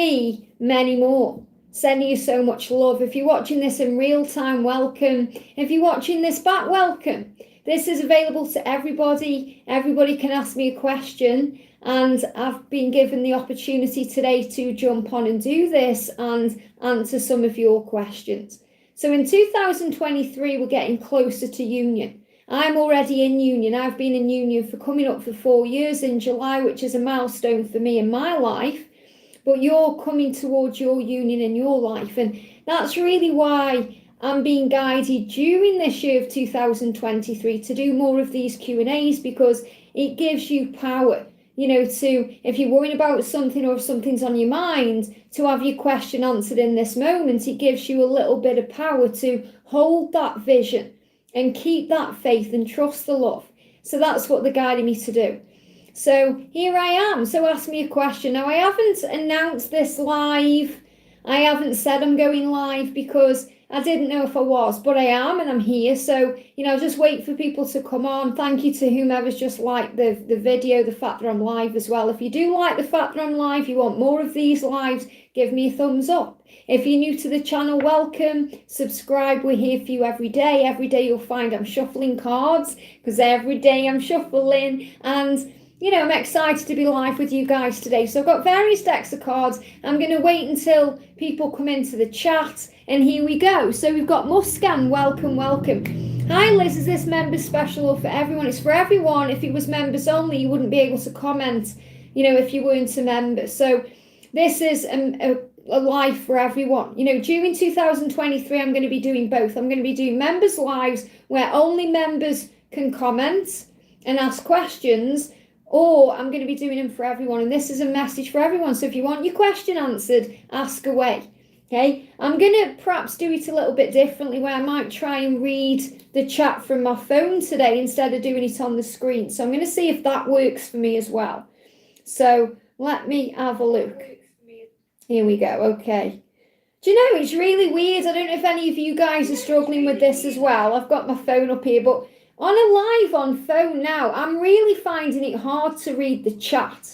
me many more. Sending you so much love. If you're watching this in real time, welcome. If you're watching this back, welcome. This is available to everybody. Everybody can ask me a question, and I've been given the opportunity today to jump on and do this and answer some of your questions. So in 2023, we're getting closer to union. I'm already in union. I've been in union for coming up for 4 years in July, which is a milestone for me in my life. But you're coming towards your union in your life. And that's really why I'm being guided during this year of 2023 to do more of these Q&As, because it gives you power, to, if you're worrying about something or if something's on your mind, to have your question answered in this moment. It gives you a little bit of power to hold that vision and keep that faith and trust the love. So that's what they're guiding me to do. So here I am. So ask me a question. Now, I haven't announced this live. I haven't said I'm going live because I didn't know if I was, but I am, and I'm here. So, just wait for people to come on. Thank you to whomever's just liked the video, the fact that I'm live as well. If you do like the fact that I'm live, you want more of these lives, give me a thumbs up. If you're new to the channel, welcome. Subscribe. We're here for you every day. Every day you'll find I'm shuffling cards, because every day I'm shuffling, and I'm excited to be live with you guys today. So I've got various decks of cards. I'm going to wait until people come into the chat, and here we go. So we've got Muskan. Welcome, welcome. Hi, Liz. Is this member special or for everyone? It's for everyone. If it was members only, you wouldn't be able to comment, if you weren't a member. So this is a live for everyone. During 2023, I'm going to be doing both. I'm going to be doing members lives where only members can comment and ask questions, or I'm going to be doing them for everyone. And this is a message for everyone. So if you want your question answered, ask away. Okay, I'm going to perhaps do it a little bit differently, where I might try and read the chat from my phone today instead of doing it on the screen. So I'm going to see if that works for me as well. So let me have a look. Here we go. Okay. Do you know, it's really weird. I don't know if any of you guys are struggling with this as well. I've got my phone up here, but on a live on phone now, I'm really finding it hard to read the chat.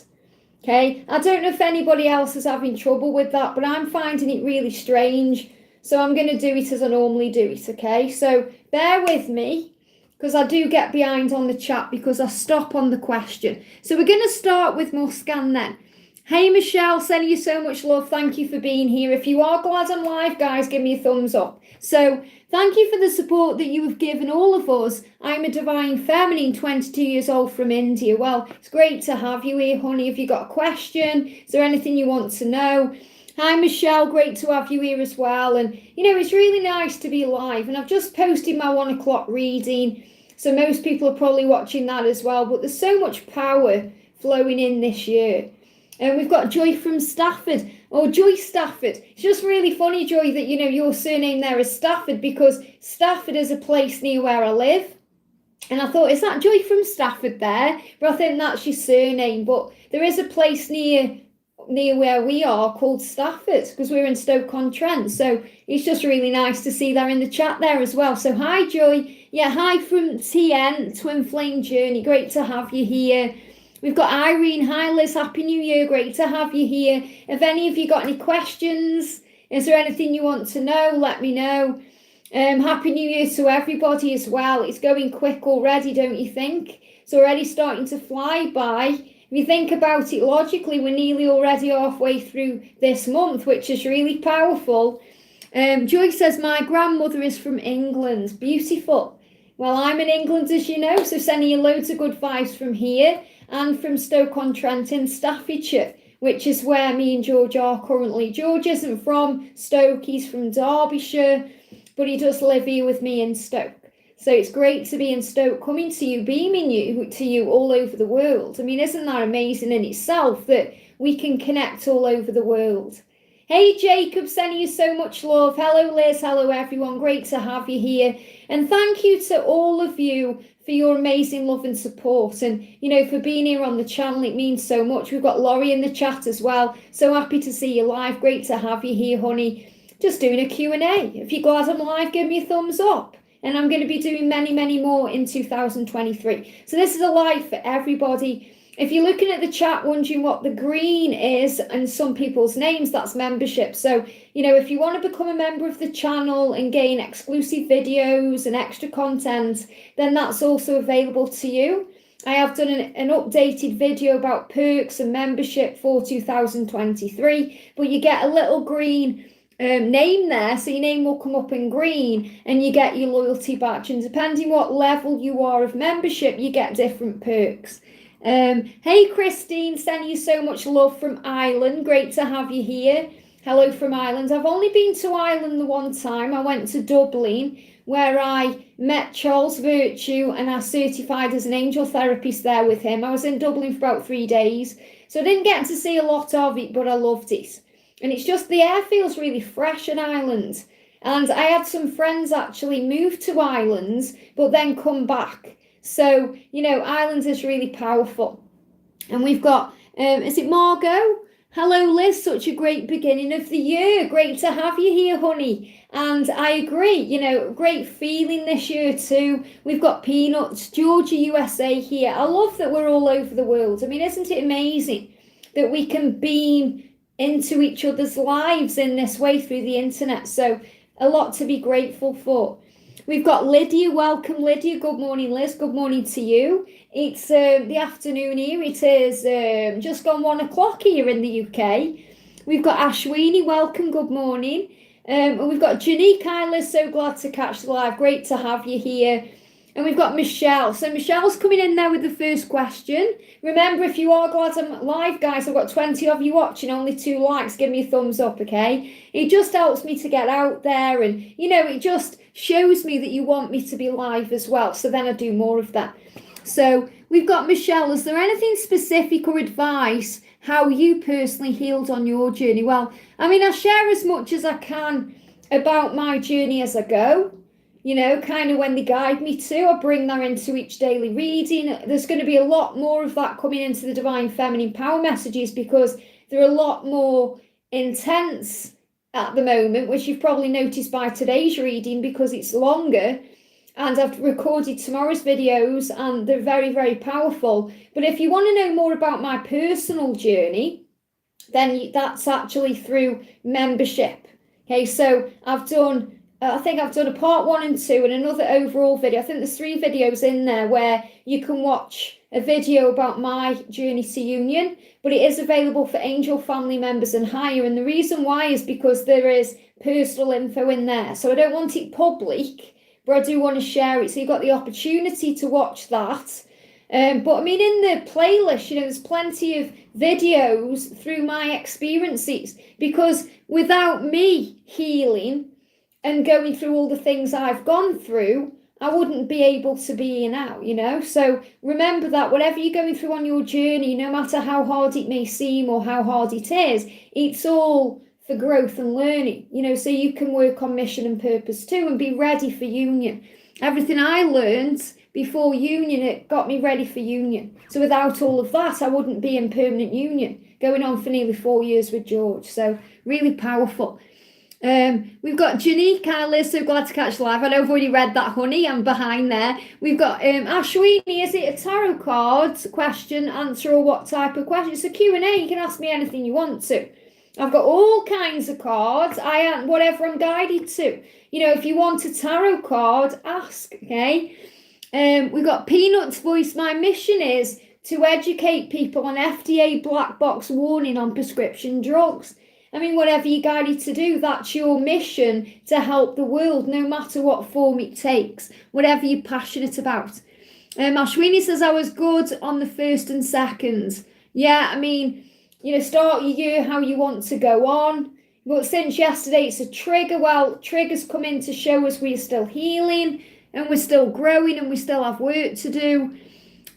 Okay, I don't know if anybody else is having trouble with that, but I'm finding it really strange. So I'm going to do it as I normally do it, okay? So bear with me, because I do get behind on the chat because I stop on the question. So we're going to start with Muskan then. Hey, Michelle, sending you so much love. Thank you for being here. If you are glad I'm live, guys, give me a thumbs up. So thank you for the support that you have given all of us. I'm a divine feminine, 22 years old from India. Well, it's great to have you here, honey. If you got a question, is there anything you want to know? Hi, Michelle. Great to have you here as well. And, it's really nice to be live. And I've just posted my 1 o'clock reading. So most people are probably watching that as well. But there's so much power flowing in this year. And we've got Joy from Stafford, or Joy Stafford. It's just really funny, Joy, that, your surname there is Stafford, because Stafford is a place near where I live. And I thought, is that Joy from Stafford there? But I think that's your surname. But there is a place near where we are called Stafford, because we're in Stoke-on-Trent. So it's just really nice to see that in the chat there as well. So hi, Joy. Yeah, hi from TN, Twin Flame Journey. Great to have you here. We've got Irene. Hi, Liz. Happy New Year. Great to have you here. If any of you got any questions, is there anything you want to know? Let me know. Happy New Year to everybody as well. It's going quick already, don't you think? It's already starting to fly by. If you think about it logically, we're nearly already halfway through this month, which is really powerful. Joy says, my grandmother is from England. Beautiful. Well, I'm in England, as you know, so sending you loads of good vibes from here. And from Stoke-on-Trent in Staffordshire, which is where me and George are currently. George isn't from Stoke, he's from Derbyshire, but he does live here with me in Stoke. So it's great to be in Stoke, coming to you, beaming you to you all over the world. I mean, isn't that amazing in itself that we can connect all over the world? Hey, Jacob, sending you so much love. Hello, Liz. Hello, everyone. Great to have you here. And thank you to all of you for your amazing love and support, and for being here on the channel. It means so much. We've got Laurie in the chat as well. So happy to see you live. Great to have you here, honey. Just doing a Q&A. If you're glad I'm live, give me a thumbs up. And I'm going to be doing many, many more in 2023. So this is a live for everybody. If you're looking at the chat wondering what the green is and some people's names, that's membership. So, if you want to become a member of the channel and gain exclusive videos and extra content, then that's also available to you. I have done an updated video about perks and membership for 2023, but you get a little green name there, so your name will come up in green and you get your loyalty badge, and depending what level you are of membership, you get different perks. Hey Christine, sending you so much love from Ireland. Great to have you here. Hello from Ireland. I've only been to Ireland the one time. I went to Dublin, where I met Charles Virtue and I certified as an angel therapist there with him. I was in Dublin for about 3 days, so I didn't get to see a lot of it, but I loved it. And it's just the air feels really fresh in Ireland. And I had some friends actually move to Ireland, but then come back. So, Ireland is really powerful. And we've got, is it Margot? Hello, Liz. Such a great beginning of the year. Great to have you here, honey. And I agree, great feeling this year too. We've got Peanuts, Georgia, USA here. I love that we're all over the world. I mean, isn't it amazing that we can beam into each other's lives in this way through the internet? So a lot to be grateful for. We've got Lydia. Welcome, Lydia. Good morning, Liz. Good morning to you. It's the afternoon here. It is just gone 1 o'clock here in the UK. We've got Ashwini. Welcome. Good morning. And we've got Janique. Hi, Liz. So glad to catch the live. Great to have you here. And we've got Michelle. So Michelle's coming in there with the first question. Remember, if you are glad I'm live, guys, I've got 20 of you watching, only 2 likes. Give me a thumbs up, okay? It just helps me to get out there, and, it just shows me that you want me to be live as well. So then I do more of that. So we've got Michelle. Is there anything specific or advice how you personally healed on your journey? Well, I share as much as I can about my journey as I go. Kind of when they guide me to, I bring that into each daily reading. There's going to be a lot more of that coming into the Divine Feminine Power messages because they're a lot more intense at the moment, which you've probably noticed by today's reading because it's longer. And I've recorded tomorrow's videos and they're very, very powerful. But if you want to know more about my personal journey, then that's actually through membership. Okay, so I think I've done a part 1 and 2 and another overall video. I think there's 3 videos in there where you can watch a video about my journey to union, but it is available for angel family members and higher. And the reason why is because there is personal info in there. So I don't want it public, but I do want to share it. So you've got the opportunity to watch that. But in the playlist, there's plenty of videos through my experiences, because without me healing and going through all the things I've gone through, I wouldn't be able to be here now, So remember that whatever you're going through on your journey, no matter how hard it may seem or how hard it is, it's all for growth and learning, so you can work on mission and purpose too and be ready for union. Everything I learned before union, it got me ready for union. So without all of that, I wouldn't be in permanent union, going on for nearly 4 years with George. So really powerful. We've got Janique. Hi, Liz. So glad to catch live. I know I've already read that, honey. I'm behind there. We've got Ashwini. Is it a tarot card question, answer, or what type of question? It's a Q&A. You can ask me anything you want to. I've got all kinds of cards. I am whatever I'm guided to. If you want a tarot card, ask. Okay. We've got Peanuts Voice. My mission is to educate people on FDA black box warning on prescription drugs. Whatever you're guided to do, that's your mission, to help the world, no matter what form it takes, whatever you're passionate about. Ashwini says, I was good on the 1st and 2nd. Yeah, start your year how you want to go on. But since yesterday, it's a trigger. Well, triggers come in to show us we're still healing and we're still growing and we still have work to do.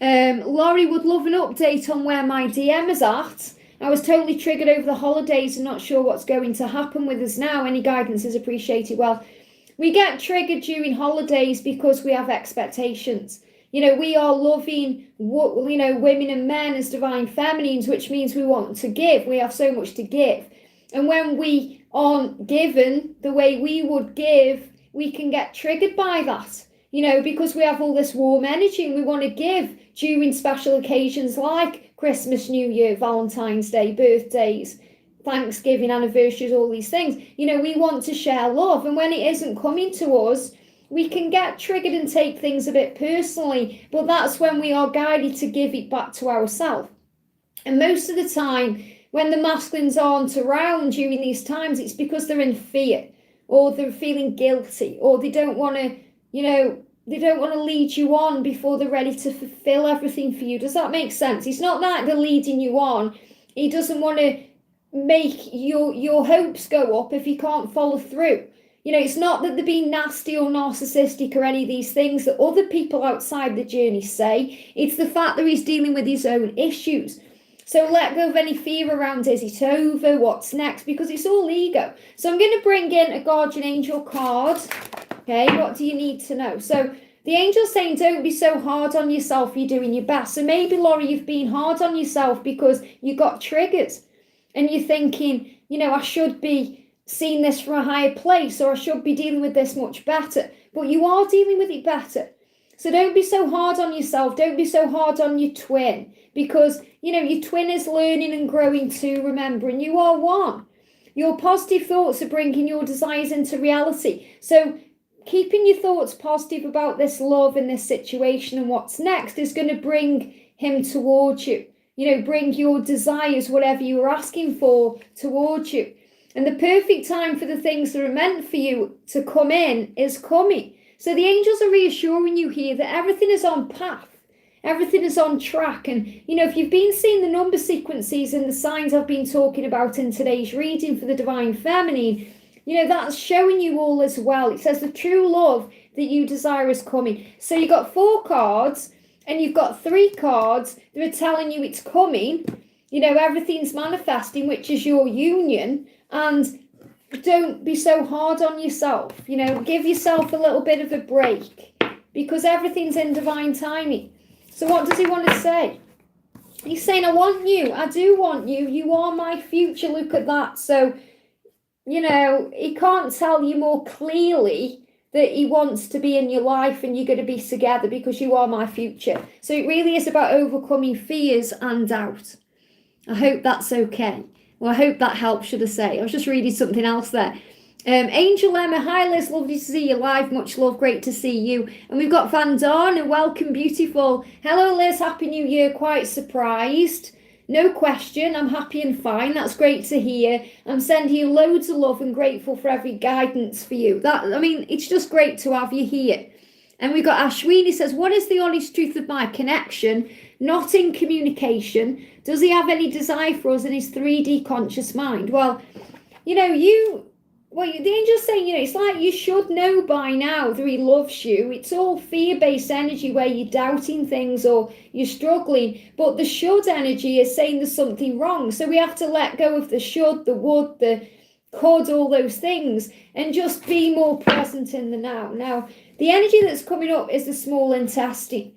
Laurie would love an update on where my DM is at. I was totally triggered over the holidays and not sure what's going to happen with us now. Any guidance is appreciated. Well, we get triggered during holidays because we have expectations. We are loving, women and men as divine feminines, which means we want to give. We have so much to give. And when we aren't given the way we would give, we can get triggered by that. because we have all this warm energy and we want to give during special occasions like Christmas, New Year, Valentine's Day, birthdays, Thanksgiving, anniversaries, all these things. We want to share love. And when it isn't coming to us, we can get triggered and take things a bit personally. But that's when we are guided to give it back to ourselves. And most of the time, when the masculines aren't around during these times, it's because they're in fear, or they're feeling guilty, or they don't want to, they don't want to lead you on before they're ready to fulfill everything for you. Does that make sense? It's not that they're leading you on. He doesn't want to make your hopes go up if he can't follow through. It's not that they're being nasty or narcissistic or any of these things that other people outside the journey say. It's the fact that he's dealing with his own issues. So let go of any fear around, is it over? What's next? Because it's all ego. So I'm going to bring in a guardian angel card. Okay, what do you need to know? So the angel's saying, don't be so hard on yourself. You're doing your best. So maybe, Laurie, you've been hard on yourself because you got triggered. And you're thinking, I should be seeing this from a higher place, or I should be dealing with this much better. But you are dealing with it better. So don't be so hard on yourself. Don't be so hard on your twin. Because, your twin is learning and growing too, remember, and you are one. Your positive thoughts are bringing your desires into reality. So keeping your thoughts positive about this love and this situation and what's next is going to bring him towards you. Bring your desires, whatever you were asking for, towards you. And the perfect time for the things that are meant for you to come in is coming. So the angels are reassuring you here that everything is on path. Everything is on track. And, if you've been seeing the number sequences and the signs I've been talking about in today's reading for the Divine Feminine, that's showing you all as well. It says the true love that you desire is coming. So you've got 4 cards and you've got 3 cards that are telling you it's coming. Everything's manifesting, which is your union. And don't be so hard on yourself. Give yourself a little bit of a break because everything's in divine timing. So what does he want to say? He's saying, I want you. I do want you. You are my future. Look at that. So, he can't tell you more clearly that he wants to be in your life and you're going to be together because you are my future. So it really is about overcoming fears and doubt. I hope that's okay. Well, I hope that helps, should I say. I was just reading something else there. Angel Emma, hi Liz, lovely to see you live. Much love, great to see you. And we've got Vandana, welcome, beautiful. Hello Liz, happy new year, quite surprised. No question, I'm happy and fine. That's great to hear. I'm sending you loads of love and grateful for every guidance for you. It's just great to have you here. And we've got Ashwini says, what is the honest truth of my connection? Not in communication. Does he have any desire for us in his 3D conscious mind? Well, the angel's saying, it's like you should know by now that he loves you. It's all fear-based energy where you're doubting things or you're struggling. But the should energy is saying there's something wrong. So we have to let go of the should, the would, the could, all those things, and just be more present in the now. Now, the energy that's coming up is the small intestine.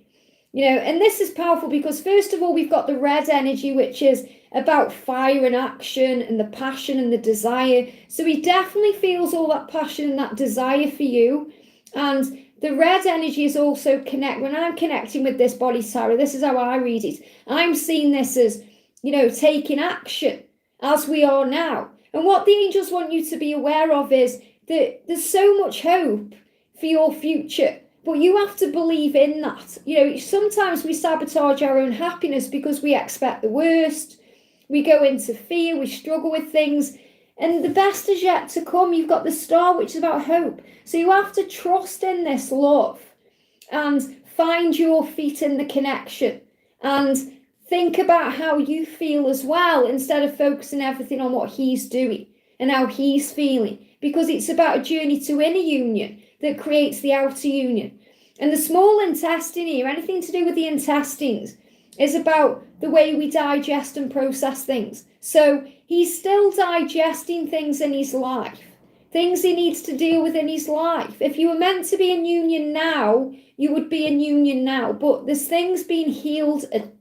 And this is powerful because first of all, we've got the red energy, which is about fire and action and the passion and the desire. So he definitely feels all that passion and that desire for you. And the red energy is also when I'm connecting with this body, Sarah, this is how I read it. I'm seeing this as, taking action as we are now. And what the angels want you to be aware of is that there's so much hope for your future. But you have to believe in that. Sometimes we sabotage our own happiness because we expect the worst. We go into fear, we struggle with things. And the best is yet to come. You've got the star, which is about hope. So you have to trust in this love and find your feet in the connection. And think about how you feel as well, instead of focusing everything on what he's doing and how he's feeling. Because it's about a journey to inner union that creates the outer union. And the small intestine here, anything to do with the intestines, is about the way we digest and process things. So he's still digesting things in his life, things he needs to deal with in his life. If you were meant to be in union now, you would be in union now. But there's things being healed, and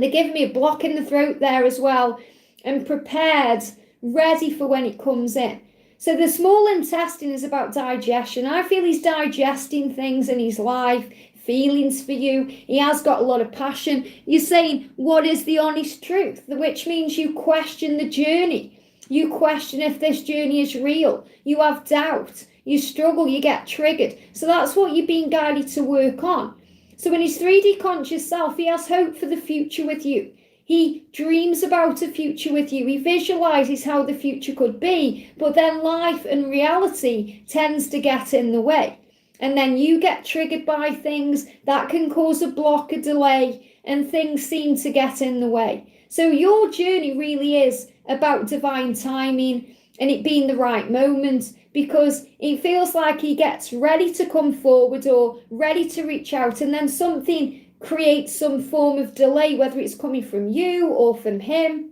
they're giving me a block in the throat there as well, and prepared, ready for when it comes in. So the small intestine is about digestion. I feel he's digesting things in his life, feelings for you. He has got a lot of passion. You're saying, what is the honest truth? Which means you question the journey. You question if this journey is real. You have doubt. You struggle. You get triggered. So that's what you're being guided to work on. So in his 3D conscious self, he has hope for the future with you. He dreams about a future with you. He visualizes how the future could be, but then life and reality tends to get in the way. And then you get triggered by things that can cause a block, a delay, and things seem to get in the way. So your journey really is about divine timing and it being the right moment, because it feels like he gets ready to come forward or ready to reach out, and then something creates some form of delay, whether it's coming from you or from him.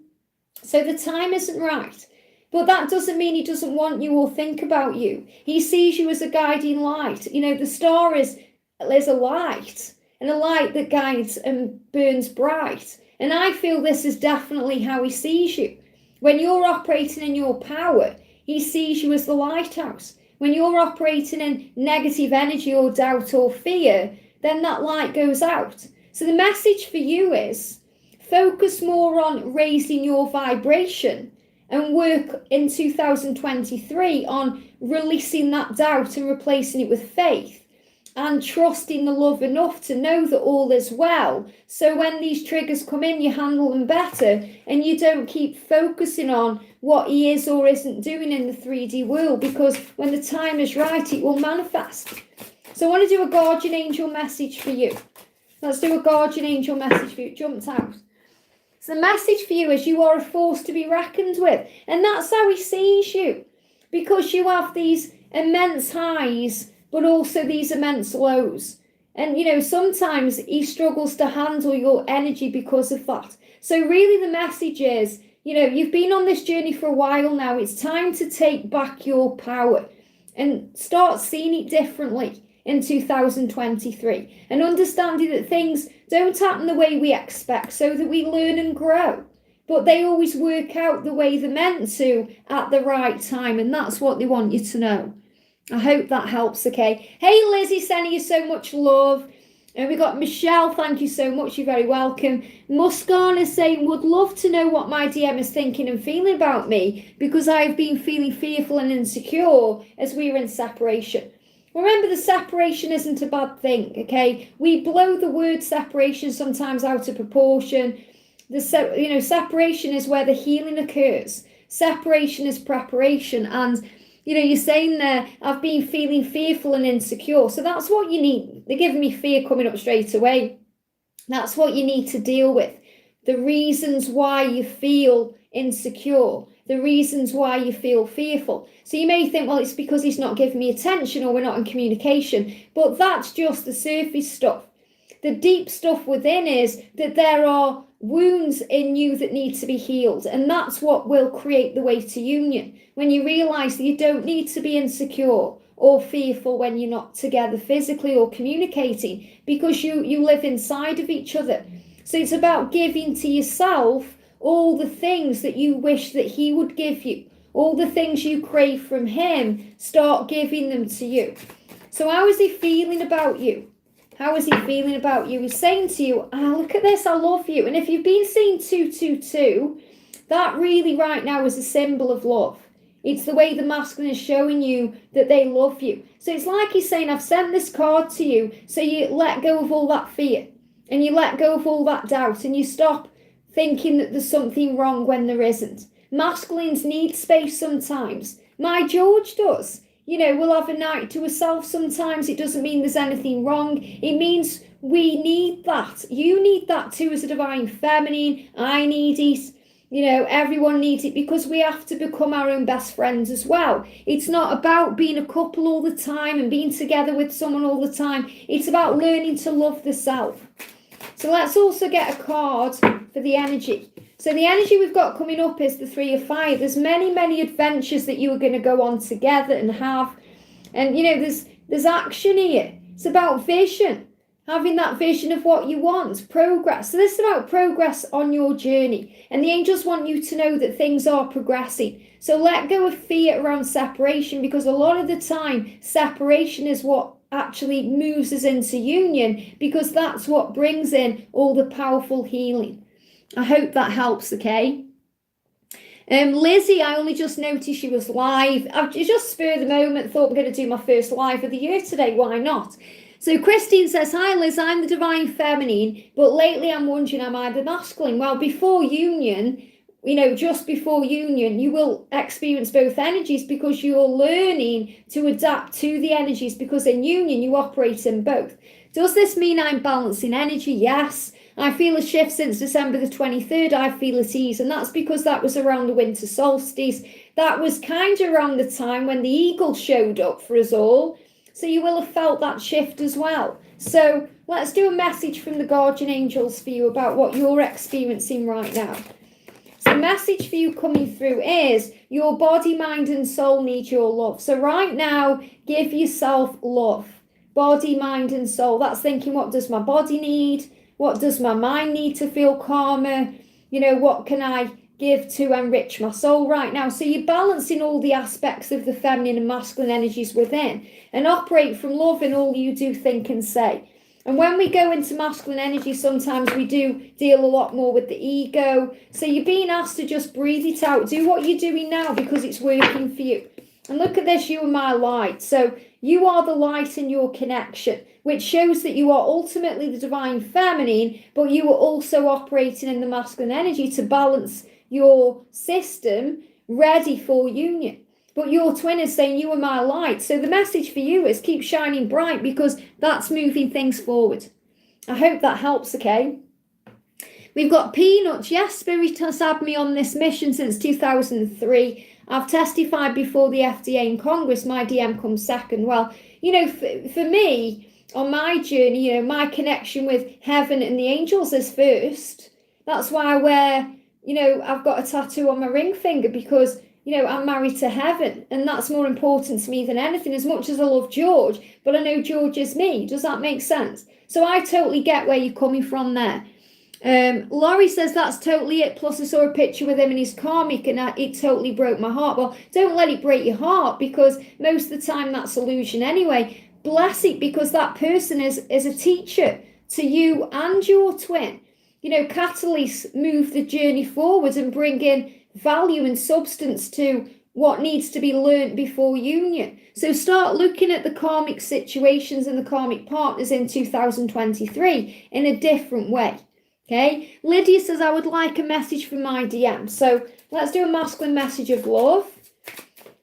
So the time isn't right. But that doesn't mean he doesn't want you or think about you. He sees you as a guiding light. You know, the star is a light, and a light that guides and burns bright. And I feel this is definitely how he sees you. When you're operating in your power, he sees you as the lighthouse. When you're operating in negative energy or doubt or fear, then that light goes out. So the message for you is focus more on raising your vibration and work in 2023 on releasing that doubt and replacing it with faith and trusting the love enough to know that all is well. So when these triggers come in, you handle them better and you don't keep focusing on what he is or isn't doing in the 3D world, because when the time is right, it will manifest. So I want to do a guardian angel message for you. Let's do a guardian angel message for you. It jumped out. So the message for you is you are a force to be reckoned with. And that's how he sees you. Because you have these immense highs, but also these immense lows. And, you know, sometimes he struggles to handle your energy because of that. So really the message is, you know, you've been on this journey for a while now. It's time to take back your power and start seeing it differently in 2023, and understanding that things don't happen the way we expect, so that we learn and grow, but they always work out the way they're meant to at the right time, and that's what they want you to know. I hope that helps. Okay, hey Lizzie, sending you so much love. And we got Michelle, thank you so much, you're very welcome. Muskan is saying, would love to know what my DM is thinking and feeling about me, because I've been feeling fearful and insecure as we were in separation. Remember, the separation isn't a bad thing, okay? We blow the word separation sometimes out of proportion. Separation is where the healing occurs. Separation is preparation. And, you know, you're saying there, I've been feeling fearful and insecure. So that's what you need. They're giving me fear coming up straight away. That's what you need to deal with. The reasons why you feel insecure. The reasons why you feel fearful. So you may think, well, it's because he's not giving me attention or we're not in communication. But that's just the surface stuff. The deep stuff within is that there are wounds in you that need to be healed. And that's what will create the way to union. When you realize that you don't need to be insecure or fearful when you're not together physically or communicating, because you live inside of each other. So it's about giving to yourself all the things that you wish that he would give you. All the things you crave from him, start giving them to you. So how is he feeling about you? How is he feeling about you? He's saying to you, look at this, I love you. And if you've been seeing 222, that really right now is a symbol of love. It's the way the masculine is showing you that they love you. So it's like he's saying, I've sent this card to you, so you let go of all that fear and you let go of all that doubt and you stop thinking that there's something wrong when there isn't. Masculines need space sometimes. My George does. You know, we'll have a night to ourselves sometimes. It doesn't mean there's anything wrong. It means we need that. You need that too as a divine feminine. I need it. You know, everyone needs it, because we have to become our own best friends as well. It's not about being a couple all the time and being together with someone all the time. It's about learning to love the self. So let's also get a card for the energy. So the energy we've got coming up is the 3 of Fire. There's many, many adventures that you are going to go on together and have. And, you know, there's action here. It's about vision. having that vision of what you want, progress. So this is about progress on your journey. And the angels want you to know that things are progressing. So let go of fear around separation, because a lot of the time, separation is what actually moves us into union, because that's what brings in all the powerful healing. I hope that helps, okay? Lizzie, I only just noticed she was live. I've just spurred the moment, thought I'm going to do my first live of the year today. Why not? So Christine says, hi Liz, I'm the divine feminine, but lately I'm wondering, am I the masculine? Well, before union, just before union, you will experience both energies, because you're learning to adapt to the energies, because in union you operate in both. Does this mean I'm balancing energy? Yes. I feel a shift since December the 23rd. I feel at ease, and that's because that was around the winter solstice. That was kind of around the time when the eagle showed up for us all. So you will have felt that shift as well. So let's do a message from the guardian angels for you about what you're experiencing right now. So the message for you coming through is your body, mind and soul need your love. So right now, give yourself love. Body, mind and soul. That's thinking, what does my body need? What does my mind need to feel calmer? What can I give to enrich my soul right now? So you're balancing all the aspects of the feminine and masculine energies within, and operate from love in all you do, think and say. And when we go into masculine energy, sometimes we do deal a lot more with the ego. So you're being asked to just breathe it out. Do what you're doing now, because it's working for you. And look at this, you are my light. So you are the light in your connection, which shows that you are ultimately the divine feminine, but you are also operating in the masculine energy to balance your system ready for union. But your twin is saying, you are my light. So the message for you is keep shining bright, because that's moving things forward. I hope that helps, okay? We've got Peanuts. Yes, Spirit has had me on this mission since 2003. I've testified before the FDA and Congress. My DM comes second. Well, for me, on my journey, my connection with heaven and the angels is first. That's why I wear, I've got a tattoo on my ring finger, because I'm married to heaven, and that's more important to me than anything, as much as I love George, but I know George is me. Does that make sense? So I totally get where you're coming from there. Laurie says that's totally it. Plus I saw a picture with him and his karmic, and it totally broke my heart. Well, don't let it break your heart, because most of the time that's illusion anyway. Bless it, because that person is a teacher to you and your twin. Catalysts move the journey forward and bring in value and substance to what needs to be learned before union. So start looking at the karmic situations and the karmic partners in 2023 in a different way. Okay, Lydia says, I would like a message from my DM. So let's do a masculine message of love.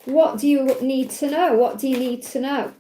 What do you need to know? What do you need to know?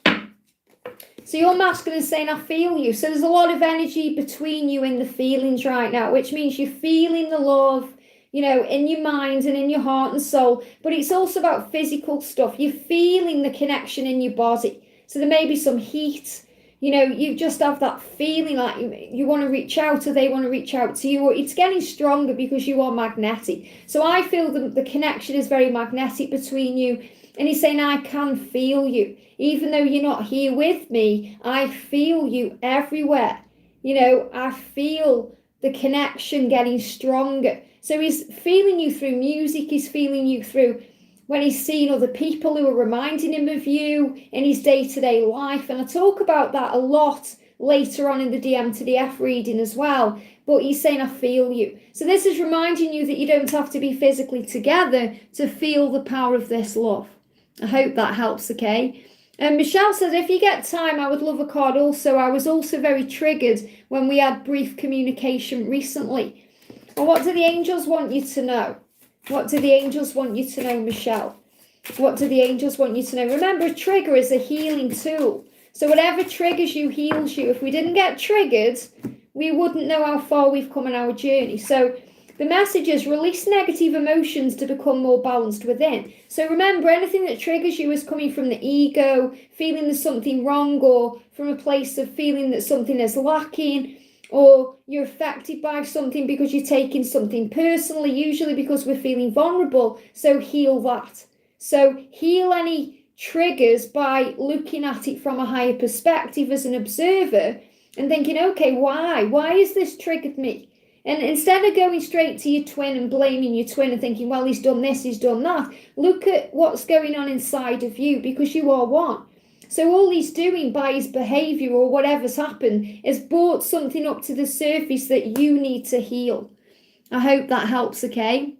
So your masculine is saying, I feel you. So there's a lot of energy between you in the feelings right now, which means you're feeling the love, in your mind and in your heart and soul. But it's also about physical stuff. You're feeling the connection in your body. So there may be some heat. You just have that feeling like you want to reach out, or they want to reach out to you, or it's getting stronger because you are magnetic. So I feel the connection is very magnetic between you. And he's saying, I can feel you. Even though you're not here with me, I feel you everywhere. I feel the connection getting stronger. So he's feeling you through music. He's feeling you through when he's seeing other people who are reminding him of you in his day-to-day life. And I talk about that a lot later on in the DM to the F reading as well. But he's saying, I feel you. So this is reminding you that you don't have to be physically together to feel the power of this love. I hope that helps, okay? And Michelle says, if you get time, I would love a card also. I was also very triggered when we had brief communication recently. And what do the angels want you to know? What do the angels want you to know, Michelle? What do the angels want you to know? Remember, a trigger is a healing tool. So whatever triggers you heals you. If we didn't get triggered, we wouldn't know how far we've come on our journey. So the message is release negative emotions to become more balanced within. So remember, anything that triggers you is coming from the ego, feeling there's something wrong, or from a place of feeling that something is lacking, or you're affected by something because you're taking something personally, usually because we're feeling vulnerable. So heal that. So heal any triggers by looking at it from a higher perspective as an observer and thinking, okay, why has this triggered me? And instead of going straight to your twin and blaming your twin and thinking, well, he's done this, he's done that, look at what's going on inside of you, because you are one. So all he's doing by his behavior or whatever's happened is brought something up to the surface that you need to heal. I hope that helps, okay?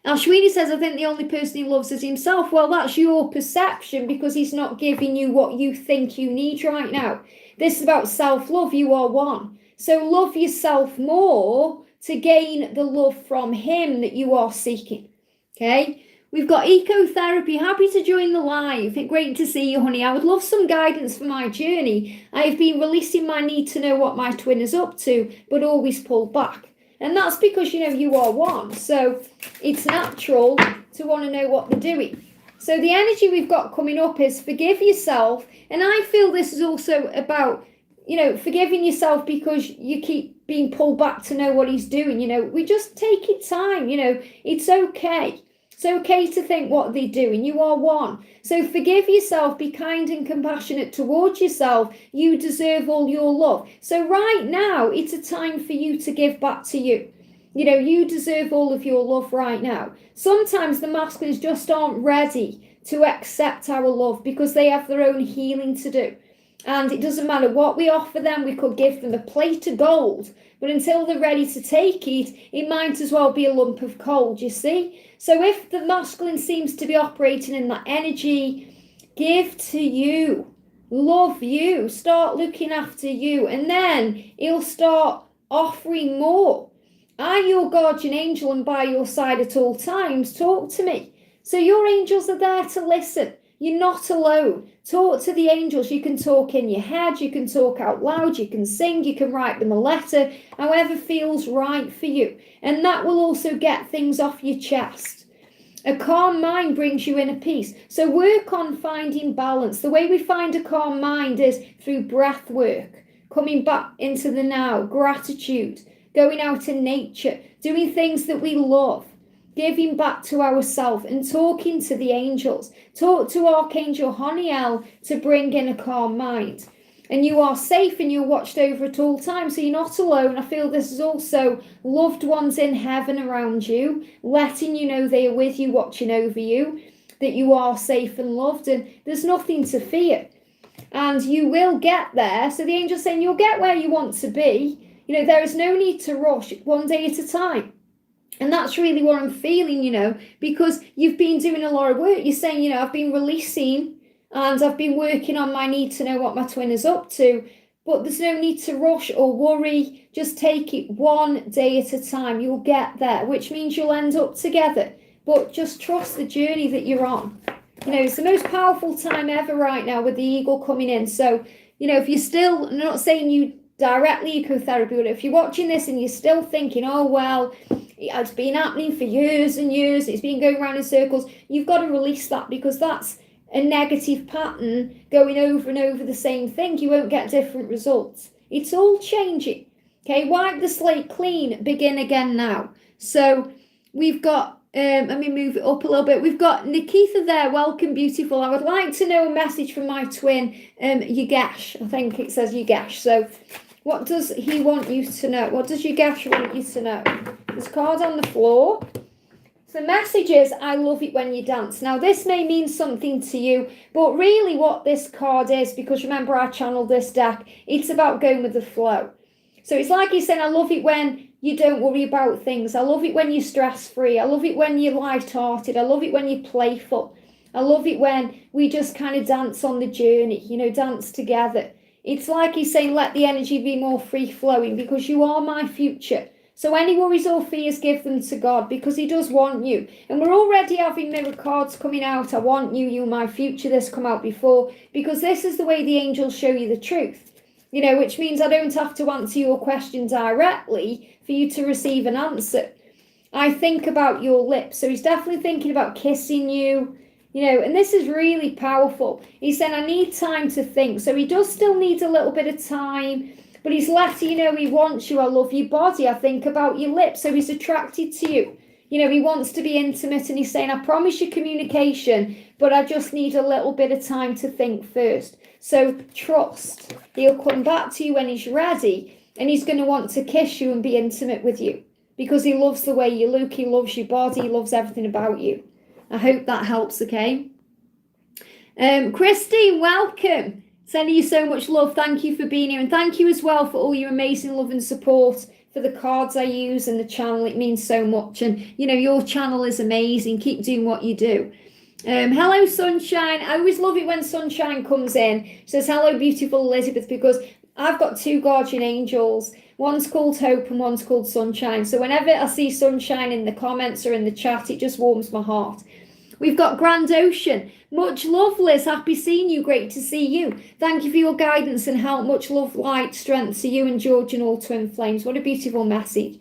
Ashwini says, I think the only person he loves is himself. Well, that's your perception, because he's not giving you what you think you need right now. This is about self-love. You are one. So love yourself more to gain the love from him that you are seeking. Okay? We've got Ecotherapy. Happy to join the live. Great to see you, honey. I would love some guidance for my journey. I have been releasing my need to know what my twin is up to, but always pull back. And that's because, you are one. So it's natural to want to know what they're doing. So the energy we've got coming up is forgive yourself. And I feel this is also about, forgiving yourself because you keep being pulled back to know what he's doing. We just take it time. It's okay. It's okay to think what they're doing. You are one. So forgive yourself. Be kind and compassionate towards yourself. You deserve all your love. So right now, it's a time for you to give back to you. You deserve all of your love right now. Sometimes the masculines just aren't ready to accept our love because they have their own healing to do. And it doesn't matter what we offer them. We could give them a plate of gold, but until they're ready to take it, it might as well be a lump of coal, you see? So if the masculine seems to be operating in that energy, give to you, love you, start looking after you, and then he'll start offering more. I'm your guardian angel and by your side at all times. Talk to me. So your angels are there to listen. You're not alone. Talk to the angels. You can talk in your head. You can talk out loud. You can sing. You can write them a letter, however feels right for you. And that will also get things off your chest. A calm mind brings you inner peace. So work on finding balance. The way we find a calm mind is through breath work, coming back into the now, gratitude, going out in nature, doing things that we love, giving back to ourselves and talking to the angels. Talk to Archangel Honiel to bring in a calm mind. And you are safe and you're watched over at all times, so you're not alone. I feel this is also loved ones in heaven around you, letting you know they are with you, watching over you, that you are safe and loved, and there's nothing to fear. And you will get there. So the angel's saying you'll get where you want to be. There is no need to rush, one day at a time. And that's really what I'm feeling, because you've been doing a lot of work. You're saying, I've been releasing and I've been working on my need to know what my twin is up to. But there's no need to rush or worry. Just take it one day at a time. You'll get there, which means you'll end up together. But just trust the journey that you're on. It's the most powerful time ever right now with the eagle coming in. So, if you're still, I'm not saying you directly ecotherapy, but if you're watching this and you're still thinking, oh, well, it's been happening for years and years, it's been going around in circles, you've got to release that, because that's a negative pattern going over and over the same thing. You won't get different results. It's all changing. Okay, wipe the slate clean, begin again now. So we've got, let me move it up a little bit. We've got Nikitha there. Welcome, beautiful. I would like to know a message from my twin, Yogesh. I think it says Yogesh. So what does he want you to know? What does Yogesh want you to know? There's a card on the floor. The message is, I love it when you dance. Now, this may mean something to you, but really what this card is, because remember I channeled this deck, it's about going with the flow. So it's like he's saying, I love it when you don't worry about things. I love it when you're stress-free. I love it when you're light-hearted. I love it when you're playful. I love it when we just kind of dance on the journey, dance together. It's like he's saying, let the energy be more free-flowing, because you are my future. So any worries or fears, give them to God, because he does want you. And we're already having mirror cards coming out. I want you, you my future. This come out before, because this is the way the angels show you the truth. Which means I don't have to answer your question directly for you to receive an answer. I think about your lips. So he's definitely thinking about kissing you, and this is really powerful. He's saying, I need time to think. So he does still need a little bit of time, but he's letting you know he wants you. I love your body. I think about your lips. So he's attracted to you. You know, he wants to be intimate, and he's saying, I promise you communication, but I just need a little bit of time to think first. So trust. He'll come back to you when he's ready, and he's going to want to kiss you and be intimate with you because he loves the way you look, he loves your body, he loves everything about you. I hope that helps, okay? Christine, welcome. Sending you so much love. Thank you for being here, and thank you as well for all your amazing love and support for the cards I use and the channel. It means so much, and you know, your channel is amazing. Keep doing what you do. Hello, Sunshine. I always love it when Sunshine comes in. She says, hello, beautiful Elizabeth, because I've got two guardian angels. One's called Hope and one's called Sunshine. So whenever I see Sunshine in the comments or in the chat, it just warms my heart. We've got Grand Ocean. Much love, Liz. Happy seeing you. Great to see you. Thank you for your guidance and help. Much love, light, strength to you and George and all twin flames. What a beautiful message.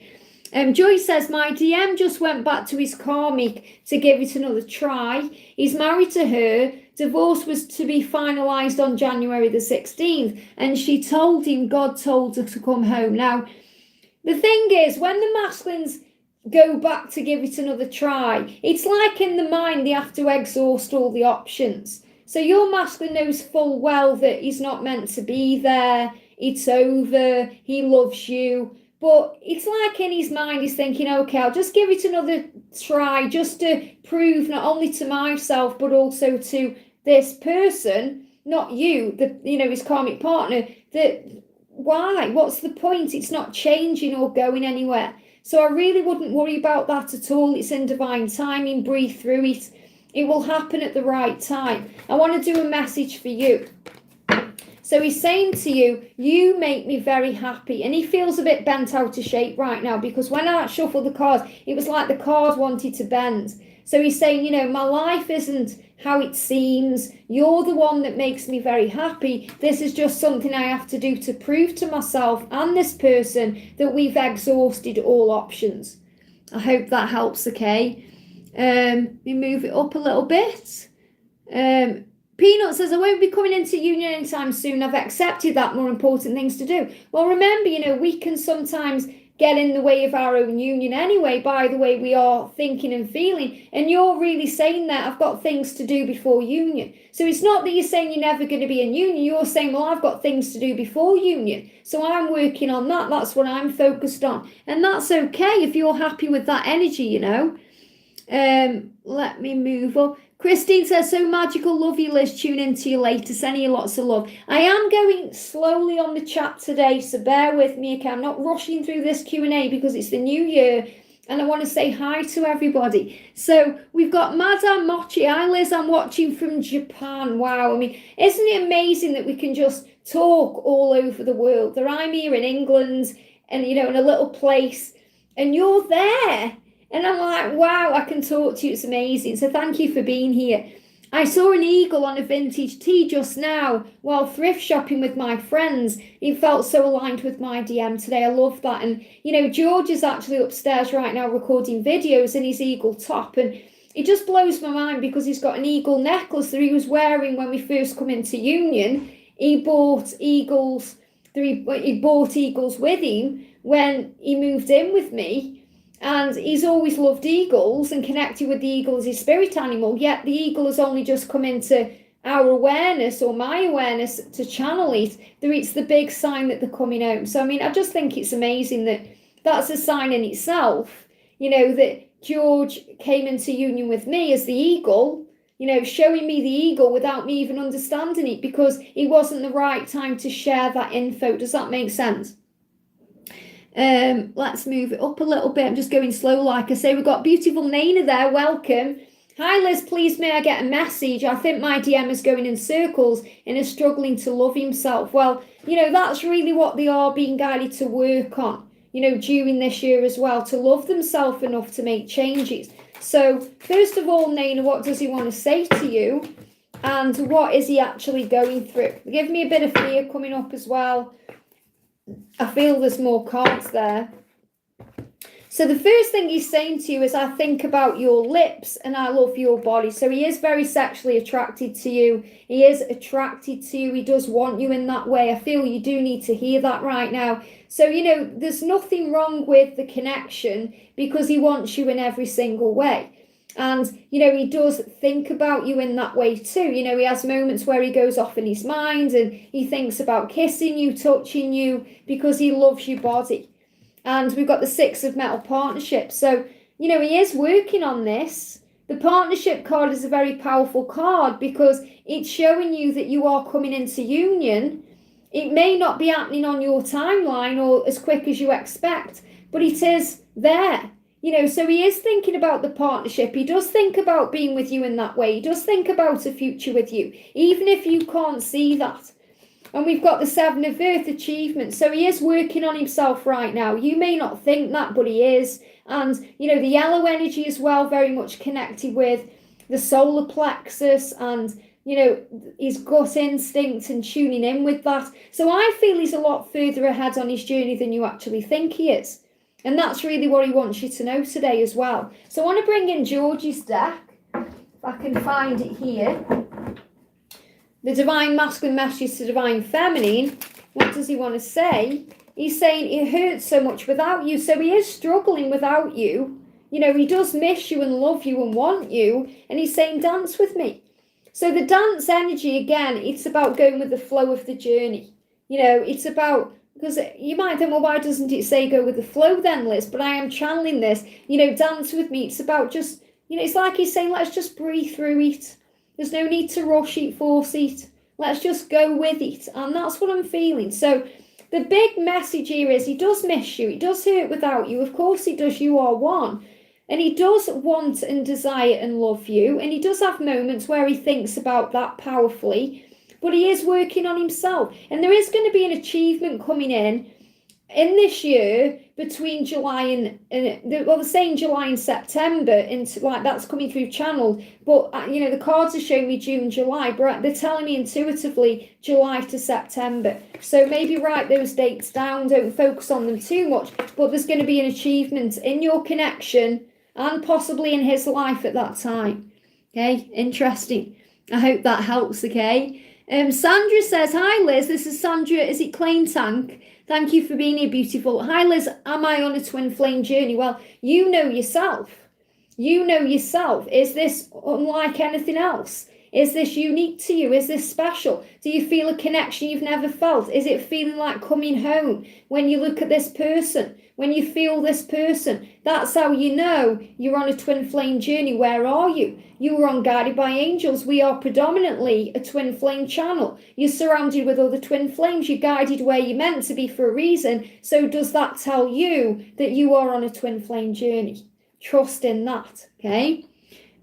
Joyce says, my DM just went back to his karmic to give it another try. He's married to her. Divorce was to be finalised on January the 16th. And she told him God told her to come home. Now, the thing is, when the masculines go back to give it another try, it's like in the mind they have to exhaust all the options. So your masculine knows full well that he's not meant to be there. It's over. He loves you. But it's like in his mind, he's thinking, okay, I'll just give it another try just to prove not only to myself, but also to this person, not you, his karmic partner, that why? What's the point? It's not changing or going anywhere. So I really wouldn't worry about that at all. It's in divine timing. Breathe through it. It will happen at the right time. I want to do a message for you. So he's saying to you, you make me very happy. And he feels a bit bent out of shape right now because when I shuffled the cards, it was like the cards wanted to bend. So he's saying, you know, my life isn't how it seems. You're the one that makes me very happy. This is just something I have to do to prove to myself and this person that we've exhausted all options. I hope that helps, okay? Let me move it up a little bit. Peanut says, I won't be coming into union anytime soon. I've accepted that. More important things to do. Well, remember, you know, we can sometimes get in the way of our own union anyway by the way we are thinking and feeling. And you're really saying that I've got things to do before union. So it's not that you're saying you're never going to be in union. You're saying, well, I've got things to do before union. So I'm working on that. That's what I'm focused on. And that's okay if you're happy with that energy, you know. Let me move on. Christine says, so magical, love you, Liz. Tune in to you later. Sending you lots of love. I am going slowly on the chat today, so bear with me. Okay, I'm not rushing through this Q&A because it's the new year and I want to say hi to everybody. So we've got Madame Mochi. Hi, Liz. I'm watching from Japan. Wow. I mean, isn't it amazing that we can just talk all over the world? That I'm here in England and, you know, in a little place and you're there. And I'm like, wow, I can talk to you. It's amazing. So thank you for being here. I saw an eagle on a vintage tee just now while thrift shopping with my friends. It felt so aligned with my DM today. I love that. And, you know, George is actually upstairs right now recording videos in his eagle top. And it just blows my mind because he's got an eagle necklace that he was wearing when we first come into union. He bought eagles with him when he moved in with me. And he's always loved eagles and connected with the eagle as his spirit animal, yet the eagle has only just come into our awareness or my awareness to channel it. It's the big sign that they're coming home. So, I mean, I just think it's amazing that that's a sign in itself, you know, that George came into union with me as the eagle, you know, showing me the eagle without me even understanding it because it wasn't the right time to share that info. Does that make sense? Let's move it up a little bit. I'm just going slow, like I say. We've got beautiful Nana there. Welcome. Hi, Liz. Please, may I get a message? I think my DM is going in circles and is struggling to love himself. Well, you know, that's really what they are being guided to work on, you know, during this year as well, to love themselves enough to make changes. So, first of all, Nana, what does he want to say to you? And what is he actually going through? Give me a bit of fear coming up as well. I feel there's more cards there. So the first thing he's saying to you is, I think about your lips and I love your body. So he is very sexually attracted to you. He is attracted to you. He does want you in that way. I feel you do need to hear that right now. So, there's nothing wrong with the connection because he wants you in every single way. And, he does think about you in that way too. He has moments where he goes off in his mind and he thinks about kissing you, touching you, because he loves your body. And we've got the 6 of Metal partnership. So, he is working on this. The partnership card is a very powerful card because it's showing you that you are coming into union. It may not be happening on your timeline or as quick as you expect, but it is there. So he is thinking about the partnership. He does think about being with you in that way. He does think about a future with you, even if you can't see that. And we've got the 7 of Earth, achievement. So he is working on himself right now. You may not think that, but he is. And, the yellow energy as well, very much connected with the solar plexus and, his gut instinct and tuning in with that. So I feel he's a lot further ahead on his journey than you actually think he is. And that's really what he wants you to know today as well. So I want to bring in George's deck, if I can find it here. The Divine Masculine message to Divine Feminine. What does he want to say? He's saying it hurts so much without you. So he is struggling without you. He does miss you and love you and want you. And he's saying, dance with me. So the dance energy, again, it's about going with the flow of the journey. It's about, because you might think, well, why doesn't it say go with the flow then, Liz? But I am channeling this. Dance with me. It's about just, it's like he's saying, let's just breathe through it. There's no need to rush it, force it. Let's just go with it. And that's what I'm feeling. So the big message here is he does miss you. It does hurt without you. Of course he does. You are one. And he does want and desire and love you. And he does have moments where he thinks about that powerfully. But he is working on himself. And there is going to be an achievement coming in this year between July and they're saying July and September, into like that's coming through channeled, but the cards are showing me June, July, but they're telling me intuitively July to September. So maybe write those dates down, don't focus on them too much, but there's going to be an achievement in your connection and possibly in his life at that time. Okay, interesting. I hope that helps. Okay. Sandra says, hi Liz, this is Sandra, is it Claim Tank? Thank you for being here, beautiful. Hi Liz, am I on a twin flame journey? Well, you know yourself. You know yourself. Is this unlike anything else? Is this unique to you? Is this special? Do you feel a connection you've never felt? Is it feeling like coming home when you look at this person? When you feel this person? That's how you know you're on a twin flame journey. Where are you? You were on Guided by Angels. We are predominantly a twin flame channel. You're surrounded with other twin flames. You're guided where you're meant to be for a reason. So does that tell you that you are on a twin flame journey? Trust in that, okay?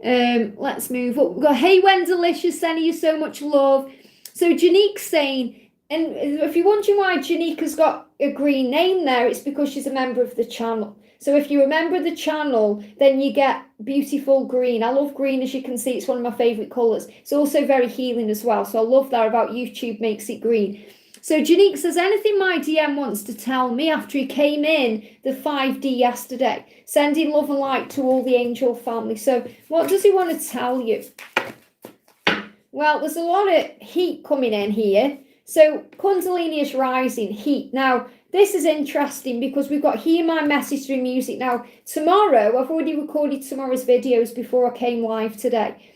Let's move up. We've got, hey Wendelicious, sending you so much love. So Janique's saying, and if you're wondering why Janique has got a green name there, it's because she's a member of the channel. So if you're a member of the channel, then you get beautiful green. I love green, as you can see. It's one of my favourite colours. It's also very healing as well. So I love that about YouTube makes it green. So Janique says, anything my DM wants to tell me after he came in the 5D yesterday? Sending love and light to all the angel family. So what does he want to tell you? Well, there's a lot of heat coming in here. So Kundalini is rising, heat. Now, this is interesting because we've got Hear My Message Through Music. Now, tomorrow, I've already recorded tomorrow's videos before I came live today.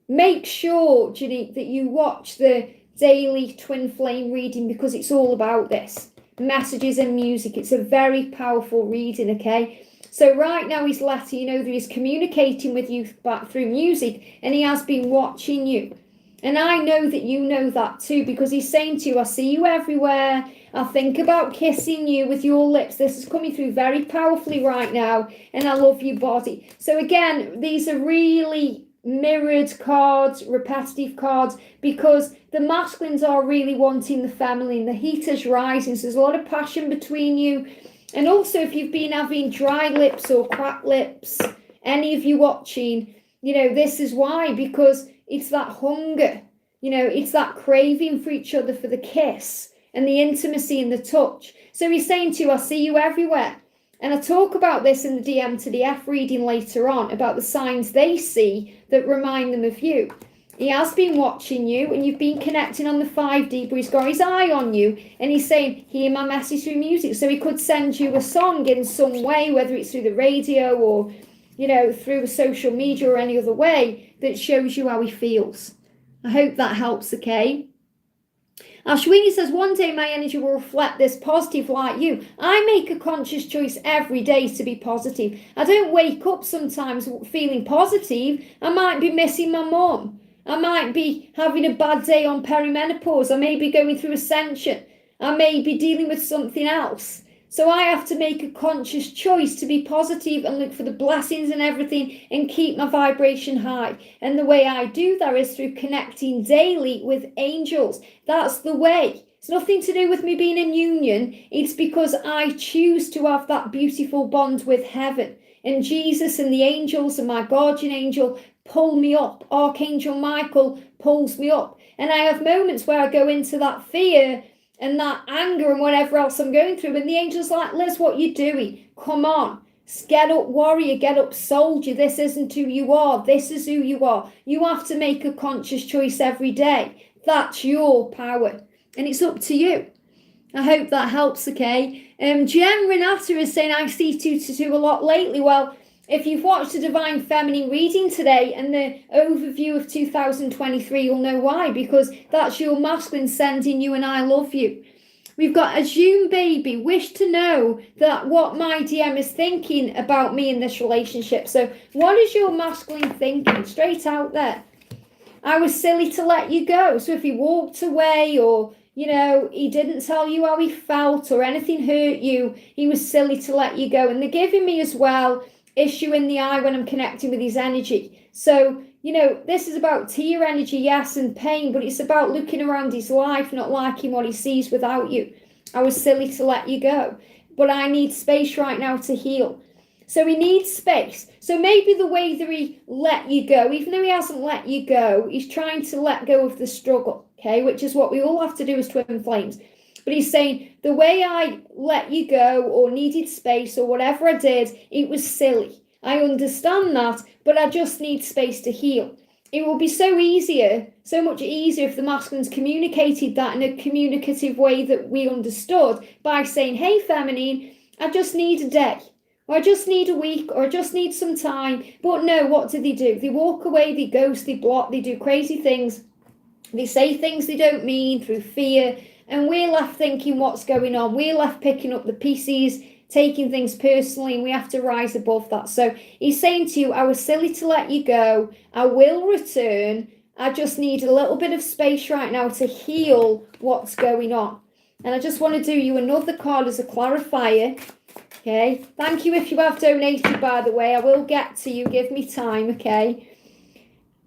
Make sure, Janique, that you watch the daily twin flame reading because it's all about this. Messages and music. It's a very powerful reading, okay? So right now he's letting you know that he's communicating with you back through music and he has been watching you. And I know that you know that too because he's saying to you, I see you everywhere. I think about kissing you with your lips. This is coming through very powerfully right now. And I love your body. So again, these are really mirrored cards, repetitive cards, because the masculines are really wanting the feminine. The heat is rising. So there's a lot of passion between you. And also if you've been having dry lips or cracked lips, any of you watching, this is why, because it's that hunger, it's that craving for each other, for the kiss and the intimacy and the touch. So he's saying to you, I see you everywhere. And I talk about this in the DM to the F reading later on, about the signs they see that remind them of you. He has been watching you, and you've been connecting on the 5D, but he's got his eye on you, and he's saying, hear my message through music. So he could send you a song in some way, whether it's through the radio or, through social media or any other way that shows you how he feels. I hope that helps, okay? Ashwini says, one day my energy will reflect this positive like you. I make a conscious choice every day to be positive. I don't wake up sometimes feeling positive. I might be missing my mum. I might be having a bad day on perimenopause. I may be going through ascension. I may be dealing with something else. So I have to make a conscious choice to be positive and look for the blessings and everything and keep my vibration high. And the way I do that is through connecting daily with angels. That's the way. It's nothing to do with me being in union. It's because I choose to have that beautiful bond with heaven. And Jesus and the angels and my guardian angel pull me up. Archangel Michael pulls me up. And I have moments where I go into that fear and that anger and whatever else I'm going through. And the angel's like, Liz, what you doing? Come on. Get up, warrior. Get up, soldier. This isn't who you are. This is who you are. You have to make a conscious choice every day. That's your power. And it's up to you. I hope that helps, okay? Jem Renata is saying, I see 222 a lot lately. Well, if you've watched the Divine Feminine reading today and the overview of 2023, you'll know why, because that's your masculine sending you and I love you. We've got Assume Baby, wish to know that what my DM is thinking about me in this relationship. So what is your masculine thinking? Straight out there. I was silly to let you go. So if he walked away or, he didn't tell you how he felt or anything hurt you, he was silly to let you go. And they're giving me as well issue in the eye when I'm connecting with his energy. So, this is about tear energy, yes, and pain, but it's about looking around his life, not liking what he sees without you. I was silly to let you go, but I need space right now to heal. So he needs space. So maybe the way that he let you go, even though he hasn't let you go, he's trying to let go of the struggle, okay, which is what we all have to do as twin flames. But he's saying, the way I let you go or needed space or whatever I did, it was silly. I understand that, but I just need space to heal. It will be so much easier if the masculines communicated that in a communicative way that we understood by saying, hey, feminine, I just need a day, or I just need a week, or I just need some time. But no, what do? They walk away, they ghost, they block, they do crazy things. They say things they don't mean through fear. And we're left thinking what's going on. We're left picking up the pieces, taking things personally, and we have to rise above that. So he's saying to you, I was silly to let you go. I will return. I just need a little bit of space right now to heal what's going on. And I just want to do you another card as a clarifier. Okay. Thank you if you have donated, by the way. I will get to you. Give me time, okay?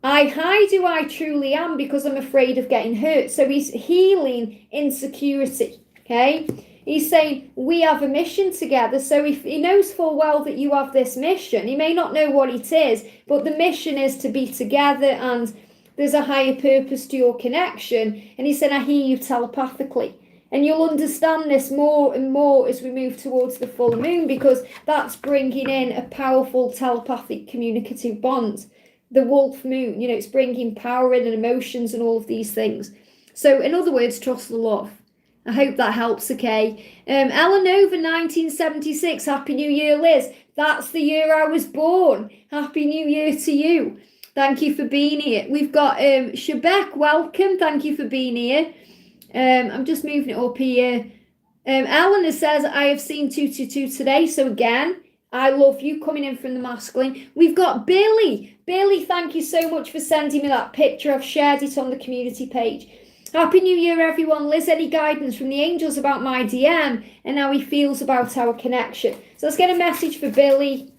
I hide who I truly am because I'm afraid of getting hurt. So he's healing insecurity, okay? He's saying we have a mission together. So if he knows full well that you have this mission, he may not know what it is, but the mission is to be together and there's a higher purpose to your connection. And he said, I hear you telepathically. And you'll understand this more and more as we move towards the full moon, because that's bringing in a powerful telepathic communicative bond. The wolf moon, it's bringing power in and emotions and all of these things. So in other words, trust the love. I hope that helps, okay? Eleanor 1976, Happy New Year, Liz. That's the year I was born. Happy New Year to you. Thank you for being here. We've got Shebek, welcome. Thank you for being here. I'm just moving it up here. Eleanor says, I have seen 222 today. So again, I love you coming in from the masculine. We've got Billy. Billy, thank you so much for sending me that picture. I've shared it on the community page. Happy New Year, everyone. Liz, any guidance from the angels about my DM and how he feels about our connection? So let's get a message for Billy.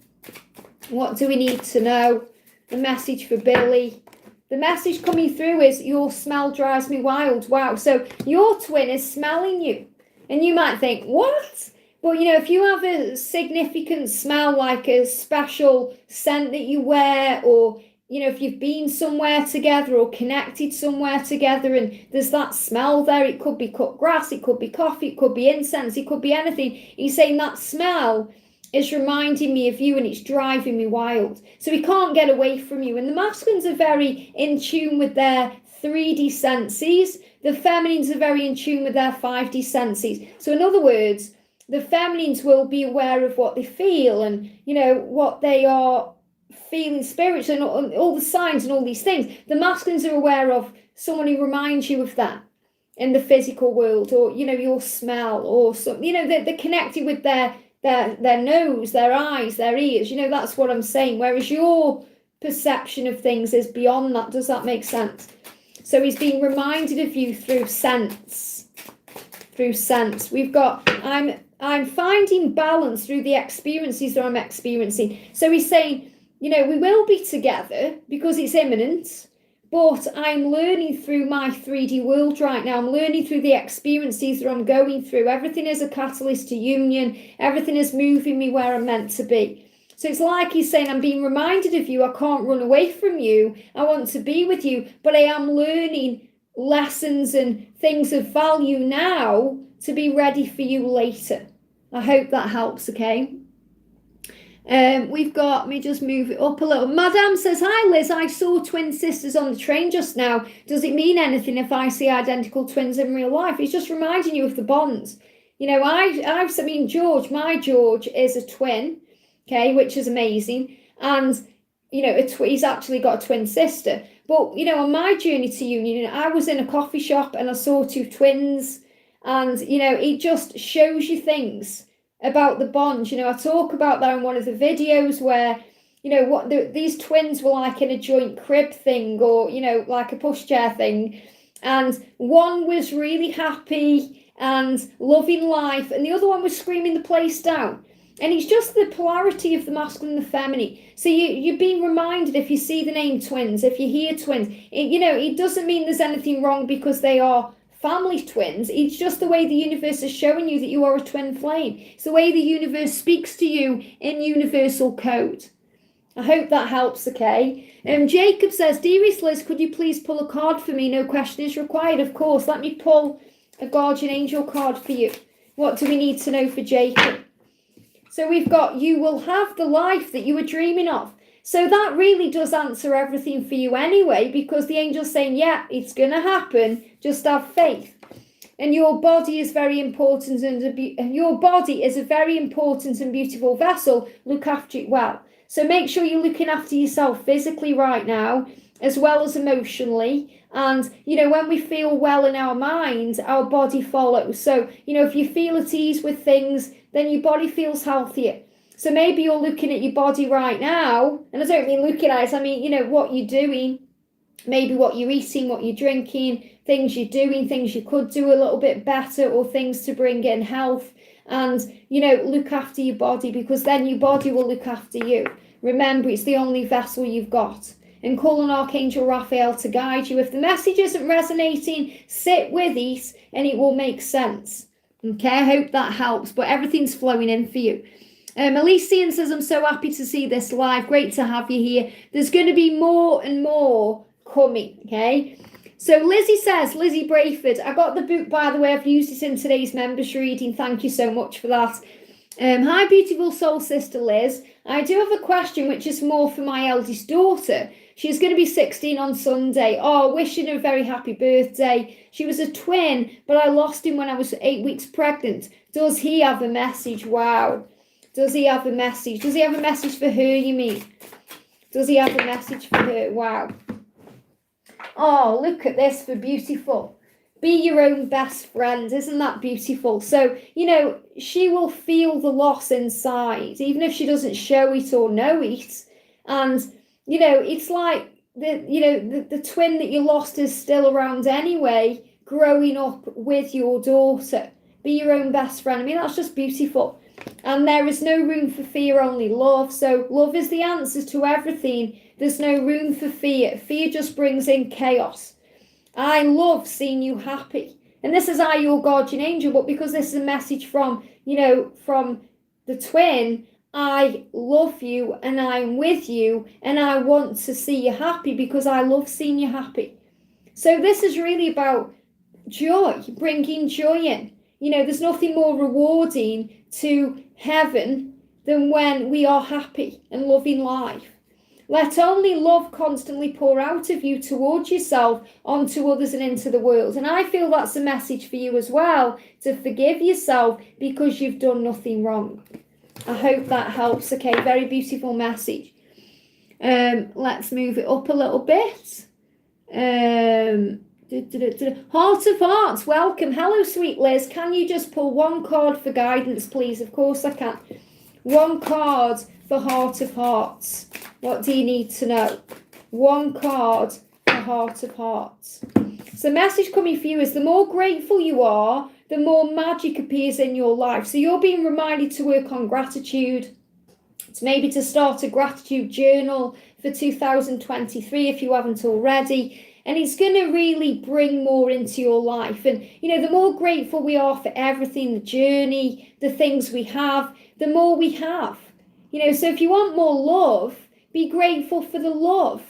What do we need to know? The message for Billy. The message coming through is your smell drives me wild. Wow. So your twin is smelling you. And you might think, what? But, if you have a significant smell, like a special scent that you wear, or, if you've been somewhere together or connected somewhere together and there's that smell there, it could be cut grass, it could be coffee, it could be incense, it could be anything. He's saying that smell is reminding me of you and it's driving me wild. So he can't get away from you. And the masculines are very in tune with their 3D senses. The feminines are very in tune with their 5D senses. So in other words, the feminines will be aware of what they feel and, what they are feeling spiritually and all the signs and all these things. The masculines are aware of someone who reminds you of that in the physical world, or, your smell, or something, they're connected with their nose, their eyes, their ears. That's what I'm saying. Whereas your perception of things is beyond that. Does that make sense? So he's being reminded of you through sense. Through sense. We've got, I'm finding balance through the experiences that I'm experiencing. So he's saying, we will be together because it's imminent, but I'm learning through my 3D world right now. I'm learning through the experiences that I'm going through. Everything is a catalyst to union. Everything is moving me where I'm meant to be. So it's like he's saying, I'm being reminded of you. I can't run away from you. I want to be with you, but I am learning lessons and things of value now to be ready for you later. I hope that helps, okay? We've got, let me just move it up a little. Madame says, hi Liz, I saw twin sisters on the train just now. Does it mean anything if I see identical twins in real life? It's just reminding you of the bonds. George, my George is a twin, okay, which is amazing. And, he's actually got a twin sister. But, on my journey to union, I was in a coffee shop and I saw two twins. And, it just shows you things about the bond. I talk about that in one of the videos where, these twins were like in a joint crib thing, or, like a pushchair thing. And one was really happy and loving life, and the other one was screaming the place down. And it's just the polarity of the masculine and the feminine. So you're being reminded, if you see the name twins, if you hear twins, it doesn't mean there's anything wrong because they are family twins. It's just the way the universe is showing you that you are a twin flame. It's the way the universe speaks to you in universal code. I hope that helps, okay? Jacob says, dearest Liz, could you please pull a card for me? No question is required. Of course. Let me pull a guardian angel card for you. What do we need to know for Jacob? So we've got, you will have the life that you were dreaming of. So that really does answer everything for you anyway, because the angel's saying, yeah, it's going to happen. Just have faith. And your body is very important, and your body is a very important and beautiful vessel. Look after it well. So make sure you're looking after yourself physically right now, as well as emotionally. And, when we feel well in our mind, our body follows. So, if you feel at ease with things, then your body feels healthier. So maybe you're looking at your body right now, and I don't mean looking at it, I mean, what you're doing, maybe what you're eating, what you're drinking, things you're doing, things you could do a little bit better, or things to bring in health. And, look after your body, because then your body will look after you. Remember, it's the only vessel you've got. And call on Archangel Raphael to guide you. If the message isn't resonating, sit with it and it will make sense. Okay, I hope that helps, but everything's flowing in for you. Elysian says, I'm so happy to see this live. Great to have you here. There's going to be more and more coming, okay? So Lizzie says, Lizzie Brayford, I got the book, by the way. I've used it in today's members reading. Thank you so much for that. Hi, beautiful soul sister Liz. I do have a question which is more for my eldest daughter. She's going to be 16 on Sunday. Oh, wishing her a very happy birthday. She was a twin, but I lost him when I was 8 weeks pregnant. Does he have a message? Wow. Does he have a message? Does he have a message for her, you mean? Does he have a message for her? Wow. Oh, look at this for beautiful. Be your own best friend. Isn't that beautiful? So, she will feel the loss inside, even if she doesn't show it or know it. And, it's like, the twin that you lost is still around anyway, growing up with your daughter. Be your own best friend. I mean, that's just beautiful. And there is no room for fear, only love. So love is the answer to everything. There's no room for fear. Fear just brings in chaos. I love seeing you happy. And this is your guardian angel, but because this is a message from the twin, I love you and I'm with you and I want to see you happy because I love seeing you happy. So this is really about joy, bringing joy in. There's nothing more rewarding to heaven than when we are happy and loving life. Let only love constantly pour out of you towards yourself, onto others and into the world. And I feel that's a message for you as well, to forgive yourself because you've done nothing wrong. I hope that helps. Okay, very beautiful message. Let's move it up a little bit. Heart of Hearts, welcome. Hello, sweet Liz. Can you just pull one card for guidance, please? Of course I can. One card for Heart of Hearts. What do you need to know? One card for Heart of Hearts. So the message coming for you is the more grateful you are, the more magic appears in your life. So you're being reminded to work on gratitude. It's maybe to start a gratitude journal for 2023 if you haven't already. And it's going to really bring more into your life. And, you know, the more grateful we are for everything, the journey, the things we have, the more we have. You know, so if you want more love, be grateful for the love.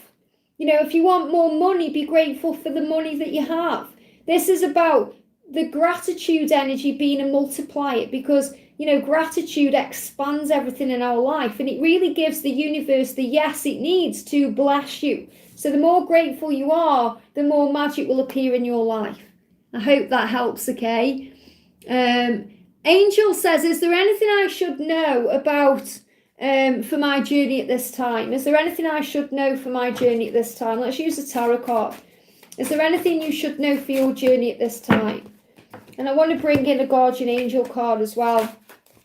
You know, if you want more money, be grateful for the money that you have. This is about the gratitude energy being a multiplier, because, you know, gratitude expands everything in our life, and it really gives the universe the yes it needs to bless you. So the more grateful you are, the more magic will appear in your life. I hope that helps, okay? Angel says, is there anything I should know about for my journey at this time? Is there anything I should know for my journey at this time? Let's use a tarot card. Is there anything you should know for your journey at this time? And I want to bring in a guardian angel card as well.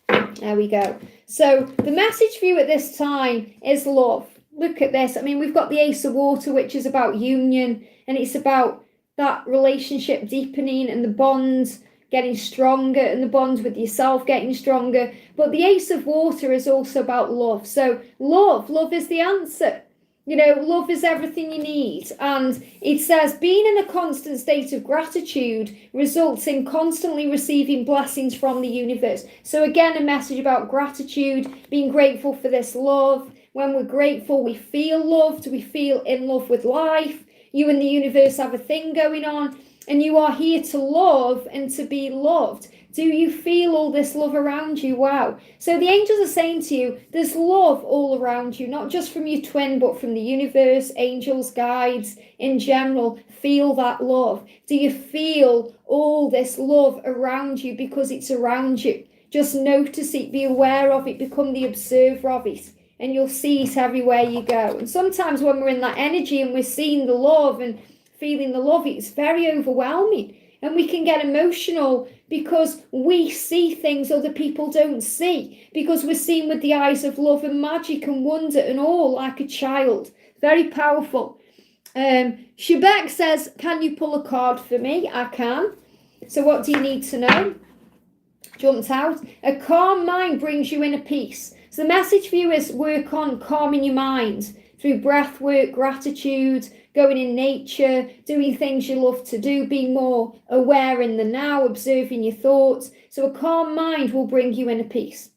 There we go. So the message for you at this time is love. Look at this. I mean, we've got the Ace of Water, which is about union, and it's about that relationship deepening and the bonds getting stronger, and the bonds with yourself getting stronger. But the Ace of Water is also about love. So love is the answer. You know, love is everything you need. And it says being in a constant state of gratitude results in constantly receiving blessings from the universe. So again, a message about gratitude, being grateful for this love. When we're grateful, we feel loved, we feel in love with life. You and the universe have a thing going on, and you are here to love and to be loved. Do you feel all this love around you? Wow. So the angels are saying to you, there's love all around you, not just from your twin, but from the universe, angels, guides, in general. Feel that love. Do you feel all this love around you? Because it's around you. Just notice it, be aware of it, become the observer of it, and you'll see it everywhere you go. And sometimes when we're in that energy and we're seeing the love and feeling the love, it's very overwhelming. And we can get emotional because we see things other people don't see, because we're seeing with the eyes of love and magic and wonder and all, like a child. Very powerful. Shebek says, can you pull a card for me? I can. So what do you need to know? Jumped out. A calm mind brings you inner peace. So the message for you is work on calming your mind through breath work, gratitude, going in nature, doing things you love to do, being more aware in the now, observing your thoughts. So a calm mind will bring you inner peace.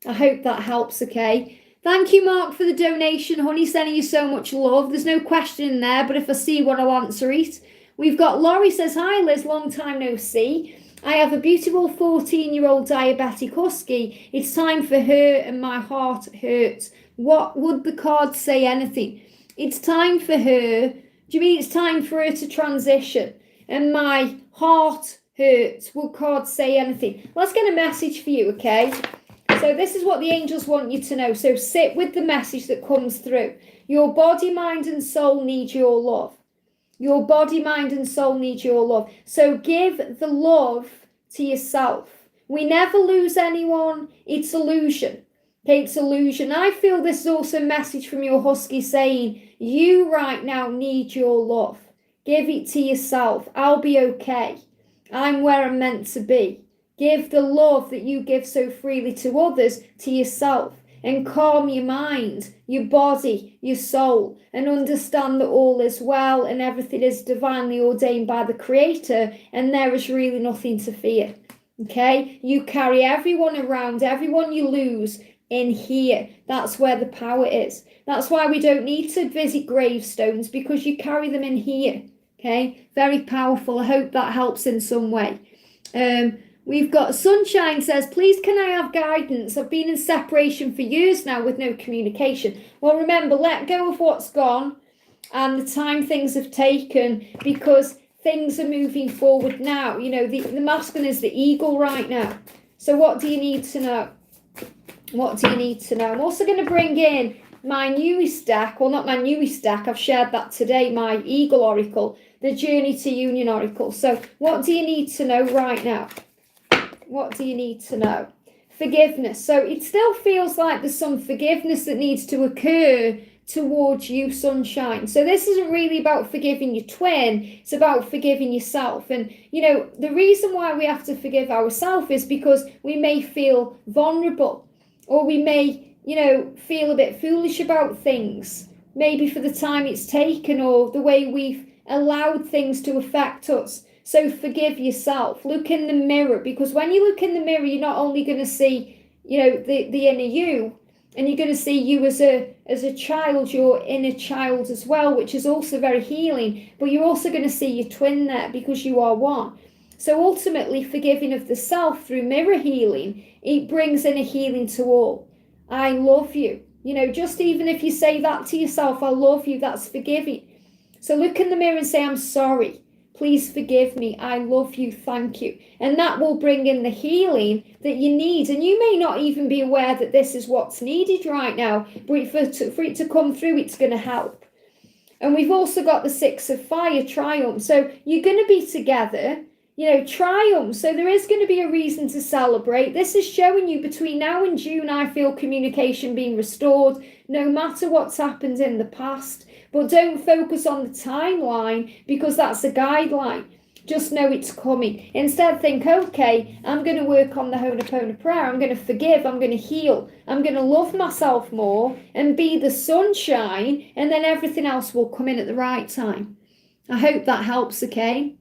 I hope that helps, okay? Thank you, Mark, for the donation. Honey, sending you so much love. There's no question in there, but if I see one, I'll answer it. We've got Laurie says, hi, Liz, long time no see. I have a beautiful 14-year-old diabetic husky. It's time for her and my heart hurts. What would the card say? Anything? It's time for her. Do you mean it's time for her to transition? And my heart hurts. Will cards say anything? Let's get a message for you, okay? So this is what the angels want you to know. So sit with the message that comes through. Your body, mind, and soul need your love. Your body, mind, and soul need your love. So give the love to yourself. We never lose anyone. It's illusion. Okay, it's illusion. I feel this is also a message from your husky saying, you right now need your love. Give it to yourself. I'll be okay. I'm where I'm meant to be. Give the love that you give so freely to others to yourself, and calm your mind, your body, your soul, and understand that all is well and everything is divinely ordained by the Creator, and there is really nothing to fear. Okay? You carry everyone around, everyone you lose in here. That's where the power is. That's why we don't need to visit gravestones, because you carry them in here. Okay? Very powerful. I hope that helps in some way. We've got Sunshine says, please can I have guidance? I've been in separation for years now with no communication. Well, remember, let go of what's gone and the time things have taken, because things are moving forward now. You know, the masculine is the eagle right now. So what do you need to know? What do you need to know? I'm also going to bring in my newest deck. Well, not my newest deck. I've shared that today, my Eagle Oracle, the Journey to Union Oracle. So what do you need to know right now? What do you need to know? Forgiveness. So it still feels like there's some forgiveness that needs to occur towards you, Sunshine. So this isn't really about forgiving your twin. It's about forgiving yourself. And, you know, the reason why we have to forgive ourselves is because we may feel vulnerable, or we may, you know, feel a bit foolish about things, maybe for the time it's taken or the way we've allowed things to affect us. So forgive yourself. Look in the mirror, because when you look in the mirror, you're not only going to see, you know, the inner you, and you're going to see you as a child, your inner child as well, which is also very healing, but you're also going to see your twin there, because you are one. So ultimately, forgiving of the self through mirror healing, it brings in a healing to all. I love you. You know, just even if you say that to yourself, I love you, that's forgiving. So look in the mirror and say, I'm sorry. Please forgive me. I love you. Thank you. And that will bring in the healing that you need. And you may not even be aware that this is what's needed right now, but for it to come through, it's going to help. And we've also got the Six of Fire, triumph. So you're going to be together, you know, triumph. So there is going to be a reason to celebrate. This is showing you between now and June, I feel communication being restored, no matter what's happened in the past. But don't focus on the timeline, because that's a guideline. Just know it's coming. Instead, think, okay, I'm going to work on the Ho'oponopono prayer. I'm going to forgive. I'm going to heal. I'm going to love myself more and be the sunshine, and then everything else will come in at the right time. I hope that helps, okay?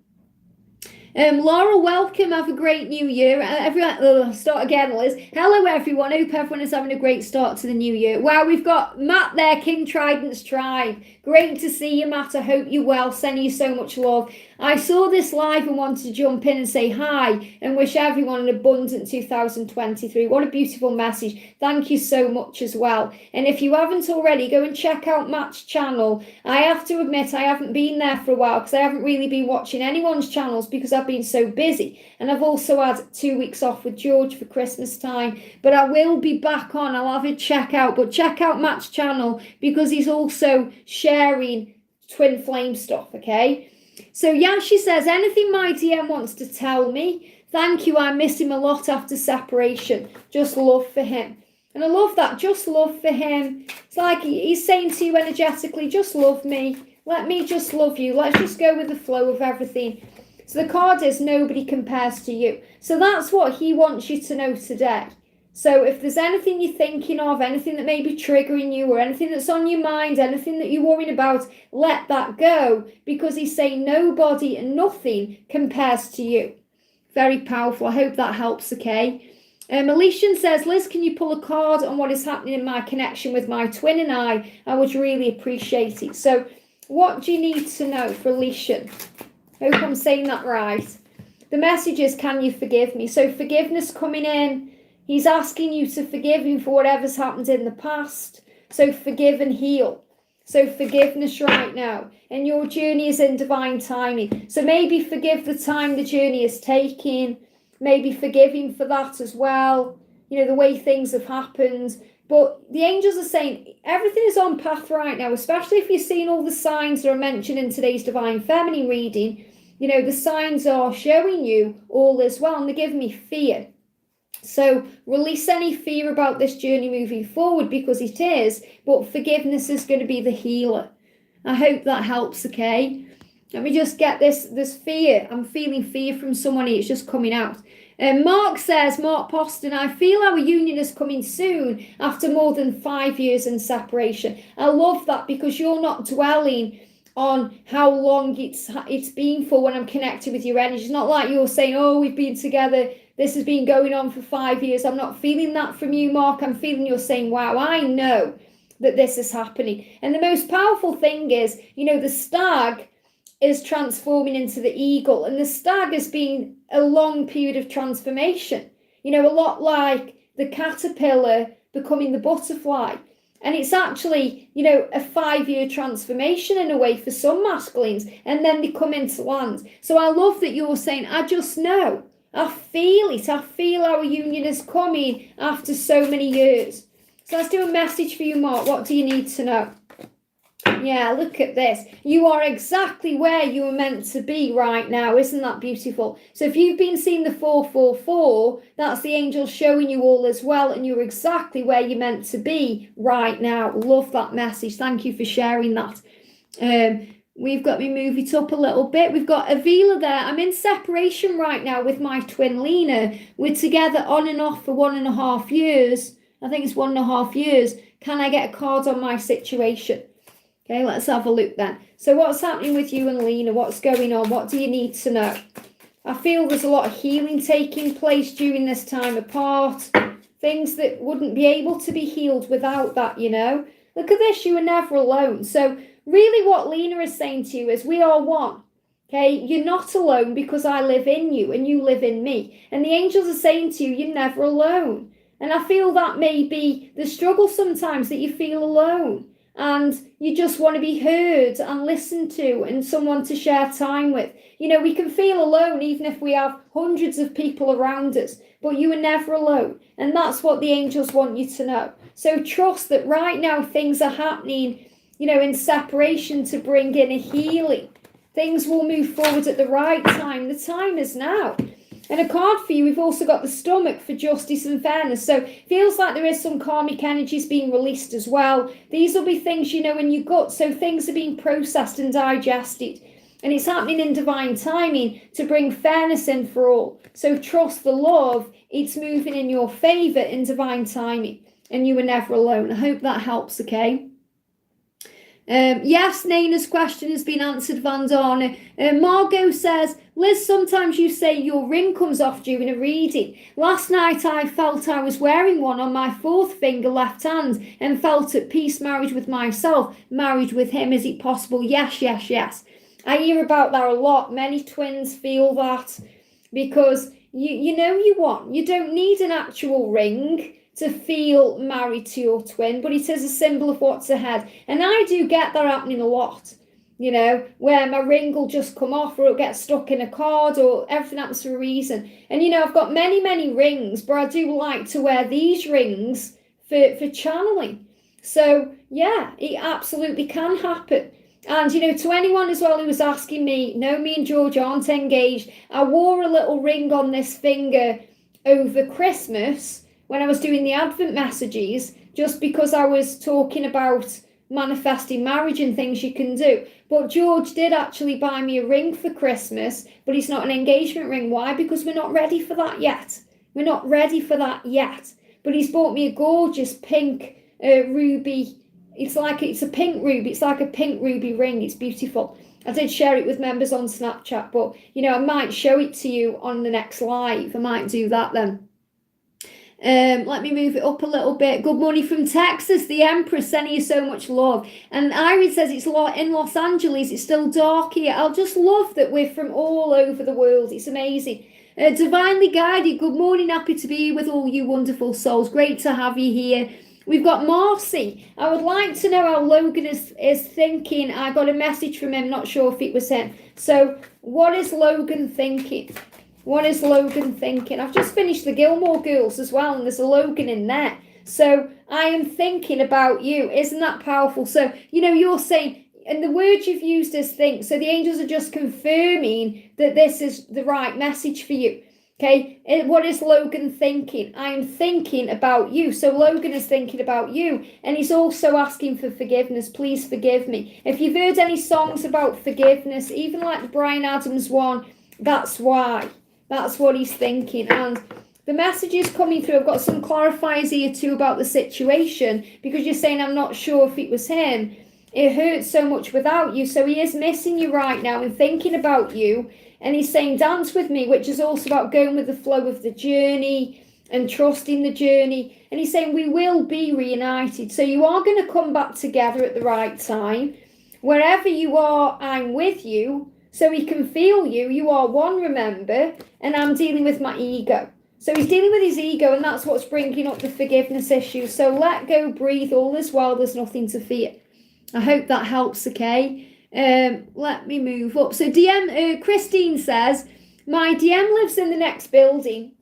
Laura, welcome. Have a great new year. Everyone, start again, Liz. Hello, everyone. Hope everyone is having a great start to the new year. Wow, we've got Matt there, King Trident's Tribe. Great to see you, Matt. I hope you're well. Sending you so much love. I saw this live and wanted to jump in and say hi and wish everyone an abundant 2023. What a beautiful message. Thank you so much as well. And if you haven't already, go and check out Matt's channel. I have to admit, I haven't been there for a while because I haven't really been watching anyone's channels because I've been so busy. And I've also had 2 weeks off with George for Christmas time. But I will be back on. I'll have a check out. But check out Matt's channel because he's also sharing twin flame stuff, okay? So Yashi says, anything my DM wants to tell me, thank you, I miss him a lot after separation. Just love for him. And I love that, just love for him. It's like he's saying to you energetically, just love me. Let me just love you. Let's just go with the flow of everything. So the card is nobody compares to you. So that's what he wants you to know today. So if there's anything you're thinking of, anything that may be triggering you or anything that's on your mind, anything that you're worrying about, let that go, because he's saying nobody and nothing compares to you. Very powerful. I hope that helps, okay? Alician says, Liz, can you pull a card on what is happening in my connection with my twin and I? I would really appreciate it. So what do you need to know for Alician? Hope I'm saying that right. The message is, can you forgive me? So forgiveness coming in. He's asking you to forgive him for whatever's happened in the past. So forgive and heal. So forgiveness right now. And your journey is in divine timing. So maybe forgive the time the journey is taking. Maybe forgive him for that as well. You know, the way things have happened. But the angels are saying everything is on path right now, especially if you're seeing all the signs that are mentioned in today's Divine Feminine reading. You know, the signs are showing you all is well, and they're giving me fear. So release any fear about this journey moving forward, because it is, but forgiveness is going to be the healer. I hope that helps, okay? Let me just get this fear. I'm feeling fear from someone. It's just coming out. Mark says, Mark Poston, I feel our union is coming soon after more than 5 years in separation. I love that, because you're not dwelling on how long it's been for when I'm connected with your energy. It's not like you're saying, oh, we've been together, this has been going on for 5 years. I'm not feeling that from you, Mark. I'm feeling you're saying, wow, I know that this is happening. And the most powerful thing is, you know, the stag is transforming into the eagle, and the stag has been a long period of transformation, you know, a lot like the caterpillar becoming the butterfly. And it's actually, you know, a 5-year transformation in a way for some masculines, and then they come into land. So I love that you're saying, I just know, I feel it, I feel our union is coming after so many years. So let's do a message for you, Mark. What do you need to know? Yeah, look at this. You are exactly where you were meant to be right now. Isn't that beautiful? So if you've been seeing the 444, that's the angel showing you all as well, and you're exactly where you're meant to be right now. Love that message. Thank you for sharing that. We've got me move it up a little bit. We've got Avila there. I'm in separation right now with my twin Lena. We're together on and off for 1.5 years. I think it's 1.5 years. Can I get a card on my situation? Okay, let's have a look then. So what's happening with you and Lena? What's going on? What do you need to know? I feel there's a lot of healing taking place during this time apart. Things that wouldn't be able to be healed without that, you know. Look at this, you were never alone. So really what Lena is saying to you is we are one. Okay, you're not alone because I live in you and you live in me. And the angels are saying to you, you're never alone. And I feel that may be the struggle sometimes, that you feel alone. And you just want to be heard and listened to and someone to share time with. You know, we can feel alone even if we have hundreds of people around us, but you are never alone. And that's what the angels want you to know. So trust that right now things are happening, you know, in separation to bring in a healing. Things will move forward at the right time. The time is now. And a card for you, we've also got the stomach for justice and fairness. So feels like there is some karmic energies being released as well. These will be things, you know, in your gut. So things are being processed and digested. And it's happening in divine timing to bring fairness in for all. So trust the love. It's moving in your favour in divine timing. And you were never alone. I hope that helps, okay? Yes, Nana's question has been answered, Vandana. Margot says, Liz, sometimes you say your ring comes off during a reading. Last night I felt I was wearing one on my 4th finger left hand and felt at peace, married with myself, married with him. Is it possible? Yes, yes, yes. I hear about that a lot. Many twins feel that because you know you want. You don't need an actual ring to feel married to your twin, but it is a symbol of what's ahead. And I do get that happening a lot, you know, where my ring will just come off or it'll get stuck in a card or everything happens for a reason. And, you know, I've got many, many rings, but I do like to wear these rings for channeling. So, yeah, it absolutely can happen. And, you know, to anyone as well who was asking me, no, me and George aren't engaged. I wore a little ring on this finger over Christmas when I was doing the Advent messages, just because I was talking about manifesting marriage and things you can do. But George did actually buy me a ring for Christmas, but it's not an engagement ring. Why? Because we're not ready for that yet. We're not ready for that yet. But he's bought me a gorgeous pink ruby. It's a pink ruby. It's like a pink ruby ring. It's beautiful. I did share it with members on Snapchat, but, you know, I might show it to you on the next live. I might do that then. Let me move it up a little bit. Good morning from Texas. The Empress sending you so much love. And Irene says it's in Los Angeles. It's still dark here. I'll just love that we're from all over the world. It's amazing. Divinely guided. Good morning. Happy to be here with all you wonderful souls. Great to have you here. We've got Marcy. I would like to know how Logan is thinking. I got a message from him. Not sure if it was him. So what is Logan thinking? What is Logan thinking? I've just finished the Gilmore Girls as well, and there's a Logan in there. So I am thinking about you. Isn't that powerful? So, you know, you're saying, and the word you've used is think. So the angels are just confirming that this is the right message for you. Okay, what is Logan thinking? I am thinking about you. So Logan is thinking about you, and he's also asking for forgiveness. Please forgive me. If you've heard any songs about forgiveness, even like the Bryan Adams one, that's why. That's what he's thinking. And the message is coming through. I've got some clarifiers here too about the situation, because you're saying, I'm not sure if it was him. It hurts so much without you. So he is missing you right now and thinking about you. And he's saying, dance with me, which is also about going with the flow of the journey and trusting the journey. And he's saying, we will be reunited. So you are going to come back together at the right time. Wherever you are, I'm with you. So he can feel you. You are one, remember, and I'm dealing with my ego. So he's dealing with his ego, and that's what's bringing up the forgiveness issue. So let go, breathe, all is well, there's nothing to fear. I hope that helps, okay? Let me move up. So Christine says, my DM lives in the next building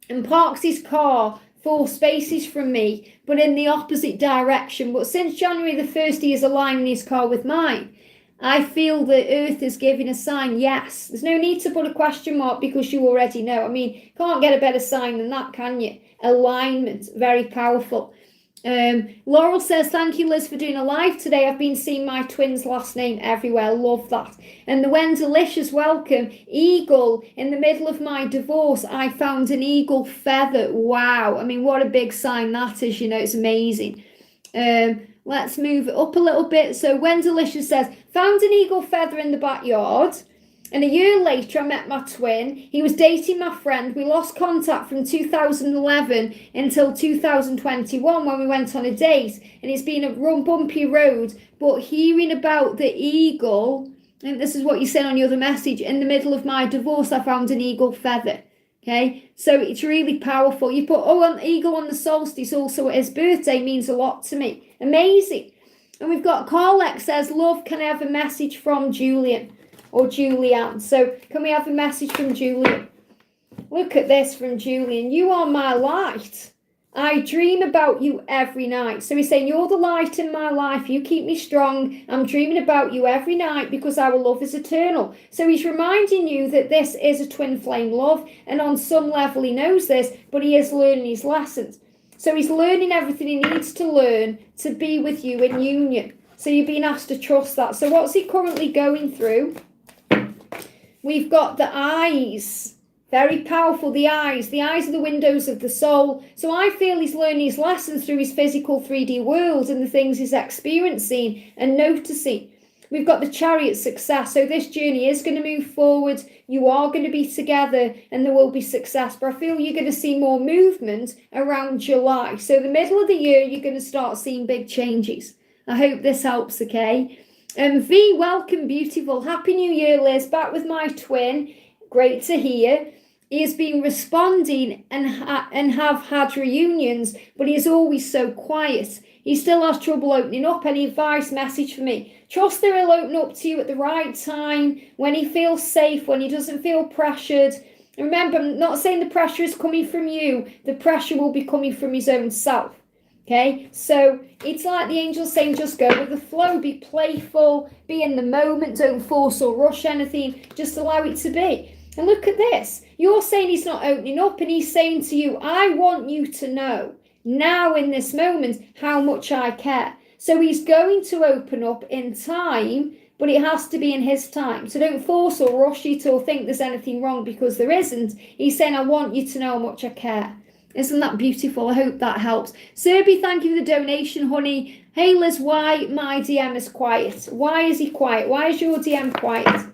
and parks his car 4 spaces from me, but in the opposite direction. But since January the 1st, he is aligning his car with mine. I feel the earth is giving a sign, yes. There's no need to put a question mark because you already know. I mean, can't get a better sign than that, can you? Alignment, very powerful. Laurel says, thank you, Liz, for doing a live today. I've been seeing my twins' last name everywhere. Love that. And the When Delicious, welcome. Eagle, in the middle of my divorce, I found an eagle feather. Wow. I mean, what a big sign that is. You know, it's amazing. Let's move it up a little bit. So When Delicious says, found an eagle feather in the backyard. And a year later, I met my twin. He was dating my friend. We lost contact from 2011 until 2021 when we went on a date. And it's been a bumpy road. But hearing about the eagle, and this is what you said on your other message, in the middle of my divorce, I found an eagle feather. Okay, so it's really powerful. You put, an eagle on the solstice, also at his birthday, means a lot to me. Amazing. And we've got Carlex says, love, can I have a message from Julian? Or Julianne. So can we have a message from Julian? Look at this from Julian. You are my light. I dream about you every night. So he's saying, you're the light in my life. You keep me strong. I'm dreaming about you every night because our love is eternal. So he's reminding you that this is a twin flame love. And on some level he knows this, but he is learning his lessons. So he's learning everything he needs to learn to be with you in union. So you've been asked to trust that. So what's he currently going through? We've got the eyes, very powerful, the eyes are the windows of the soul. So I feel he's learning his lessons through his physical 3D world and the things he's experiencing and noticing. We've got the Chariot, success. So this journey is going to move forward. You are going to be together and there will be success. But I feel you're going to see more movement around July. So the middle of the year, you're going to start seeing big changes. I hope this helps, okay? V, welcome, beautiful. Happy New Year, Liz. Back with my twin. Great to hear. He has been responding and have had reunions, but he is always so quiet. He still has trouble opening up. Any advice, message for me? Trust that he'll open up to you at the right time, when he feels safe, when he doesn't feel pressured. And remember, I'm not saying the pressure is coming from you. The pressure will be coming from his own self. Okay, so it's like the angels saying, just go with the flow, be playful, be in the moment, don't force or rush anything, just allow it to be. And look at this, you're saying he's not opening up and he's saying to you, I want you to know now in this moment how much I care. So he's going to open up in time, but it has to be in his time. So don't force or rush it or think there's anything wrong because there isn't. He's saying, I want you to know how much I care. Isn't that beautiful? I hope that helps. Serby, thank you for the donation, honey. Hey, Liz, why my DM is quiet? Why is he quiet? Why is your DM quiet?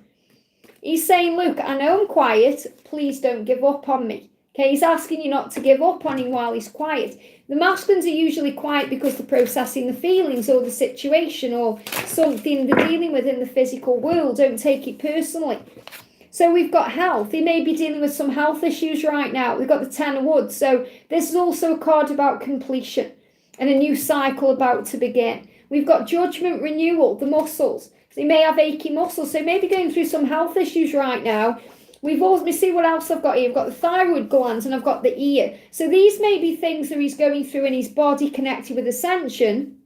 He's saying, look, I know I'm quiet. Please don't give up on me. Okay, he's asking you not to give up on him while he's quiet. The masculines are usually quiet because they're processing the feelings or the situation or something they're dealing with in the physical world. Don't take it personally. So we've got health. He may be dealing with some health issues right now. We've got the Ten of Wood. So this is also a card about completion and a new cycle about to begin. We've got judgment, renewal, the muscles. So he may have achy muscles. So maybe going through some health issues right now. Let me see what else I've got here. I've got the thyroid glands and I've got the ear. So these may be things that he's going through in his body connected with ascension.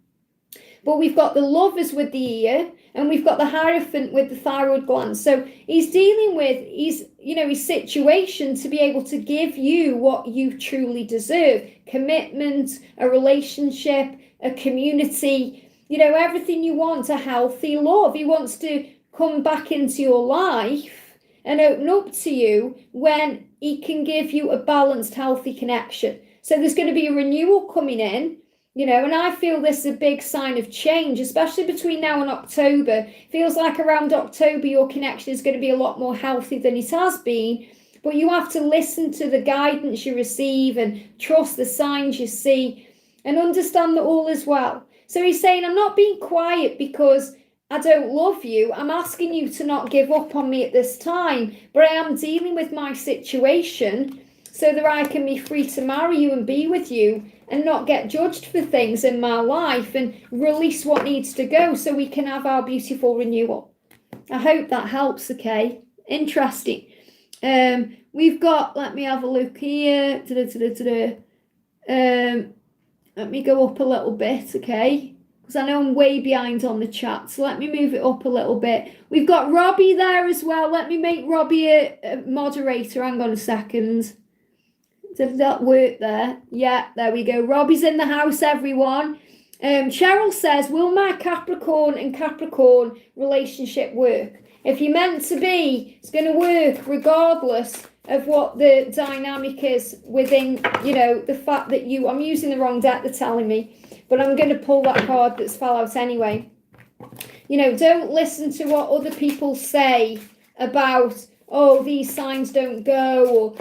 But we've got the lovers with the ear, and we've got the Hierophant with the thyroid glands. So he's dealing with his situation to be able to give you what you truly deserve. Commitment, a relationship, a community, everything you want, a healthy love. He wants to come back into your life and open up to you when he can give you a balanced, healthy connection. So there's going to be a renewal coming in. And I feel this is a big sign of change, especially between now and October. Feels like around October, your connection is going to be a lot more healthy than it has been. But you have to listen to the guidance you receive and trust the signs you see and understand that all is well. So he's saying, I'm not being quiet because I don't love you. I'm asking you to not give up on me at this time, but I am dealing with my situation so that I can be free to marry you and be with you and not get judged for things in my life and release what needs to go so we can have our beautiful renewal. I hope that helps, okay? Interesting. We've got, let me have a look here. Let me go up a little bit, okay? Because I know I'm way behind on the chat, so let me move it up a little bit. We've got Robbie there as well. Let me make Robbie a moderator. Hang on a second. Did that work there? Yeah, there we go. Robbie's in the house, everyone. Cheryl says, will my Capricorn and Capricorn relationship work? If you're meant to be, it's going to work regardless of what the dynamic is within, the fact that I'm using the wrong deck, they're telling me, but I'm going to pull that card that's fell out anyway. Don't listen to what other people say about, oh, these signs don't go, or,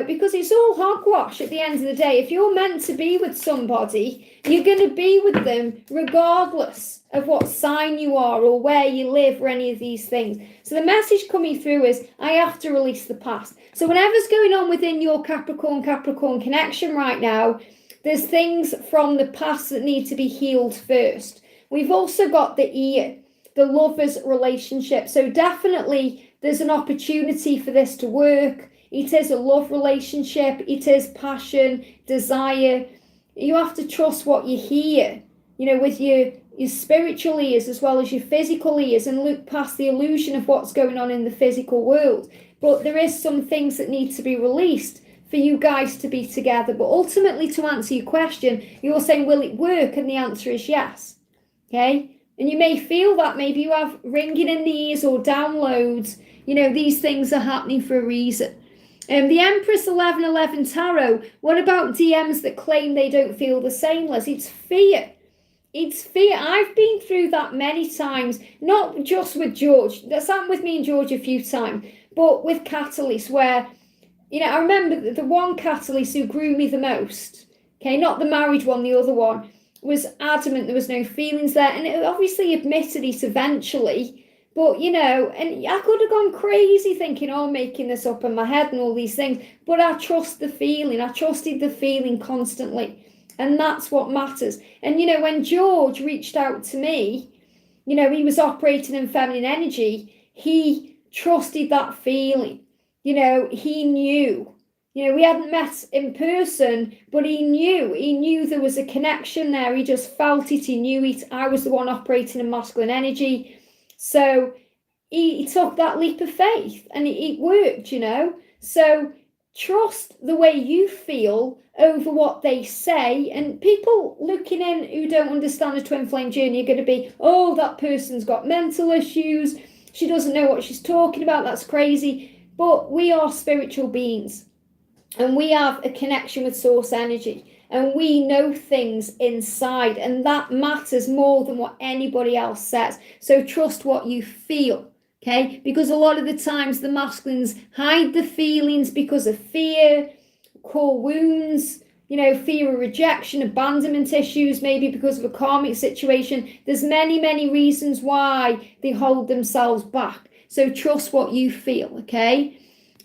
because it's all hogwash at the end of the day. If you're meant to be with somebody, you're going to be with them regardless of what sign you are or where you live or any of these things. So the message coming through is, I have to release the past. So whatever's going on within your Capricorn connection right now, there's things from the past that need to be healed first. We've also got the ear, the lover's relationship. So definitely there's an opportunity for this to work. It is a love relationship. It is passion, desire. You have to trust what you hear, with your spiritual ears as well as your physical ears, and look past the illusion of what's going on in the physical world. But there is some things that need to be released for you guys to be together. But ultimately, to answer your question, you're saying, will it work? And the answer is yes. Okay? And you may feel that maybe you have ringing in the ears or downloads. These things are happening for a reason. The Empress 1111 Tarot, what about DMs that claim they don't feel the same, Liz? It's fear. It's fear. I've been through that many times, not just with George. That's happened with me and George a few times, but with Catalyst, where, I remember the one Catalyst who grew me the most, okay, not the married one, the other one, was adamant there was no feelings there, and it obviously admitted it eventually. But, and I could have gone crazy thinking, making this up in my head and all these things. But I trust the feeling. I trusted the feeling constantly. And that's what matters. And, when George reached out to me, he was operating in feminine energy. He trusted that feeling. He knew. We hadn't met in person, but he knew there was a connection there. He just felt it. He knew it. I was the one operating in masculine energy. So he took that leap of faith and it worked, So trust the way you feel over what they say. And people looking in who don't understand the twin flame journey are going to be, oh, that person's got mental issues. She doesn't know what she's talking about. That's crazy. But we are spiritual beings and we have a connection with source energy. And we know things inside, and that matters more than what anybody else says. So trust what you feel, okay? Because a lot of the times the masculines hide the feelings because of fear, core wounds, fear of rejection, abandonment issues, maybe because of a karmic situation. There's many, many reasons why they hold themselves back. So trust what you feel, okay?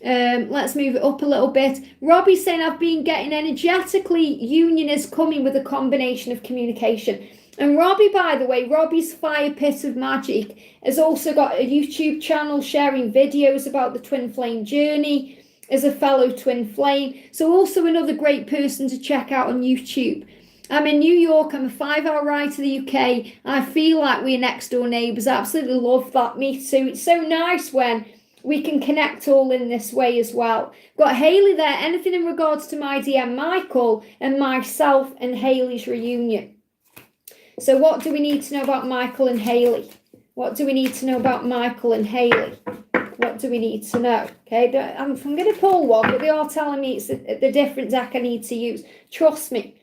Let's move it up a little bit. Robbie's saying, I've been getting energetically, union is coming with a combination of communication. And Robbie, by the way, Robbie's Fire Pit of Magic has also got a YouTube channel sharing videos about the twin flame journey as a fellow twin flame. So also another great person to check out on YouTube. I'm in New York. I'm a 5-hour ride to the UK. I feel like we're next door neighbours. I absolutely love that. Me too. It's so nice when we can connect all in this way as well. Got Hayley there. Anything in regards to my DM Michael and myself and Hayley's reunion? So what do we need to know about Michael and Hayley? What do we need to know about Michael and Hayley? What do we need to know? Okay, I'm going to pull one, but they are telling me it's the different deck I need to use. Trust me.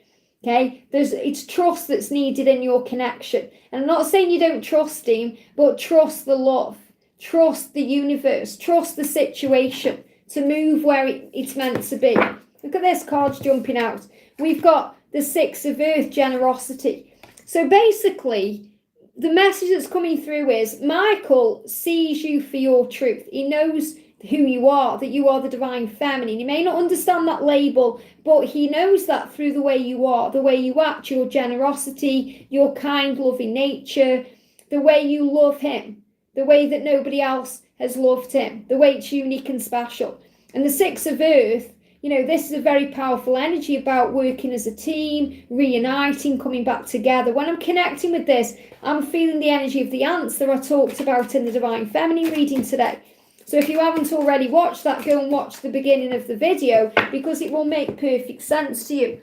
Okay, it's trust that's needed in your connection. And I'm not saying you don't trust him, but trust the love. Trust the universe, trust the situation to move where it's meant to be. Look at this, cards jumping out. We've got the Six of Earth, generosity. So basically, the message that's coming through is Michael sees you for your truth. He knows who you are, that you are the divine feminine. He may not understand that label, but he knows that through the way you are, the way you act, your generosity, your kind, loving nature, the way you love him, the way that nobody else has loved him, the way it's unique and special. And the Six of Earth, you know, this is a very powerful energy about working as a team, reuniting, coming back together. When I'm connecting with this, I'm feeling the energy of the ants that I talked about in the Divine Feminine reading today. So if you haven't already watched that, go and watch the beginning of the video, because it will make perfect sense to you.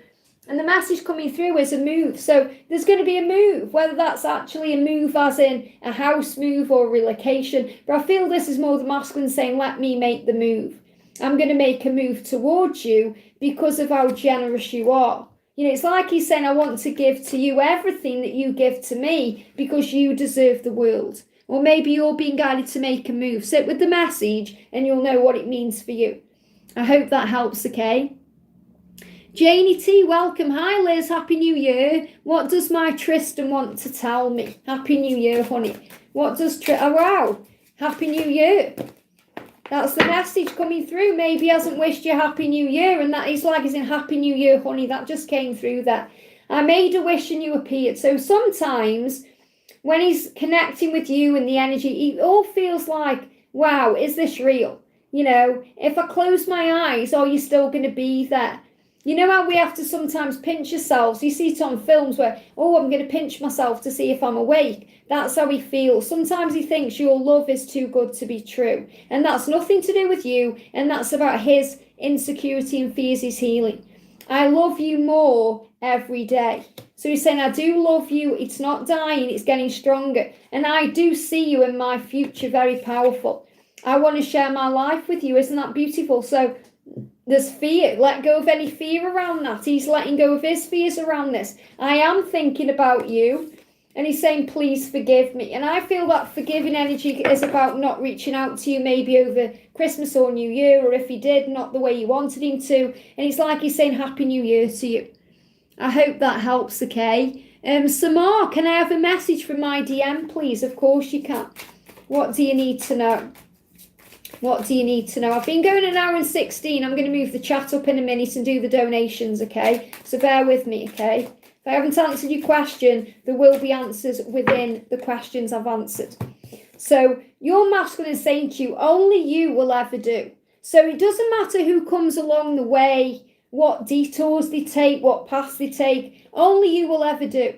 And the message coming through is a move. So there's going to be a move, whether that's actually a move as in a house move or a relocation. But I feel this is more the masculine saying, let me make the move. I'm going to make a move towards you because of how generous you are. You know, it's like he's saying, I want to give to you everything that you give to me because you deserve the world. Or maybe you're being guided to make a move. Sit with the message and you'll know what it means for you. I hope that helps, okay? Janie T, welcome. Hi, Liz. Happy New Year. What does my Tristan want to tell me? Happy New Year, honey. What does oh, wow. Happy New Year. That's the message coming through. Maybe he hasn't wished you Happy New Year, and that is like he's in Happy New Year, honey. That just came through there. I made a wish and you appeared. So sometimes when he's connecting with you and the energy, it all feels like, wow, is this real? You know, if I close my eyes, are you still going to be there? You know how we have to sometimes pinch ourselves? You see it on films where, oh, I'm going to pinch myself to see if I'm awake. That's how he feels. Sometimes he thinks your love is too good to be true. And that's nothing to do with you. And that's about his insecurity and fears he's healing. I love you more every day. So he's saying, I do love you. It's not dying. It's getting stronger. And I do see you in my future very powerful. I want to share my life with you. Isn't that beautiful? So there's fear. Let go of any fear around that. He's letting go of his fears around this. I am thinking about you. And he's saying, please forgive me. And I feel that forgiving energy is about not reaching out to you maybe over Christmas or New Year, or if he did, not the way you wanted him to. And it's like he's saying Happy New Year to you. I hope that helps, okay? Samar, can I have a message from my DM, please? Of course you can. What do you need to know? What do you need to know? I've been going an hour and 16. I'm going to move the chat up in a minute and do the donations, okay? So bear with me, okay? If I haven't answered your question, there will be answers within the questions I've answered. So your masculine is saying to you, only you will ever do. So it doesn't matter who comes along the way, what detours they take, what paths they take, only you will ever do.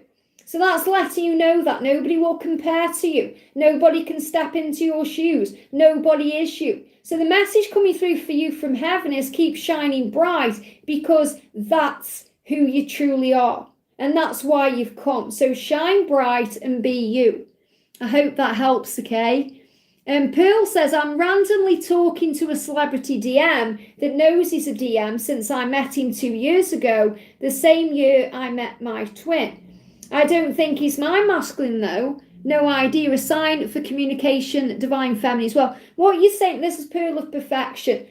So that's letting you know that nobody will compare to you. Nobody can step into your shoes. Nobody is you. So the message coming through for you from heaven is keep shining bright, because that's who you truly are. And that's why you've come. So shine bright and be you. I hope that helps, okay? Pearl says, I'm randomly talking to a celebrity DM that knows he's a DM since I met him 2 years ago, the same year I met my twin. I don't think he's my masculine, though. No idea. A sign for communication, divine feminine as well. What you're saying, this is Pearl of Perfection.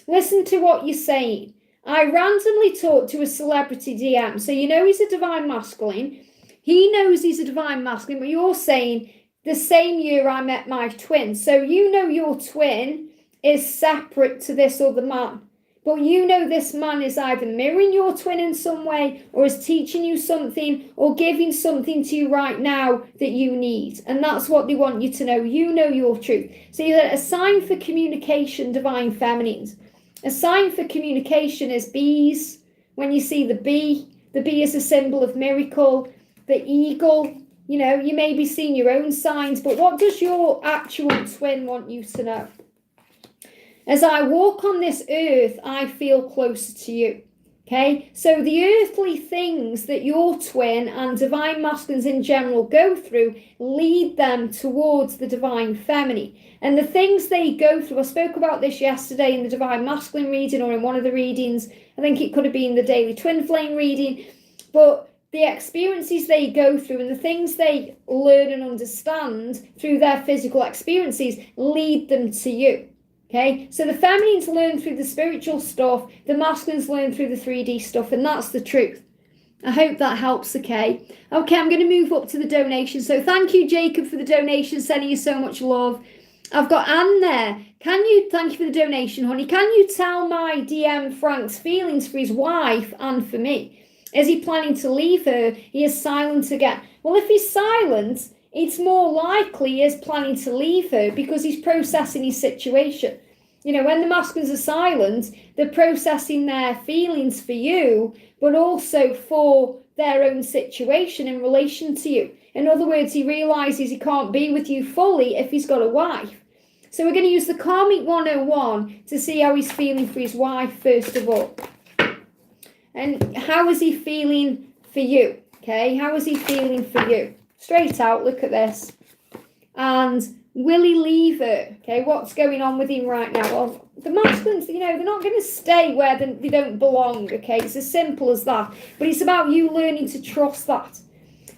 Listen to what you're saying. I randomly talked to a celebrity DM. So you know he's a divine masculine. He knows he's a divine masculine, but you're saying the same year I met my twin. So you know your twin is separate to this other man. But you know this man is either mirroring your twin in some way, or is teaching you something, or giving something to you right now that you need. And that's what they want you to know. You know your truth. So you're a sign for communication, divine feminines. A sign for communication is bees. When you see the bee is a symbol of miracle. The eagle, you know, you may be seeing your own signs, but what does your actual twin want you to know? As I walk on this earth, I feel closer to you. Okay, so the earthly things that your twin and divine masculines in general go through lead them towards the divine feminine. And the things they go through, I spoke about this yesterday in the divine masculine reading, or in one of the readings. I think it could have been the daily twin flame reading. But the experiences they go through and the things they learn and understand through their physical experiences lead them to you. Okay, so the feminines learn through the spiritual stuff, the masculines learn through the 3D stuff, and that's the truth. I hope that helps, okay? Okay, I'm going to move up to the donation. So thank you, Jacob, for the donation, sending you so much love. I've got Anne there. Thank you for the donation, honey. Can you tell my DM Frank's feelings for his wife and for me? Is he planning to leave her? He is silent again. Well, if he's silent, it's more likely he is planning to leave her because he's processing his situation. You know, when the masculines are silent, they're processing their feelings for you, but also for their own situation in relation to you. In other words, he realizes he can't be with you fully if he's got a wife. So we're going to use the Karmic 101 to see how he's feeling for his wife, first of all. And how is he feeling for you? Okay, how is he feeling for you? Straight out, look at this. And will he leave her? Okay, what's going on with him right now? Well, the masculines, you know, they're not going to stay where they don't belong, okay? It's as simple as that. But it's about you learning to trust that.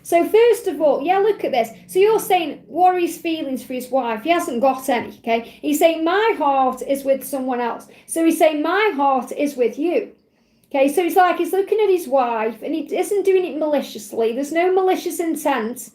So first of all, yeah, look at this. So you're saying, what are his feelings for his wife? He hasn't got any, okay? He's saying, my heart is with someone else. So he's saying, my heart is with you. Okay, so it's like he's looking at his wife and he isn't doing it maliciously. There's no malicious intent,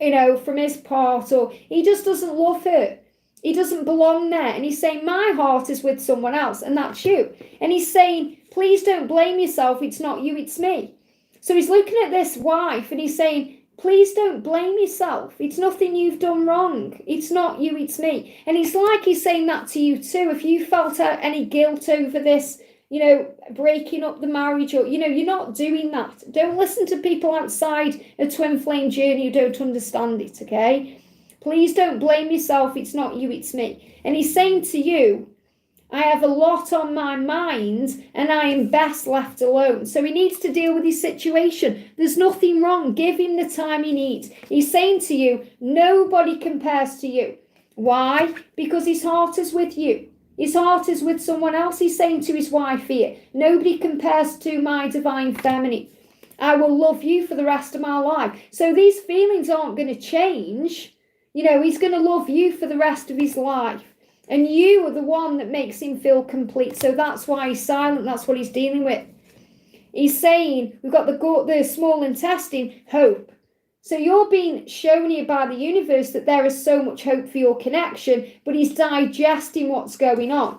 you know, from his part, or he just doesn't love her. He doesn't belong there. And he's saying, my heart is with someone else, and that's you. And he's saying, please don't blame yourself. It's not you, it's me. So he's looking at this wife and he's saying, please don't blame yourself. It's nothing you've done wrong. It's not you, it's me. And it's like he's saying that to you too. If you felt any guilt over this, you know, breaking up the marriage, or, you know, you're not doing that. Don't listen to people outside a twin flame journey who don't understand it, okay? Please don't blame yourself. It's not you, it's me. And he's saying to you, I have a lot on my mind and I am best left alone. So he needs to deal with his situation. There's nothing wrong. Give him the time he needs. He's saying to you, nobody compares to you. Why? Because his heart is with you. His heart is with someone else. He's saying to his wife here, nobody compares to my divine feminine. I will love you for the rest of my life. So these feelings aren't going to change. You know, he's going to love you for the rest of his life. And you are the one that makes him feel complete. So that's why he's silent. That's what he's dealing with. He's saying, we've got the small intestine, hope. So you're being shown here by the universe that there is so much hope for your connection, but he's digesting what's going on.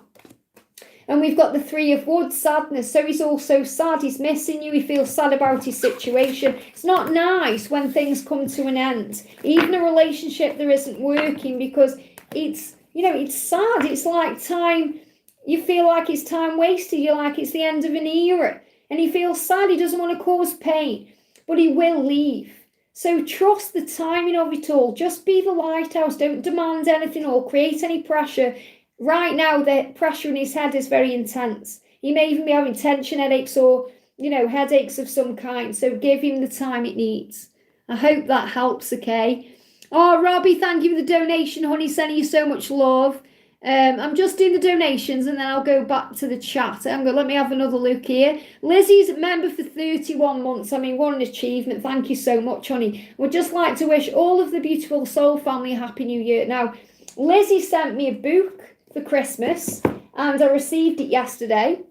And we've got the Three of Wands, sadness. So he's also sad. He's missing you. He feels sad about his situation. It's not nice when things come to an end. Even a relationship that isn't working, because it's, you know, it's sad. It's like time, you feel like it's time wasted. You're like it's the end of an era. And he feels sad. He doesn't want to cause pain, but he will leave. So trust the timing of it all. Just be the lighthouse. Don't demand anything or create any pressure. Right now, the pressure in his head is very intense. He may even be having tension headaches or, you know, headaches of some kind. So give him the time it needs. I hope that helps, okay? Oh, Robbie, thank you for the donation, honey. Sending you so much love. I'm just doing the donations and then I'll go back to the chat. Let me have another look here. Lizzie's a member for 31 months. I mean, what an achievement. Thank you so much, honey. We'd just like to wish all of the beautiful soul family a happy new year. Now, Lizzie sent me a book for Christmas and I received it yesterday.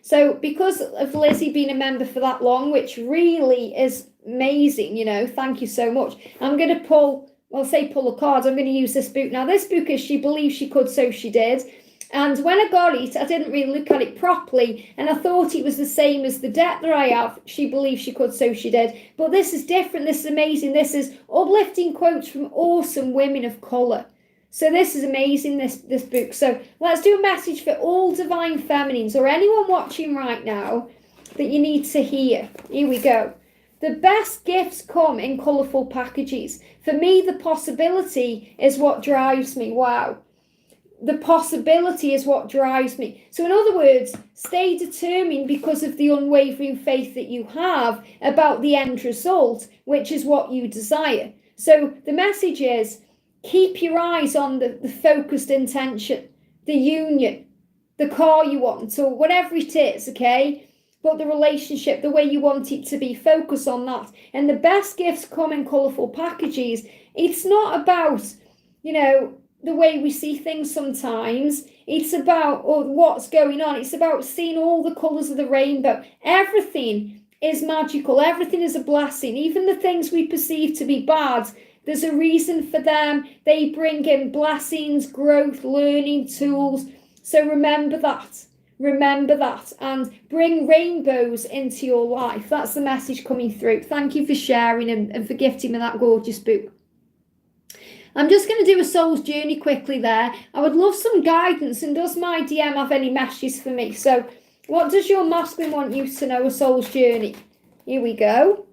So because of Lizzie being a member for that long, which really is amazing, you know, thank you so much. I'm going to pull a card. I'm going to use this book. Now, this book is She Believed She Could, So She Did. And when I got it, I didn't really look at it properly. And I thought it was the same as the deck that I have. She Believed She Could, So She Did. But this is different. This is amazing. This is uplifting quotes from awesome women of colour. So this is amazing, this book. So let's do a message for all divine feminines or anyone watching right now that you need to hear. Here we go. The best gifts come in colourful packages. For me, the possibility is what drives me. Wow. The possibility is what drives me. So in other words, stay determined because of the unwavering faith that you have about the end result, which is what you desire. So the message is, keep your eyes on the focused intention, the union, the car you want, or whatever it is, okay? But the relationship, the way you want it to be, focus on that. And the best gifts come in colourful packages. It's not about, you know, the way we see things sometimes. It's about what's going on. It's about seeing all the colours of the rainbow. Everything is magical. Everything is a blessing. Even the things we perceive to be bad, there's a reason for them. They bring in blessings, growth, learning, tools. So remember that. Remember that, and bring rainbows into your life. That's the message coming through. Thank you for sharing and for gifting me that gorgeous book. I'm just going to do a soul's journey quickly there. I would love some guidance, and does my DM have any messages for me? So what does your masculine want you to know, a soul's journey? Here we go.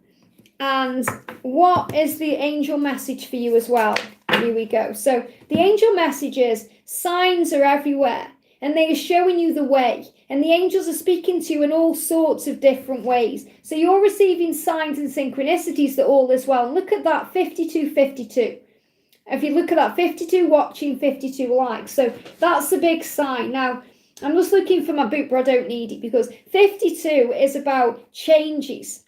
And what is the angel message for you as well? Here we go. So the angel message is, signs are everywhere, and they are showing you the way. And the angels are speaking to you in all sorts of different ways. So you're receiving signs and synchronicities that all is well. And look at that, 5252. If you look at that, 52 watching, 52 likes. So that's a big sign. Now, I'm just looking for my book, but I don't need it, because 52 is about changes.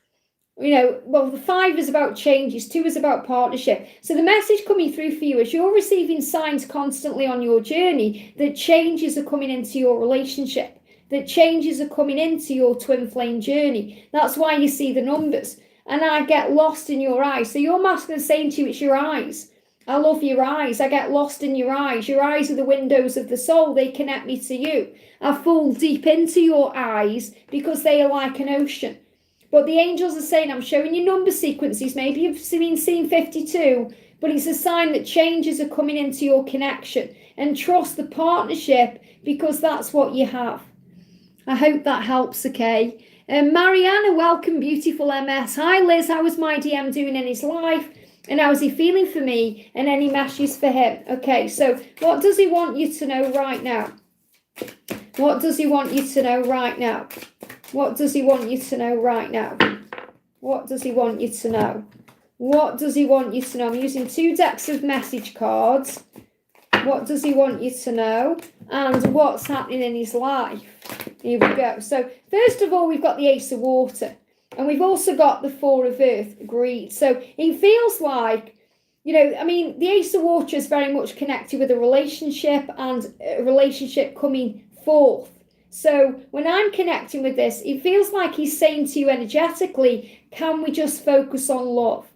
Well, the 5 is about changes, 2 is about partnership. So the message coming through for you is you're receiving signs constantly on your journey that changes are coming into your relationship, that changes are coming into your twin flame journey. That's why you see the numbers. And I get lost in your eyes. So your masculine is saying to you, it's your eyes. I love your eyes. I get lost in your eyes. Your eyes are the windows of the soul. They connect me to you. I fall deep into your eyes because they are like an ocean. But the angels are saying, I'm showing you number sequences. Maybe you've been seeing 52, but it's a sign that changes are coming into your connection. And trust the partnership, because that's what you have. I hope that helps, okay? Mariana, welcome, beautiful MS. Hi, Liz. How was my DM doing in his life? And how is he feeling for me? And any messages for him? Okay, so what does he want you to know right now? What does he want you to know right now? What does he want you to know right now? What does he want you to know? What does he want you to know? I'm using 2 decks of message cards. What does he want you to know? And what's happening in his life? Here we go. So first of all, we've got the Ace of Water. And we've also got the 4 of Earth, greed. So it feels like, the Ace of Water is very much connected with a relationship and a relationship coming forth. So when I'm connecting with this, it feels like he's saying to you energetically, can we just focus on love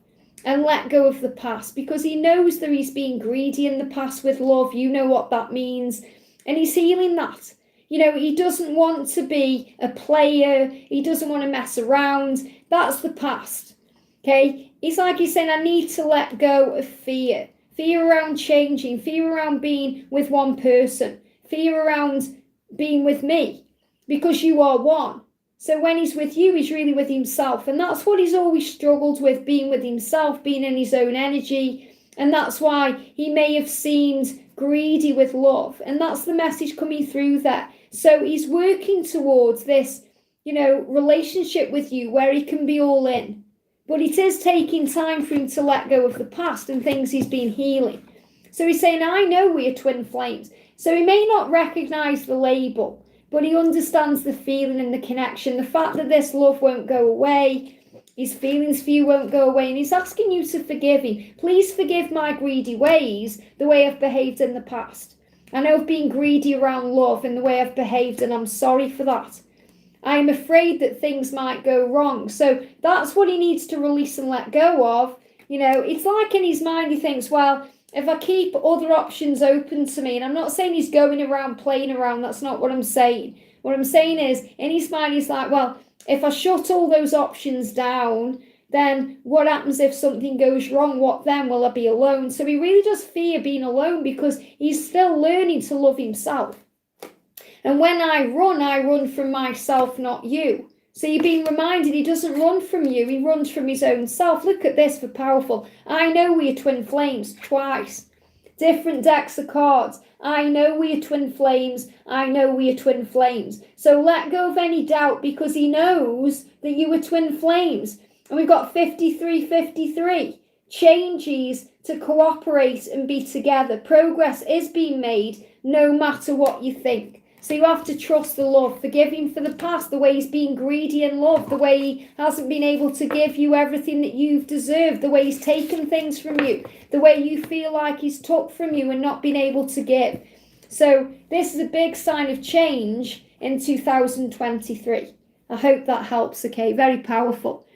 and let go of the past? Because he knows that he's been greedy in the past with love. You know what that means. And he's healing that. He doesn't want to be a player. He doesn't want to mess around. That's the past. Okay? It's like he's saying, I need to let go of fear. Fear around changing. Fear around being with one person. Fear around being with me. Because you are one. So when he's with you, he's really with himself. And that's what he's always struggled with, being with himself, being in his own energy. And that's why he may have seemed greedy with love. And that's the message coming through there. So he's working towards this, relationship with you where he can be all in. But it is taking time for him to let go of the past and things he's been healing. So he's saying, I know we are twin flames. So he may not recognize the label, but he understands the feeling and the connection, the fact that this love won't go away, his feelings for you won't go away, and he's asking you to forgive him. Please forgive my greedy ways, the way I've behaved in the past. I know I've been greedy around love in the way I've behaved, and I'm sorry for that. I'm afraid that things might go wrong. So that's what he needs to release and let go of. It's like in his mind he thinks, well, if I keep other options open to me, and I'm not saying he's going around playing around, that's not what I'm saying. What I'm saying is, in his mind he's like, well, if I shut all those options down, then what happens if something goes wrong? What then? Will I be alone? So he really does fear being alone because he's still learning to love himself. And when I run from myself, not you. So you're being reminded he doesn't run from you, he runs from his own self. Look at this for powerful. I know we are twin flames, twice. Different decks of cards. I know we are twin flames. I know we are twin flames. So let go of any doubt because he knows that you are twin flames. And we've got 53-53. Changes to cooperate and be together. Progress is being made no matter what you think. So you have to trust the love. Forgive him for the past, the way he's been greedy in love, the way he hasn't been able to give you everything that you've deserved, the way he's taken things from you, the way you feel like he's took from you and not been able to give. So this is a big sign of change in 2023. I hope that helps, okay? Very powerful.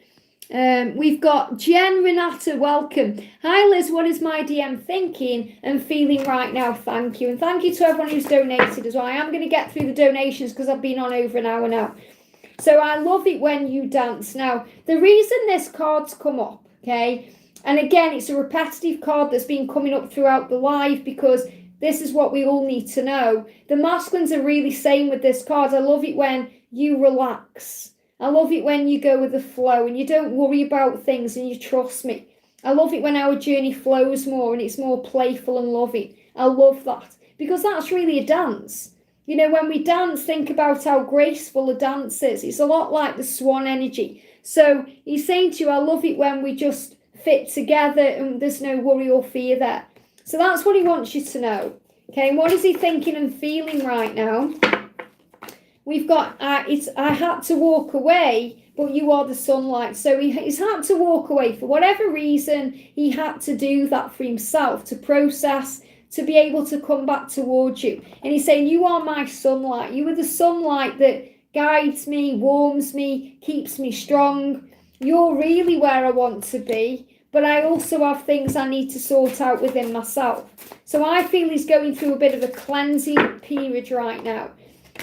We've got Jen Renata, welcome. Hi Liz, what is my DM thinking and feeling right now? Thank you. And thank you to everyone who's donated as well. I am going to get through the donations because I've been on over an hour now. So I love it when you dance. Now, the reason this card's come up, okay, and again, it's a repetitive card that's been coming up throughout the live because this is what we all need to know. The masculines are really saying with this card, I love it when you relax. I love it when you go with the flow and you don't worry about things and you trust me. I love it when our journey flows more and it's more playful and loving. I love that because that's really a dance. You know, when we dance, think about how graceful a dance is. It's a lot like the swan energy. So he's saying to you, I love it when we just fit together and there's no worry or fear there. So that's what he wants you to know. Okay, and what is he thinking and feeling right now? We've got, I had to walk away, but you are the sunlight. So he's had to walk away for whatever reason. He had to do that for himself, to process, to be able to come back towards you. And he's saying, you are my sunlight. You are the sunlight that guides me, warms me, keeps me strong. You're really where I want to be. But I also have things I need to sort out within myself. So I feel he's going through a bit of a cleansing period right now.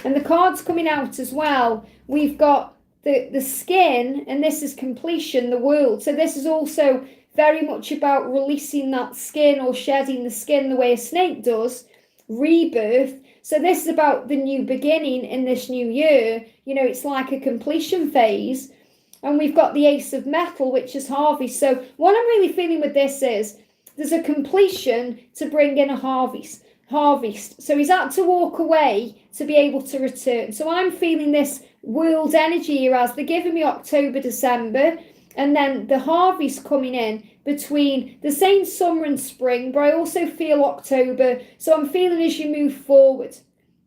And the cards coming out as well, we've got the skin, and this is completion, the world. So this is also very much about releasing that skin or shedding the skin the way a snake does, rebirth. So this is about the new beginning in this new year. You know, it's like a completion phase. And we've got the Ace of Metal, which is harvest. So what I'm really feeling with this is there's a completion to bring in a harvest. So he's had to walk away to be able to return. So I'm feeling this world energy here as they're giving me October, December, and then the harvest coming in between the same summer and spring, but I also feel October. So I'm feeling as you move forward.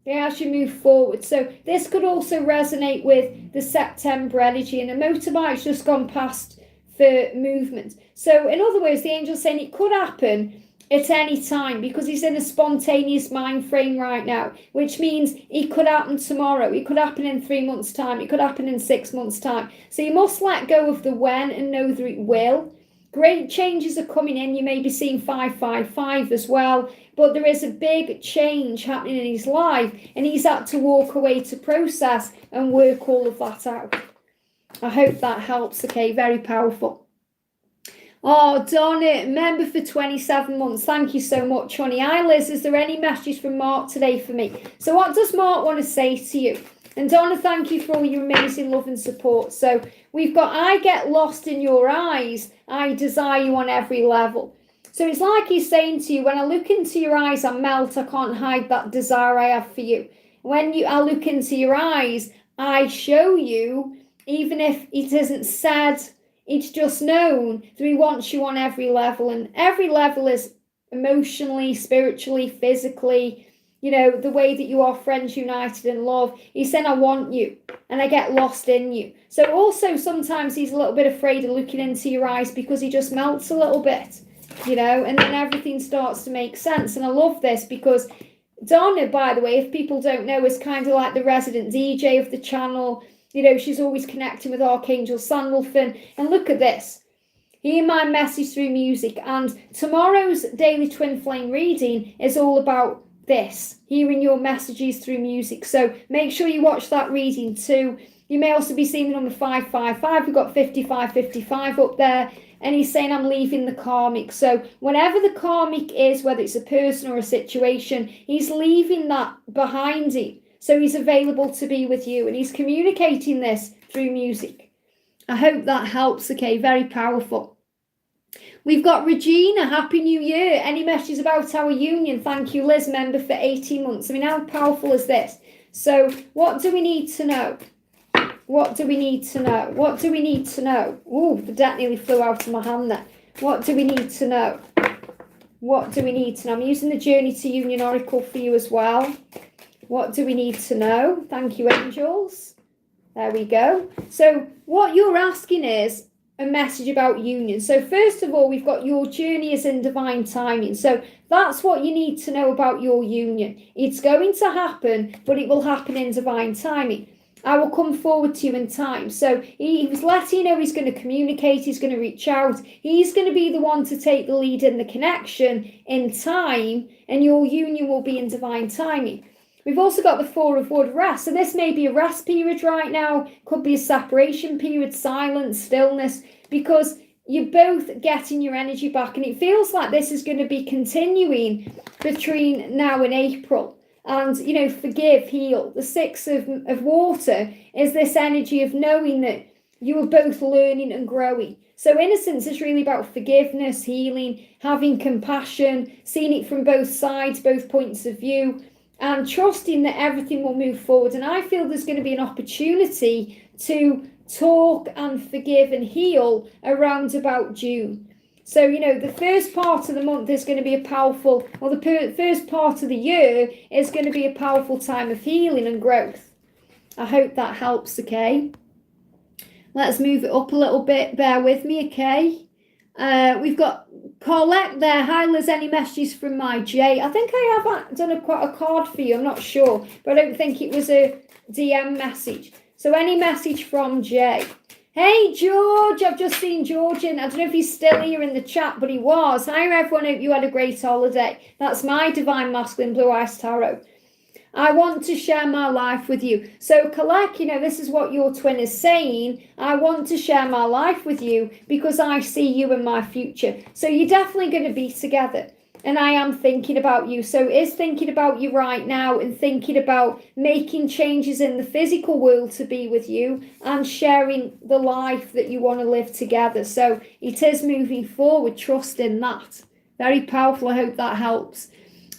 Yeah, as you move forward. So this could also resonate with the September energy, and the motorbike's just gone past for movement. So in other words, the angel's saying it could happen at any time because he's in a spontaneous mind frame right now, which means it could happen tomorrow. It could happen in 3 months' time. It could happen in 6 months' time. So you must let go of the when and know that it will. Great changes are coming in. You may be seeing 555 as well, but there is a big change happening in his life and he's had to walk away to process and work all of that out. I hope that helps. Okay, very powerful. Oh, Donna, member for 27 months. Thank you so much, honey. Hi, Liz. Is there any message from Mark today for me? So what does Mark want to say to you? And Donna, thank you for all your amazing love and support. So we've got, I get lost in your eyes. I desire you on every level. So it's like he's saying to you, when I look into your eyes, I melt. I can't hide that desire I have for you. When I look into your eyes, I show you, even if it isn't said, it's just known that he wants you on every level, and every level is emotionally, spiritually, physically, you know, the way that you are friends united in love. He's saying, I want you and I get lost in you. So also sometimes he's a little bit afraid of looking into your eyes because he just melts a little bit, you know, and then everything starts to make sense. And I love this because Donna, by the way, if people don't know, is kind of like the resident DJ of the channel. You know, she's always connecting with Archangel Sandalphon. And look at this. Hear my message through music. And tomorrow's daily twin flame reading is all about this, hearing your messages through music. So make sure you watch that reading too. You may also be seeing the number 555. We've got 5555 up there. And he's saying, I'm leaving the karmic. So whenever the karmic is, whether it's a person or a situation, he's leaving that behind him. So he's available to be with you, and he's communicating this through music. I hope that helps. Okay, very powerful. We've got Regina, Happy New Year. Any messages about our union? Thank you, Liz, member for 18 months. I mean, how powerful is this? So what do we need to know? What do we need to know? What do we need to know? Ooh, the deck nearly flew out of my hand there. What do we need to know? What do we need to know? I'm using the Journey to Union Oracle for you as well. What do we need to know? Thank you, angels. There we go. So what you're asking is a message about union. So first of all, we've got your journey is in divine timing. So that's what you need to know about your union. It's going to happen, but it will happen in divine timing. I will come forward to you in time. So he was letting you know he's going to communicate, he's going to reach out, he's going to be the one to take the lead in the connection in time, and your union will be in divine timing. We've also got the Four of Wood, rest. So this may be a rest period right now, could be a separation period, silence, stillness, because you're both getting your energy back, and it feels like this is going to be continuing between now and April. And, you know, forgive, heal. The Six of Water is this energy of knowing that you are both learning and growing. So innocence is really about forgiveness, healing, having compassion, seeing it from both sides, both points of view, and trusting that everything will move forward. And I feel there's going to be an opportunity to talk and forgive and heal around about June. So, you know, the first part of the month is going to be a powerful, well, the first part of the year is going to be a powerful time of healing and growth. I hope that helps, okay? Let's move it up a little bit. Bear with me, okay? We've got Colette there. Hi, Liz, any messages from my Jay? I think I have done quite a card for you. I'm not sure, but I don't think it was a DM message. So any message from Jay? Hey, George, I've just seen George in. I don't know if he's still here in the chat, but he was. Hi, everyone. Hope you had a great holiday. That's my Divine Masculine Blue Ice Tarot. I want to share my life with you. So, Colette, you know, this is what your twin is saying. I want to share my life with you because I see you in my future. So you're definitely going to be together. And I am thinking about you. So is thinking about you right now and thinking about making changes in the physical world to be with you and sharing the life that you want to live together. So it is moving forward, trust in that. Very powerful. I hope that helps.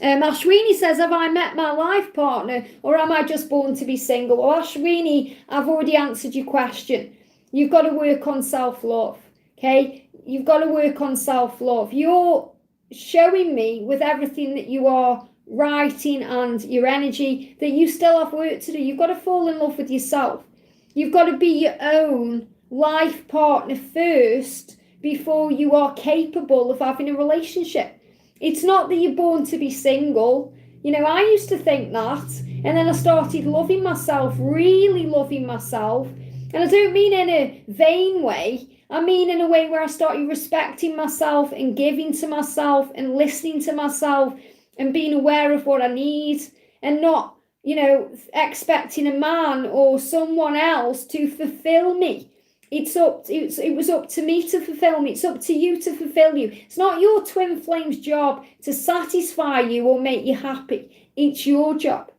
Ashwini says, have I met my life partner or am I just born to be single? Well, Ashwini, I've already answered your question. You've got to work on self-love, okay? You've got to work on self-love. You're showing me with everything that you are writing and your energy that you still have work to do. You've got to fall in love with yourself. You've got to be your own life partner first before you are capable of having a relationship. It's not that you're born to be single. You know, I used to think that, and then I started loving myself, really loving myself. And I don't mean in a vain way. I mean in a way where I started respecting myself and giving to myself and listening to myself and being aware of what I need and not, you know, expecting a man or someone else to fulfill me. It was up to me to fulfill me. It's up to you to fulfill you. It's not your twin flame's job to satisfy you or make you happy. It's your job.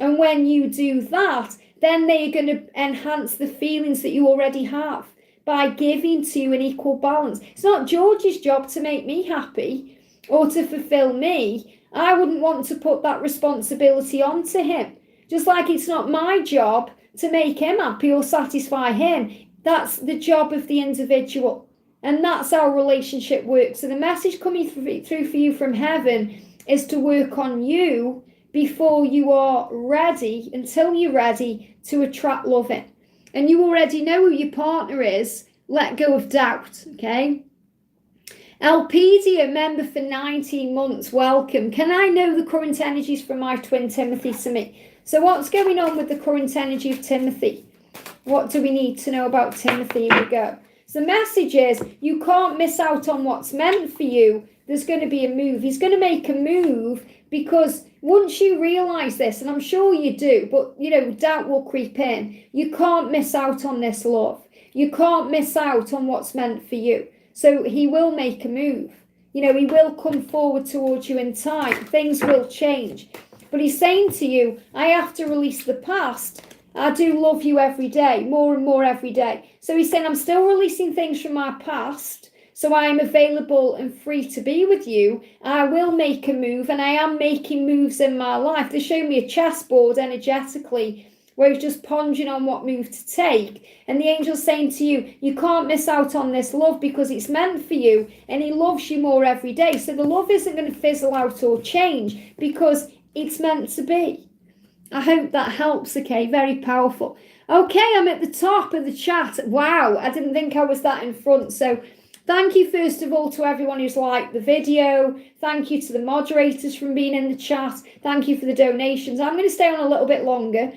And when you do that, then they're going to enhance the feelings that you already have by giving to you an equal balance. It's not George's job to make me happy or to fulfill me. I wouldn't want to put that responsibility onto him. Just like it's not my job to make him happy or satisfy him. That's the job of the individual. And that's how a relationship works. So the message coming through for you from heaven is to work on you before you are ready, until you're ready to attract love in. And you already know who your partner is. Let go of doubt, okay? Elpedia, member for 19 months, welcome. Can I know the current energies from my twin Timothy to me? So what's going on with the current energy of Timothy? What do we need to know about Timothy? Here we go. So the message is you can't miss out on what's meant for you. There's going to be a move. He's going to make a move because once you realize this, and I'm sure you do, but, you know, doubt will creep in. You can't miss out on this love. You can't miss out on what's meant for you. So he will make a move. You know, he will come forward towards you in time. Things will change. But he's saying to you, I have to release the past. I do love you every day, more and more every day. So he's saying, I'm still releasing things from my past. So I am available and free to be with you. I will make a move, and I am making moves in my life. They show me a chessboard energetically where he's just pondering on what move to take. And the angel's saying to you, you can't miss out on this love because it's meant for you, and he loves you more every day. So the love isn't going to fizzle out or change because it's meant to be. I hope that helps, okay? Very powerful. Okay, I'm at the top of the chat. Wow, I didn't think I was that in front. So thank you, first of all, to everyone who's liked the video. Thank you to the moderators from being in the chat. Thank you for the donations. I'm going to stay on a little bit longer.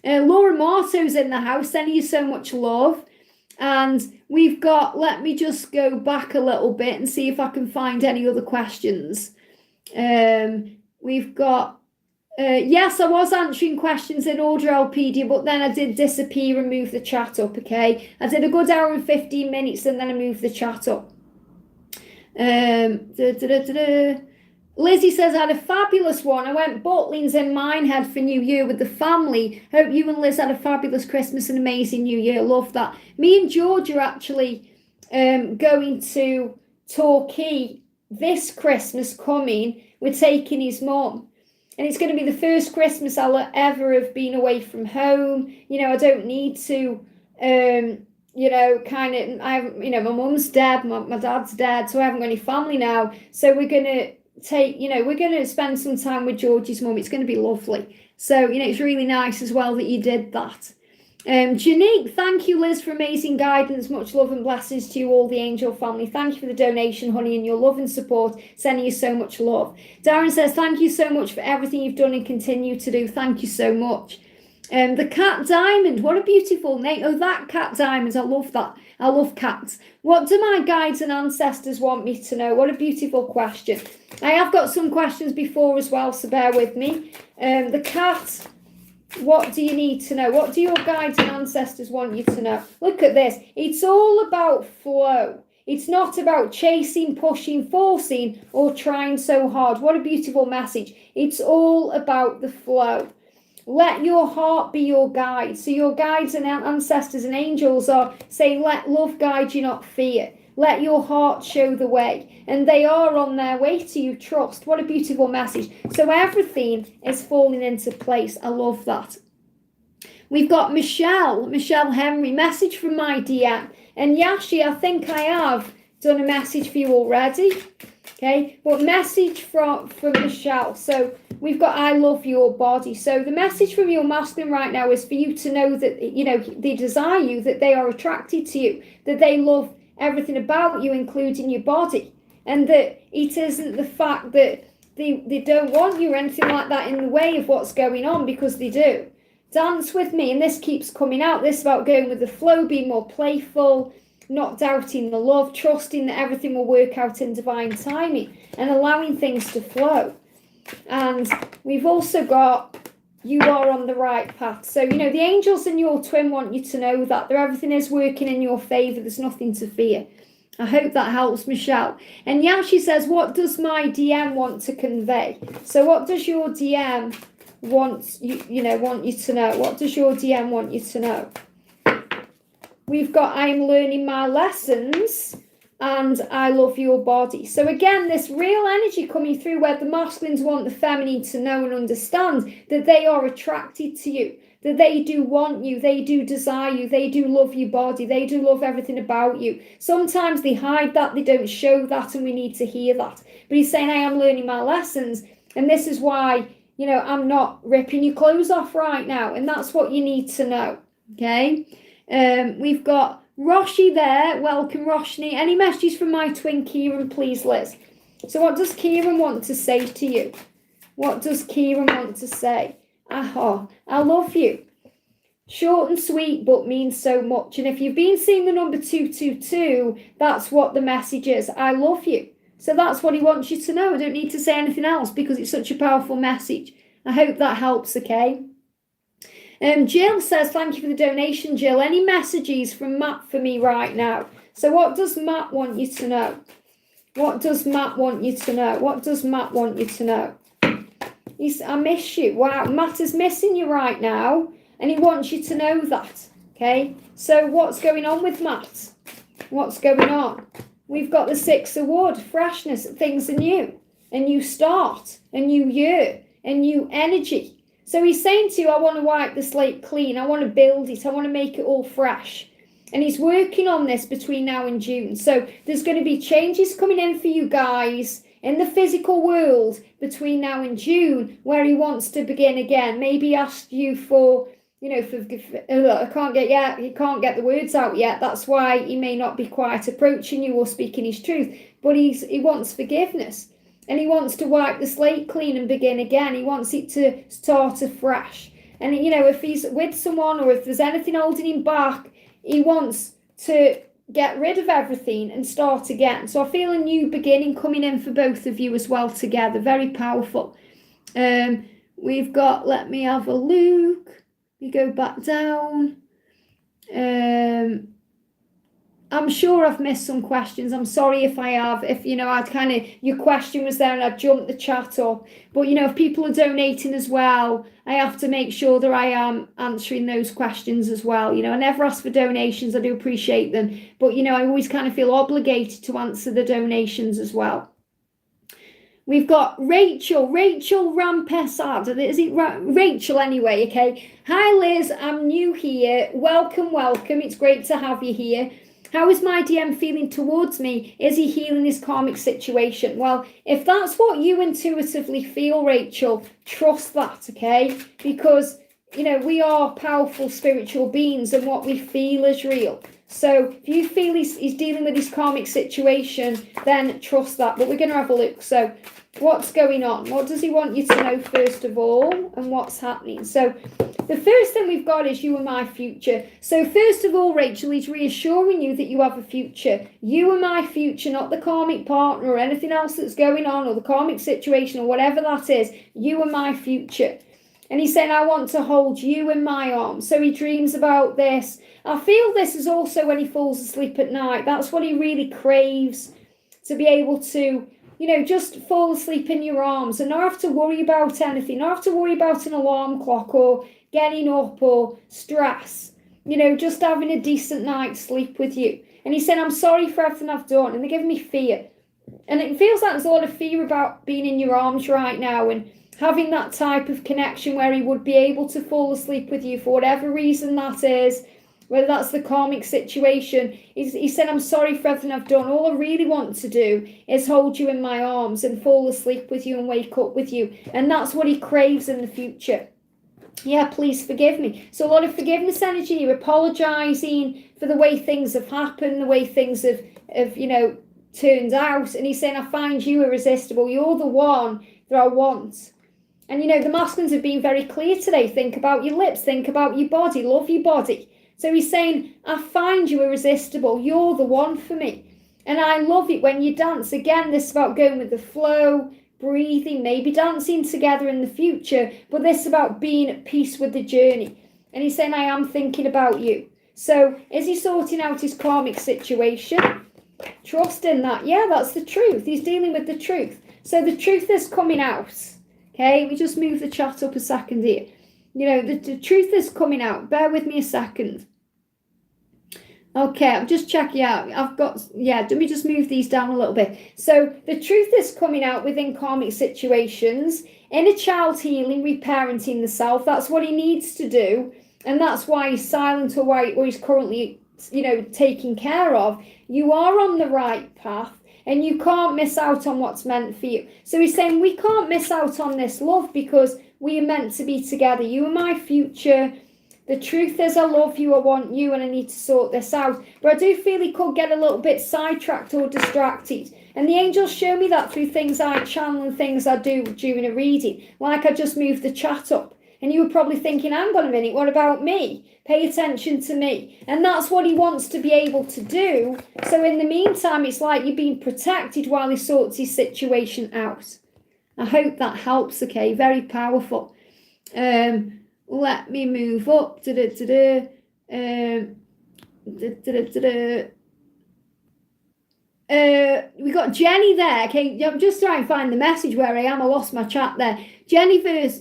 Laura Marto's in the house, sending you so much love. And we've got, let me just go back a little bit and see if I can find any other questions. We've got, yes, I was answering questions in order, Alpedia, but then I did disappear and move the chat up, okay? I did a good hour and 15 minutes and then I moved the chat up. Lizzie says, I had a fabulous one. I went Butlins in Minehead for New Year with the family. Hope you and Liz had a fabulous Christmas and amazing New Year. Love that. Me and George are actually going to Torquay this Christmas coming. We're taking his mum. And it's going to be the first Christmas I'll ever have been away from home. You know, I don't need to, you know, kind of, you know, my mum's dead, my dad's dead, so I haven't got any family now. So we're going to we're going to spend some time with George's mum. It's going to be lovely. So, you know, it's really nice as well that you did that. Janique, thank you, Liz, for amazing guidance. Much love and blessings to you all, the Angel family. Thank you for the donation, honey, and your love and support. Sending you so much love. Darren says, thank you so much for everything you've done and continue to do. Thank you so much. The Cat Diamond, what a beautiful name. Oh, that Cat Diamond, I love that. I love cats. What do my guides and ancestors want me to know? What a beautiful question. I have got some questions before as well, so bear with me. The cat, what do you need to know? What do your guides and ancestors want you to know? Look at this. It's all about flow. It's not about chasing, pushing, forcing, or trying so hard. What a beautiful message. It's all about the flow. Let your heart be your guide. So your guides and ancestors and angels are saying, let love guide you, not fear. Let your heart show the way. And they are on their way to you. Trust. What a beautiful message. So everything is falling into place. I love that. We've got Michelle Henry, message from my DM. And Yashi, I think I have done a message for you already. Okay, but message from Michelle. So we've got, I love your body. So the message from your masculine right now is for you to know that, you know, they desire you, that they are attracted to you, that they love everything about you, including your body. And that it isn't the fact that they don't want you or anything like that in the way of what's going on, because they do. Dance with me. And this keeps coming out. This is about going with the flow, being more playful, not doubting the love, trusting that everything will work out in divine timing and allowing things to flow. And we've also got, you are on the right path. So, you know, the angels and your twin want you to know that everything is working in your favor. There's nothing to fear. I hope that helps, Michelle. And Yashi says, what does my DM want to convey? So what does your DM want you to know? What does your DM want you to know? We've got, I'm learning my lessons and I love your body. So again, this real energy coming through where the masculines want the feminine to know and understand that they are attracted to you, that they do want you, they do desire you, they do love your body, they do love everything about you. Sometimes they hide that, they don't show that, and we need to hear that. But he's saying, I am learning my lessons, and this is why, you know, I'm not ripping your clothes off right now, and that's what you need to know, okay? We've got Roshi there. Welcome, Roshni. Any messages from my twin Kieran, please, Liz? So what does Kieran want to say to you? What does Kieran want to say? Aha, I love you. Short and sweet, but means so much. And if you've been seeing the number 222, that's what the message is. I love you. So that's what he wants you to know. I don't need to say anything else because it's such a powerful message. I hope that helps, okay? Jill says, thank you for the donation, Jill. Any messages from Matt for me right now? So what does Matt want you to know? What does Matt want you to know? What does Matt want you to know? I miss you. Wow, Matt is missing you right now, and he wants you to know that, okay? So what's going on with Matt? What's going on? We've got the 6 of Wood, freshness, things are new, a new start, a new year, a new energy. So he's saying to you, I want to wipe the slate clean. I want to build it. I want to make it all fresh. And he's working on this between now and June. So there's going to be changes coming in for you guys in the physical world between now and June, where he wants to begin again. Maybe ask you for, you know, he can't get the words out yet. That's why he may not be quite approaching you or speaking his truth. But he wants forgiveness. And he wants to wipe the slate clean and begin again. He wants it to start afresh. And, you know, if he's with someone or if there's anything holding him back, he wants to get rid of everything and start again. So I feel a new beginning coming in for both of you as well together. Very powerful. We've got, let me have a look. We go back down. I'm sure I've missed some questions. I'm sorry if I have. If, you know, I kind of, your question was there and I jumped the chat up. But, you know, if people are donating as well, I have to make sure that I am answering those questions as well. You know, I never ask for donations. I do appreciate them. But, you know, I always kind of feel obligated to answer the donations as well. We've got Rachel Rampesad. Is it Rachel anyway? Okay. Hi, Liz. I'm new here. Welcome. It's great to have you here. How is my DM feeling towards me? Is he healing his karmic situation? Well, if that's what you intuitively feel, Rachel, trust that, okay? Because, you know, we are powerful spiritual beings and what we feel is real. So if you feel he's dealing with his karmic situation, then trust that. But we're going to have a look. So what's going on? What does he want you to know first of all? And what's happening? So the first thing we've got is you and my future. So first of all, Rachel, he's reassuring you that you have a future. You and my future, not the karmic partner or anything else that's going on or the karmic situation or whatever that is. You and my future. And he's saying, I want to hold you in my arms. So he dreams about this. I feel this is also when he falls asleep at night. That's what he really craves, to be able to, you know, just fall asleep in your arms and not have to worry about anything, not have to worry about an alarm clock or getting up or stress, you know, just having a decent night's sleep with you. And he said, I'm sorry for everything I've done. And they're giving me fear. And it feels like there's a lot of fear about being in your arms right now and having that type of connection where he would be able to fall asleep with you for whatever reason that is, whether that's the karmic situation. He said, I'm sorry for everything I've done. All I really want to do is hold you in my arms and fall asleep with you and wake up with you. And that's what he craves in the future. Yeah, please forgive me. So a lot of forgiveness energy. You're apologizing for the way things have happened, the way things have you know, turned out. And he's saying, I find you irresistible. You're the one that I want. And, you know, the masculines have been very clear today. Think about your lips. Think about your body. Love your body. So he's saying, I find you irresistible. You're the one for me. And I love it when you dance. Again, this is about going with the flow, breathing, maybe dancing together in the future. But this is about being at peace with the journey. And he's saying, I am thinking about you. So is he sorting out his karmic situation? Trust in that. Yeah, that's the truth. He's dealing with the truth. So the truth is coming out. Okay, we just move the chat up a second here. You know, the truth is coming out. Bear with me a second. Okay, I'm just checking out. Let me just move these down a little bit. So the truth is coming out within karmic situations, inner child healing, reparenting the self. That's what he needs to do. And that's why he's silent or why he's currently, you know, taken care of. You are on the right path. And you can't miss out on what's meant for you. So he's saying we can't miss out on this love because we are meant to be together. You are my future. The truth is I love you, I want you, and I need to sort this out. But I do feel he could get a little bit sidetracked or distracted. And the angels show me that through things I channel and things I do during a reading. Like I just moved the chat up. And you were probably thinking, hang on a minute, what about me? Pay attention to me. And that's what he wants to be able to do. So in the meantime, it's like you're being protected while he sorts his situation out. I hope that helps, okay? Very powerful. Let me move up. We got Jenny there. Okay, I'm just trying to find the message where I am. I lost my chat there. Genevieve.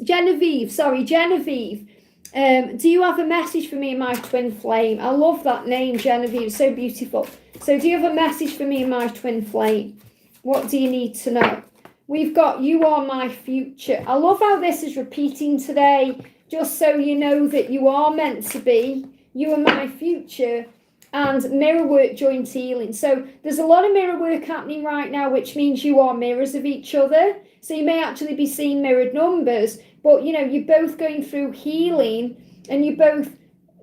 Do you have a message for me and my twin flame? I love that name, Genevieve. So beautiful. So do you have a message for me and my twin flame? What do you need to know? We've got you are my future. I love how this is repeating today, just so you know that you are meant to be. You are my future. And mirror work, joint healing. So there's a lot of mirror work happening right now, which means you are mirrors of each other. So you may actually be seeing mirrored numbers, but you know, you're both going through healing and you're both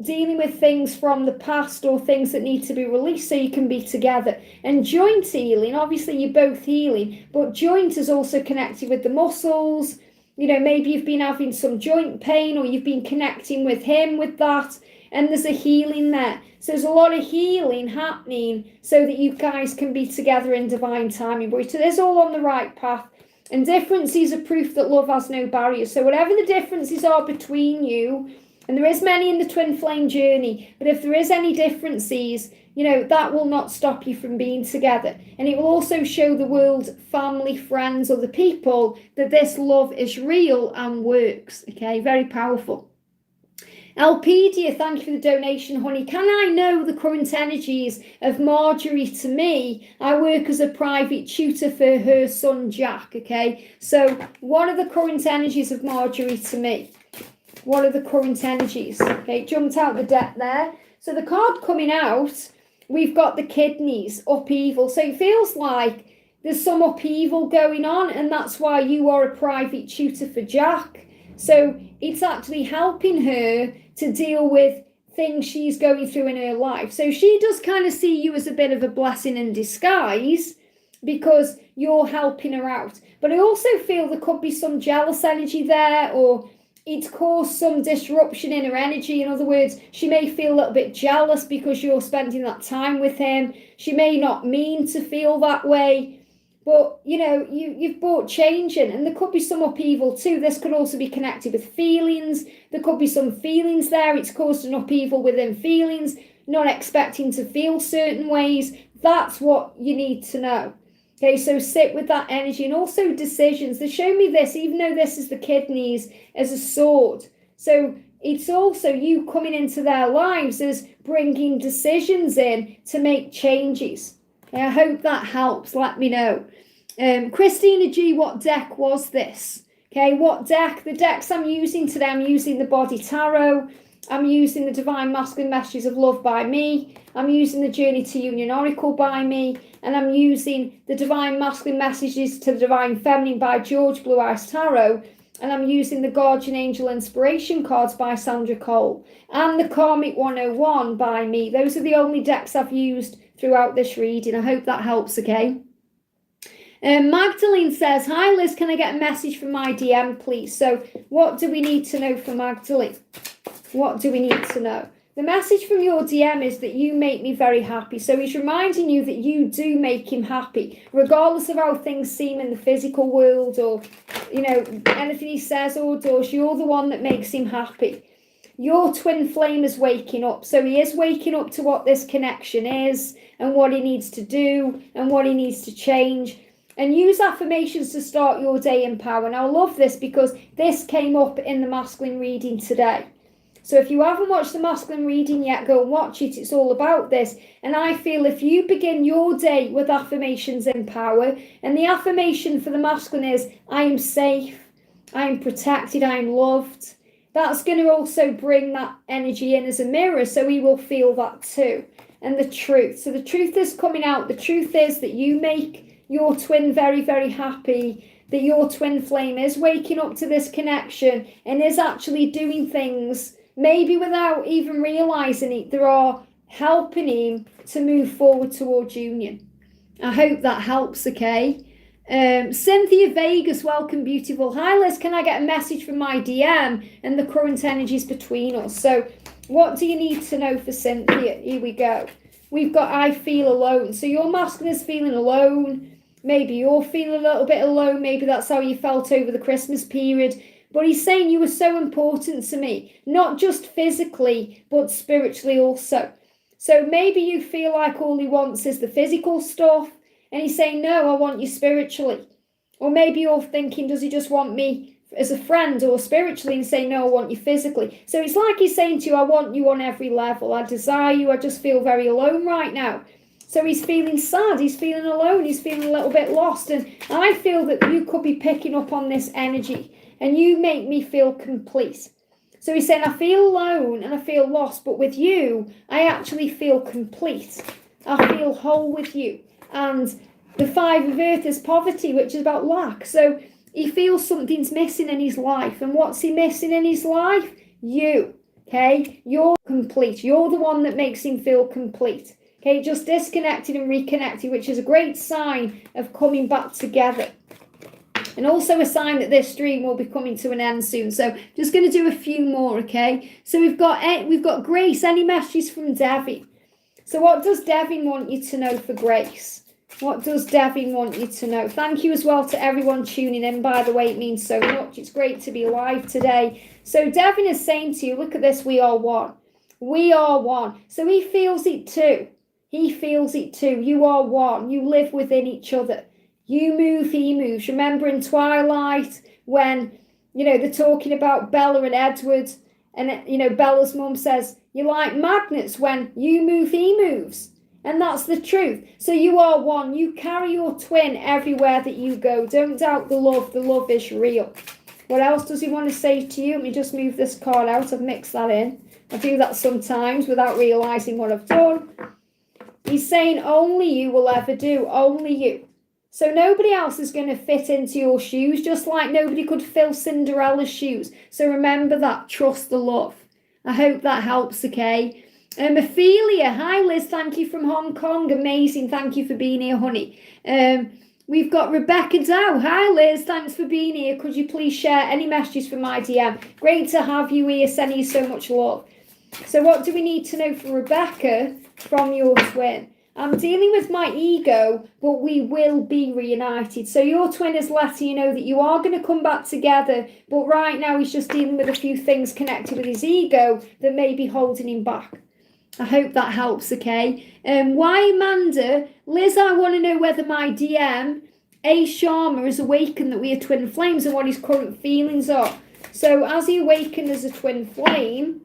dealing with things from the past or things that need to be released so you can be together. And joint healing, obviously you're both healing, but joint is also connected with the muscles maybe you've been having some joint pain, or you've been connecting with him with that, and there's a healing there. So there's a lot of healing happening so that you guys can be together in divine timing. But it is all on the right path. And differences are proof that love has no barriers. So whatever the differences are between you, and there is many in the twin flame journey, but if there is any differences, that will not stop you from being together. And it will also show the world, family, friends, other people, that this love is real and works. Okay, very powerful. Alpedia, thank you for the donation, honey. Can I know the current energies of Marjorie to me? I work as a private tutor for her son, Jack, okay? So what are the current energies of Marjorie to me? What are the current energies? Okay, jumped out the deck there. So the card coming out, we've got the kidneys, upheaval. So it feels like there's some upheaval going on, and that's why you are a private tutor for Jack. So it's actually helping her to deal with things she's going through in her life. So she does kind of see you as a bit of a blessing in disguise because you're helping her out. But I also feel there could be some jealous energy there, or it's caused some disruption in her energy. In other words, she may feel a little bit jealous because you're spending that time with him. She may not mean to feel that way. But, you've brought change in, and there could be some upheaval too. This could also be connected with feelings. There could be some feelings there. It's caused an upheaval within feelings, not expecting to feel certain ways. That's what you need to know. Okay, so sit with that energy, and also decisions. They show me this, even though this is the kidneys, as a sword. So it's also you coming into their lives as bringing decisions in to make changes. Okay, I hope that helps. Let me know. Christina G, what deck was this? Okay, what deck? The decks I'm using today, I'm using the Body Tarot. I'm using the Divine Masculine Messages of Love by me. I'm using the Journey to Union Oracle by me. And I'm using the Divine Masculine Messages to the Divine Feminine by George Blue Eyes Tarot. And I'm using the Guardian Angel Inspiration cards by Sandra Cole. And the Kormic 101 by me. Those are the only decks I've used throughout this reading. I hope that helps, okay? Magdalene says, hi Liz, can I get a message from my DM, please? So what do we need to know from Magdalene? What do we need to know? The message from your DM is that you make me very happy. So he's reminding you that you do make him happy, regardless of how things seem in the physical world, or, anything he says or does. You're the one that makes him happy. Your twin flame is waking up. So he is waking up to what this connection is, and what he needs to do, and what he needs to change. And use affirmations to start your day in power. And I love this because this came up in the masculine reading today. So if you haven't watched the masculine reading yet, go and watch it. It's all about this. And I feel if you begin your day with affirmations in power, and the affirmation for the masculine is, I am safe, I am protected, I am loved. That's going to also bring that energy in as a mirror, so he will feel that too. And the truth. So the truth is coming out. The truth is that you make your twin very, very happy, that your twin flame is waking up to this connection and is actually doing things, maybe without even realizing it, that are helping him to move forward towards union. I hope that helps, okay? Cynthia Vegas, welcome, beautiful. Hi Liz, can I get a message from my DM and the current energies between us? So what do you need to know for Cynthia? Here we go. We've got I feel alone. So your masculine is feeling alone. Maybe you're feeling a little bit alone. Maybe that's how you felt over the Christmas period. But he's saying you were so important to me, not just physically, but spiritually also. So maybe you feel like all he wants is the physical stuff, and he's saying, no, I want you spiritually. Or maybe you're thinking, does he just want me as a friend or spiritually, and saying, no, I want you physically. So it's like he's saying to you, I want you on every level. I desire you. I just feel very alone right now. So he's feeling sad, he's feeling alone, he's feeling a little bit lost. And I feel that you could be picking up on this energy, and you make me feel complete. So he's saying, I feel alone and I feel lost, but with you, I actually feel complete. I feel whole with you. And the 5 of Earth is poverty, which is about lack. So he feels something's missing in his life. And what's he missing in his life? You, okay? You're complete. You're the one that makes him feel complete. Okay, just disconnected and reconnected, which is a great sign of coming back together. and also a sign that this stream will be coming to an end soon. So just going to do a few more, okay? So we've got Grace. Any messages from Devin? So what does Devin want you to know for Grace? What does Devin want you to know? Thank you as well to everyone tuning in, by the way. It means so much. It's great to be live today. So Devin is saying to you, look at this, we are one. We are one. So he feels it too. He feels it too. You are one. You live within each other. You move, he moves. Remember in Twilight when, they're talking about Bella and Edward, and, Bella's mum says, you're like magnets. When you move, he moves. And that's the truth. So you are one. You carry your twin everywhere that you go. Don't doubt the love. The love is real. What else does he want to say to you? Let me just move this card out. I've mixed that in. I do that sometimes without realising what I've done. He's saying only you will ever do. Only you. So nobody else is going to fit into your shoes, just like nobody could fill Cinderella's shoes. So remember that. Trust the love. I hope that helps, okay? Ophelia, hi Liz, thank you from Hong Kong. Amazing, thank you for being here, honey. We've got Rebecca Dow. Hi Liz, thanks for being here. Could you please share any messages from my DM? Great to have you here, sending you so much love. So what do we need to know for Rebecca from your twin? I'm dealing with my ego, but we will be reunited. So your twin is letting you know that you are going to come back together, but right now he's just dealing with a few things connected with his ego that may be holding him back. I hope that helps, okay? Why Amanda? Liz, I want to know whether my DM, A. Sharma, has awakened that we are twin flames and what his current feelings are. So as he awakened as a twin flame,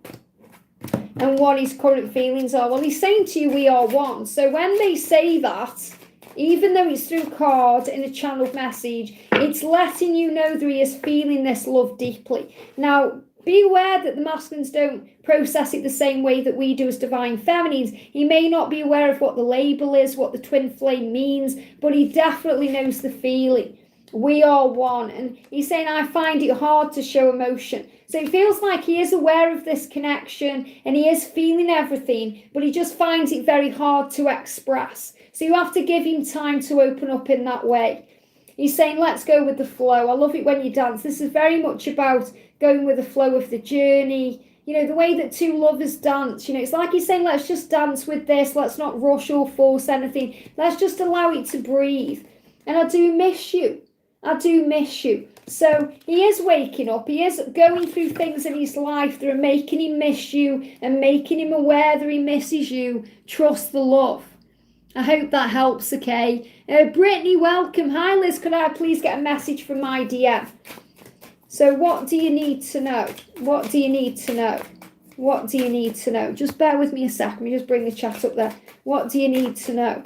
and what his current feelings are, well, he's saying to you, we are one. So when they say that, even though it's through card in a channeled message, it's letting you know that he is feeling this love deeply. Now, be aware that the masculines don't process it the same way that we do as divine feminines. He may not be aware of what the label is, what the twin flame means, but he definitely knows the feeling. We are one. And he's saying, I find it hard to show emotion. So it feels like he is aware of this connection and he is feeling everything, but he just finds it very hard to express. So you have to give him time to open up in that way. He's saying, let's go with the flow. I love it when you dance. This is very much about going with the flow of the journey. The way that two lovers dance, it's like he's saying, let's just dance with this. Let's not rush or force anything. Let's just allow it to breathe. And I do miss you. I do miss you. So he is waking up. He is going through things in his life that are making him miss you and making him aware that he misses you. Trust the love. I hope that helps, okay? Brittany, welcome. Hi, Liz. Could I please get a message from my DM? So what do you need to know? What do you need to know? What do you need to know? Just bear with me a second. Let me just bring the chat up there. What do you need to know?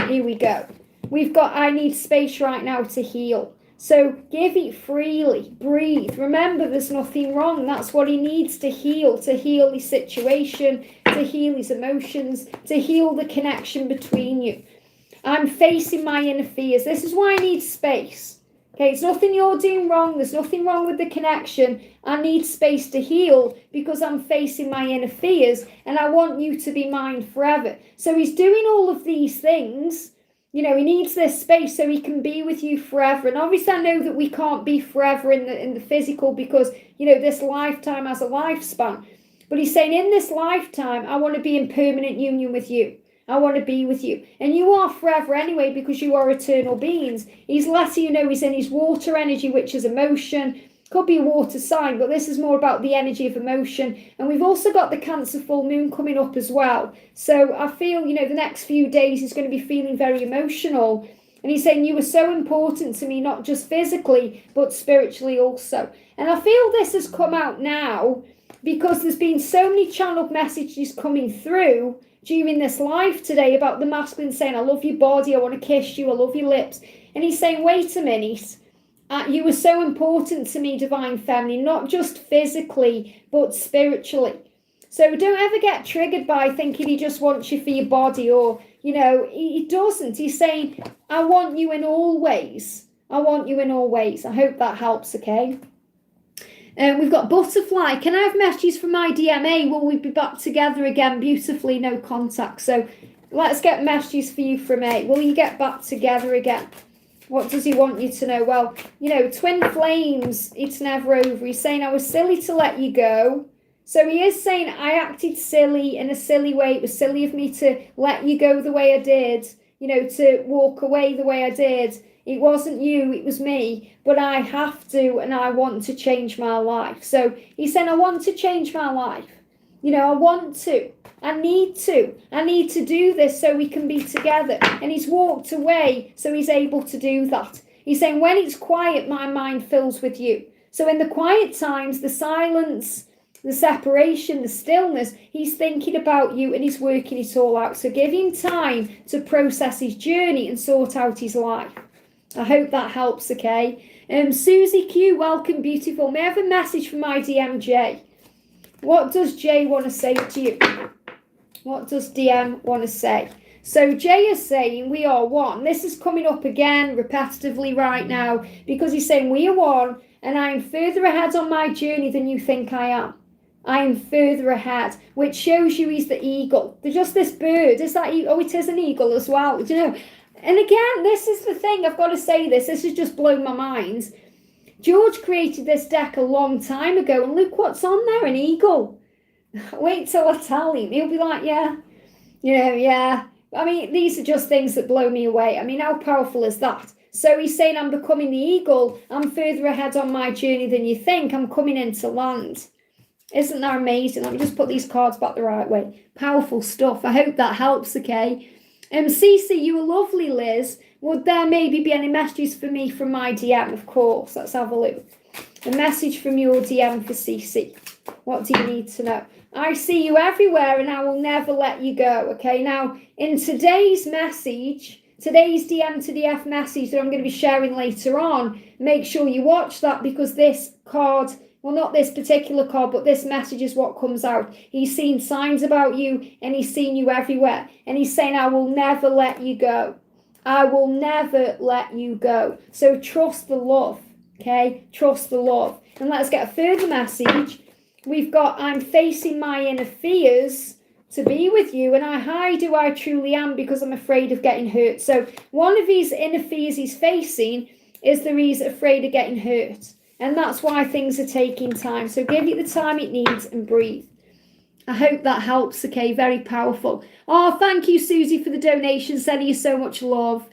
Here we go. We've got, I need space right now to heal. So give it freely, breathe. Remember, there's nothing wrong. That's what he needs to heal his situation, to heal his emotions, to heal the connection between you. I'm facing my inner fears. This is why I need space. Okay, it's nothing you're doing wrong. There's nothing wrong with the connection. I need space to heal because I'm facing my inner fears and I want you to be mine forever. So he's doing all of these things. He needs this space so he can be with you forever. And obviously I know that we can't be forever in the physical because, this lifetime has a lifespan. But he's saying in this lifetime, I want to be in permanent union with you. I want to be with you. And you are forever anyway because you are eternal beings. He's letting you know he's in his water energy, which is emotion. Could be a water sign, but this is more about the energy of emotion. And we've also got the Cancer full moon coming up as well. So I feel, the next few days he's going to be feeling very emotional. And he's saying you were so important to me, not just physically, but spiritually also. And I feel this has come out now because there's been so many channeled messages coming through during this live today about the masculine saying, I love your body, I want to kiss you, I love your lips. And he's saying, wait a minute. You were so important to me, divine feminine, not just physically, but spiritually. So don't ever get triggered by thinking he just wants you for your body or, he doesn't. He's saying, I want you in all ways. I want you in all ways. I hope that helps, okay? We've got Butterfly. Can I have messages from my DMA? Will we be back together again? Beautifully, no contact. So let's get messages for you from A. Will you get back together again? What does he want you to know? Well, you know, twin flames, it's never over. He's saying, I was silly to let you go. So he is saying, I acted silly in a silly way. It was silly of me to let you go the way I did, you know, to walk away the way I did. It wasn't you, it was me, but I have to, and I want to change my life. So he's saying, I want to change my life. You know, I want to. I need to do this so we can be together. And he's walked away so he's able to do that. He's saying, when it's quiet, my mind fills with you. So in the quiet times, the silence, the separation, the stillness, he's thinking about you and he's working it all out. So give him time to process his journey and sort out his life. I hope that helps, okay? Susie Q, welcome, beautiful. May I have a message from my DM, Jay? What does Jay want to say to you? What does DM want to say? So Jay is saying we are one. This is coming up again repetitively right now because he's saying we are one and I am further ahead on my journey than you think I am. I am further ahead, which shows you he's the eagle. There's just this bird. Is that eagle? Oh, it is an eagle as well. Do you know? And again, this is the thing. I've got to say this. This has just blown my mind. George created this deck a long time ago and look what's on there, an eagle. Wait till I tell him. He'll be like, yeah, you know, yeah. I mean, these are just things that blow me away. I mean, how powerful is that? So he's saying, I'm becoming the eagle. I'm further ahead on my journey than you think. I'm coming into land. Isn't that amazing? Let me just put these cards back the right way. Powerful stuff. I hope that helps, okay? Cece, you were lovely, Liz. Would there maybe be any messages for me from my DM? Of course. Let's have a look. A message from your DM for Cece. What do you need to know? I see you everywhere and I will never let you go. Okay, now in today's message, today's DM to DF message that I'm going to be sharing later on, make sure you watch that because this card, well, not this particular card, but this message is what comes out. He's seen signs about you and he's seen you everywhere. And he's saying, I will never let you go. I will never let you go. So trust the love, okay? Trust the love. And let's get a further message. We've got, I'm facing my inner fears to be with you, and I hide who I truly am because I'm afraid of getting hurt. So one of his inner fears he's facing is that he's afraid of getting hurt. And that's why things are taking time. So give it the time it needs and breathe. I hope that helps, okay? Very powerful. Oh, thank you, Susie, for the donation. Sending you so much love.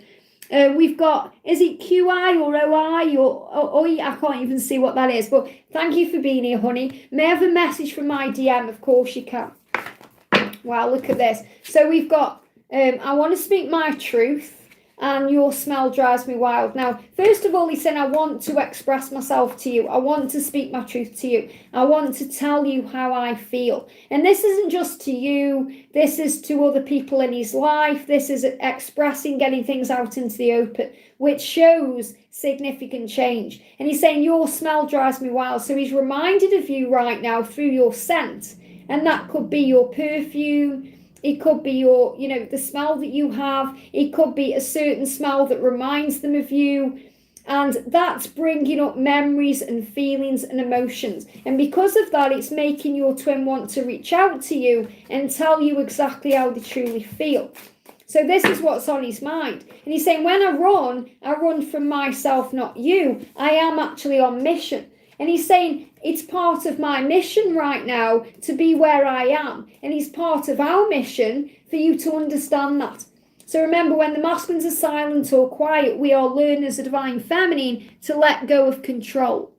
We've got, is it QI or OI or OI? I can't even see what that is, but thank you for being here, honey. May I have a message from my DM? Of course you can. Wow, look at this. So we've got, I want to speak my truth and your smell drives me wild. Now, first of all, he said, I want to express myself to you. I want to speak my truth to you. I want to tell you how I feel. And this isn't just to you. This is to other people in his life. This is expressing, getting things out into the open, which shows significant change. And he's saying, your smell drives me wild. So he's reminded of you right now through your scent. And that could be your perfume. It could be your, you know, the smell that you have. It could be a certain smell that reminds them of you. And that's bringing up memories and feelings and emotions. And because of that, it's making your twin want to reach out to you and tell you exactly how they truly feel. So this is what's on his mind. And he's saying, when I run from myself, not you. I am actually on mission. And he's saying, it's part of my mission right now to be where I am. And it's part of our mission for you to understand that. So remember, when the masculines are silent or quiet, we are learning as a divine feminine to let go of control.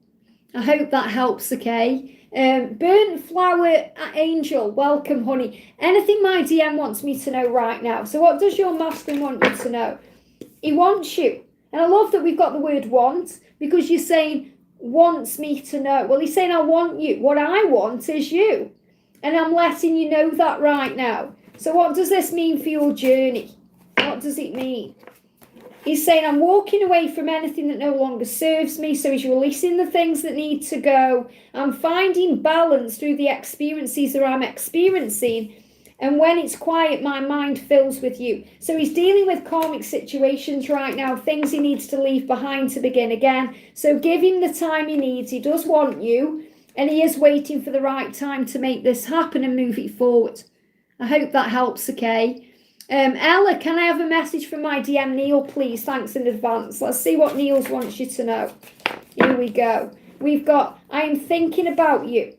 I hope that helps, okay? Burnt flower angel, welcome, honey. Anything my DM wants me to know right now. So what does your masculine want you to know? He wants you. And I love that we've got the word want, because you're saying, wants me to know. Well, he's saying, I want you. What I want is you. And I'm letting you know that right now. So what does this mean for your journey? What does it mean? He's saying, I'm walking away from anything that no longer serves me. So he's releasing the things that need to go. I'm finding balance through the experiences that I'm experiencing. And when it's quiet, my mind fills with you. So he's dealing with karmic situations right now, things he needs to leave behind to begin again. So give him the time he needs. He does want you, and he is waiting for the right time to make this happen and move it forward. I hope that helps, okay? Ella, can I have a message from my DM Neil, please? Thanks in advance. Let's see what Neil wants you to know. Here we go. We've got, I am thinking about you.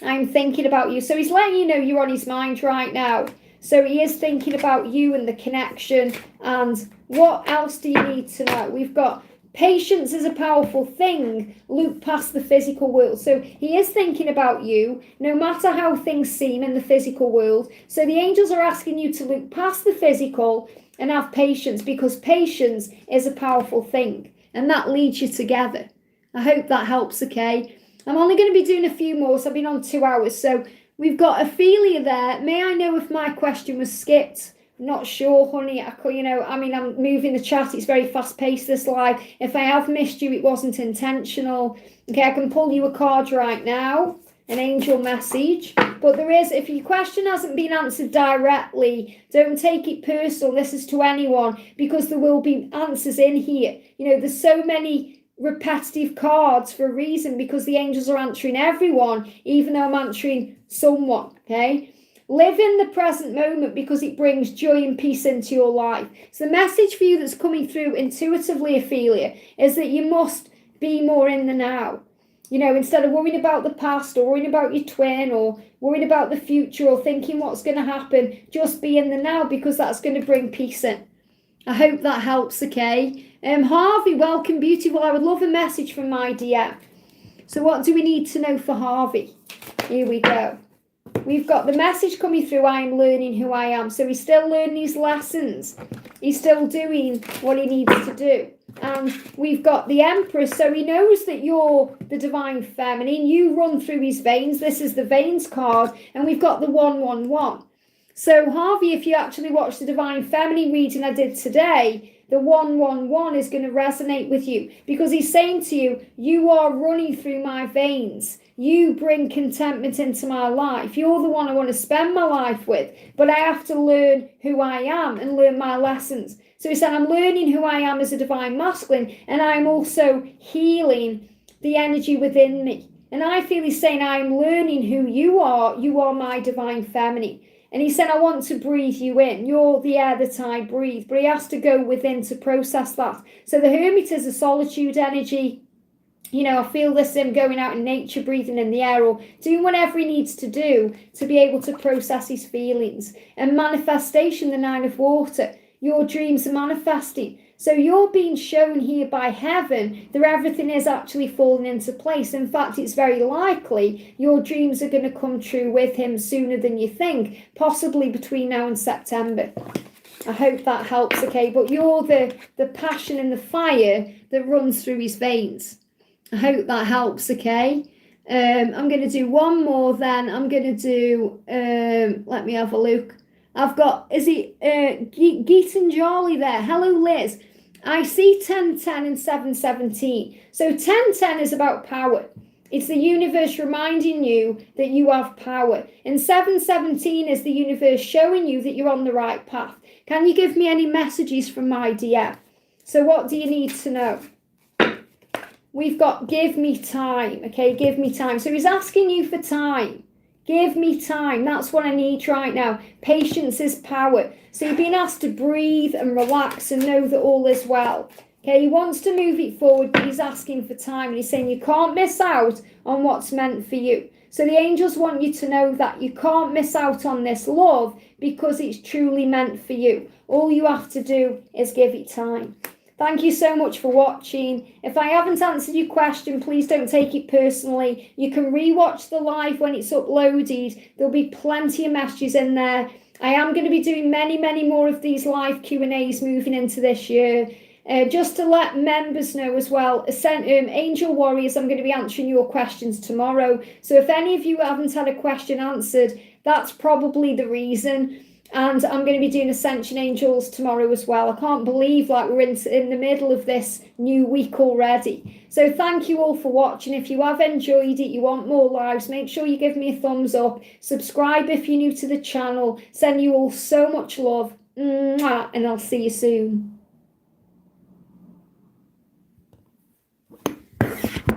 I'm thinking about you. So he's letting you know you're on his mind right now. So he is thinking about you and the connection. And what else do you need to know? We've got patience is a powerful thing. Look past the physical world. So he is thinking about you, no matter how things seem in the physical world. So the angels are asking you to look past the physical and have patience, because patience is a powerful thing. And that leads you together. I hope that helps, okay? I'm only going to be doing a few more, so I've been on 2 hours. So we've got Ophelia there. May I know if my question was skipped? Not sure, honey. I'm moving the chat. It's very fast-paced, this live. If I have missed you, it wasn't intentional. Okay, I can pull you a card right now, an angel message. But there is, if your question hasn't been answered directly, don't take it personal. This is to anyone, because there will be answers in here. There's so many repetitive cards for a reason, because the angels are answering everyone, even though I'm answering someone, okay? Live in the present moment, because it brings joy and peace into your life. So the message for you that's coming through intuitively, Ophelia, is that you must be more in the now. Instead of worrying about the past, or worrying about your twin, or worrying about the future, or thinking what's going to happen, just be in the now, because that's going to bring peace in. I hope that helps, okay? Harvey, welcome, beautiful. I would love a message from my DM. So what do we need to know for Harvey? Here we go. We've got the message coming through, I am learning who I am. So he's still learning his lessons. He's still doing what he needs to do. And we've got the Empress. So he knows that you're the divine feminine. You run through his veins. This is the veins card. And we've got the 111. So Harvey, if you actually watch the divine feminine reading I did today, the 111 is going to resonate with you, because he's saying to you, you are running through my veins. You bring contentment into my life. You're the one I want to spend my life with, but I have to learn who I am and learn my lessons. So he said, I'm learning who I am as a divine masculine, and I'm also healing the energy within me. And I feel he's saying, I'm learning who you are. You are my divine feminine. And he said, I want to breathe you in. You're the air that I breathe. But he has to go within to process that. So the Hermit is a solitude energy. I feel this him going out in nature, breathing in the air, or doing whatever he needs to do to be able to process his feelings. And manifestation, the 9 of water. Your dreams are manifesting. So you're being shown here by heaven that everything is actually falling into place. In fact, it's very likely your dreams are going to come true with him sooner than you think, possibly between now and September. I hope that helps, okay? But you're the passion and the fire that runs through his veins. I hope that helps, okay? I'm going to do one more then. I'm going to do, let me have a look. I've got, is it Geetanjali there? Hello, Liz. I see 1010 and 717. So 1010 is about power. It's the universe reminding you that you have power. And 717 is the universe showing you that you're on the right path. Can you give me any messages from my DM? So what do you need to know? We've got give me time. Okay, give me time. So he's asking you for time. Give me time. That's what I need right now. Patience is power. So you're being asked to breathe and relax and know that all is well. Okay, he wants to move it forward, but he's asking for time. And he's saying you can't miss out on what's meant for you. So the angels want you to know that you can't miss out on this love, because it's truly meant for you. All you have to do is give it time. Thank you so much for watching. If I haven't answered your question, please don't take it personally. You can rewatch the live when it's uploaded. There'll be plenty of messages in there. I am going to be doing many more of these live Q&As moving into this year. Just to let members know as well, Angel Warriors, I'm going to be answering your questions tomorrow. So if any of you haven't had a question answered, that's probably the reason. And I'm going to be doing Ascension Angels tomorrow as well. I can't believe we're in the middle of this new week already. So thank you all for watching. If you have enjoyed it, you want more lives, make sure you give me a thumbs up. Subscribe if you're new to the channel. Send you all so much love. And I'll see you soon.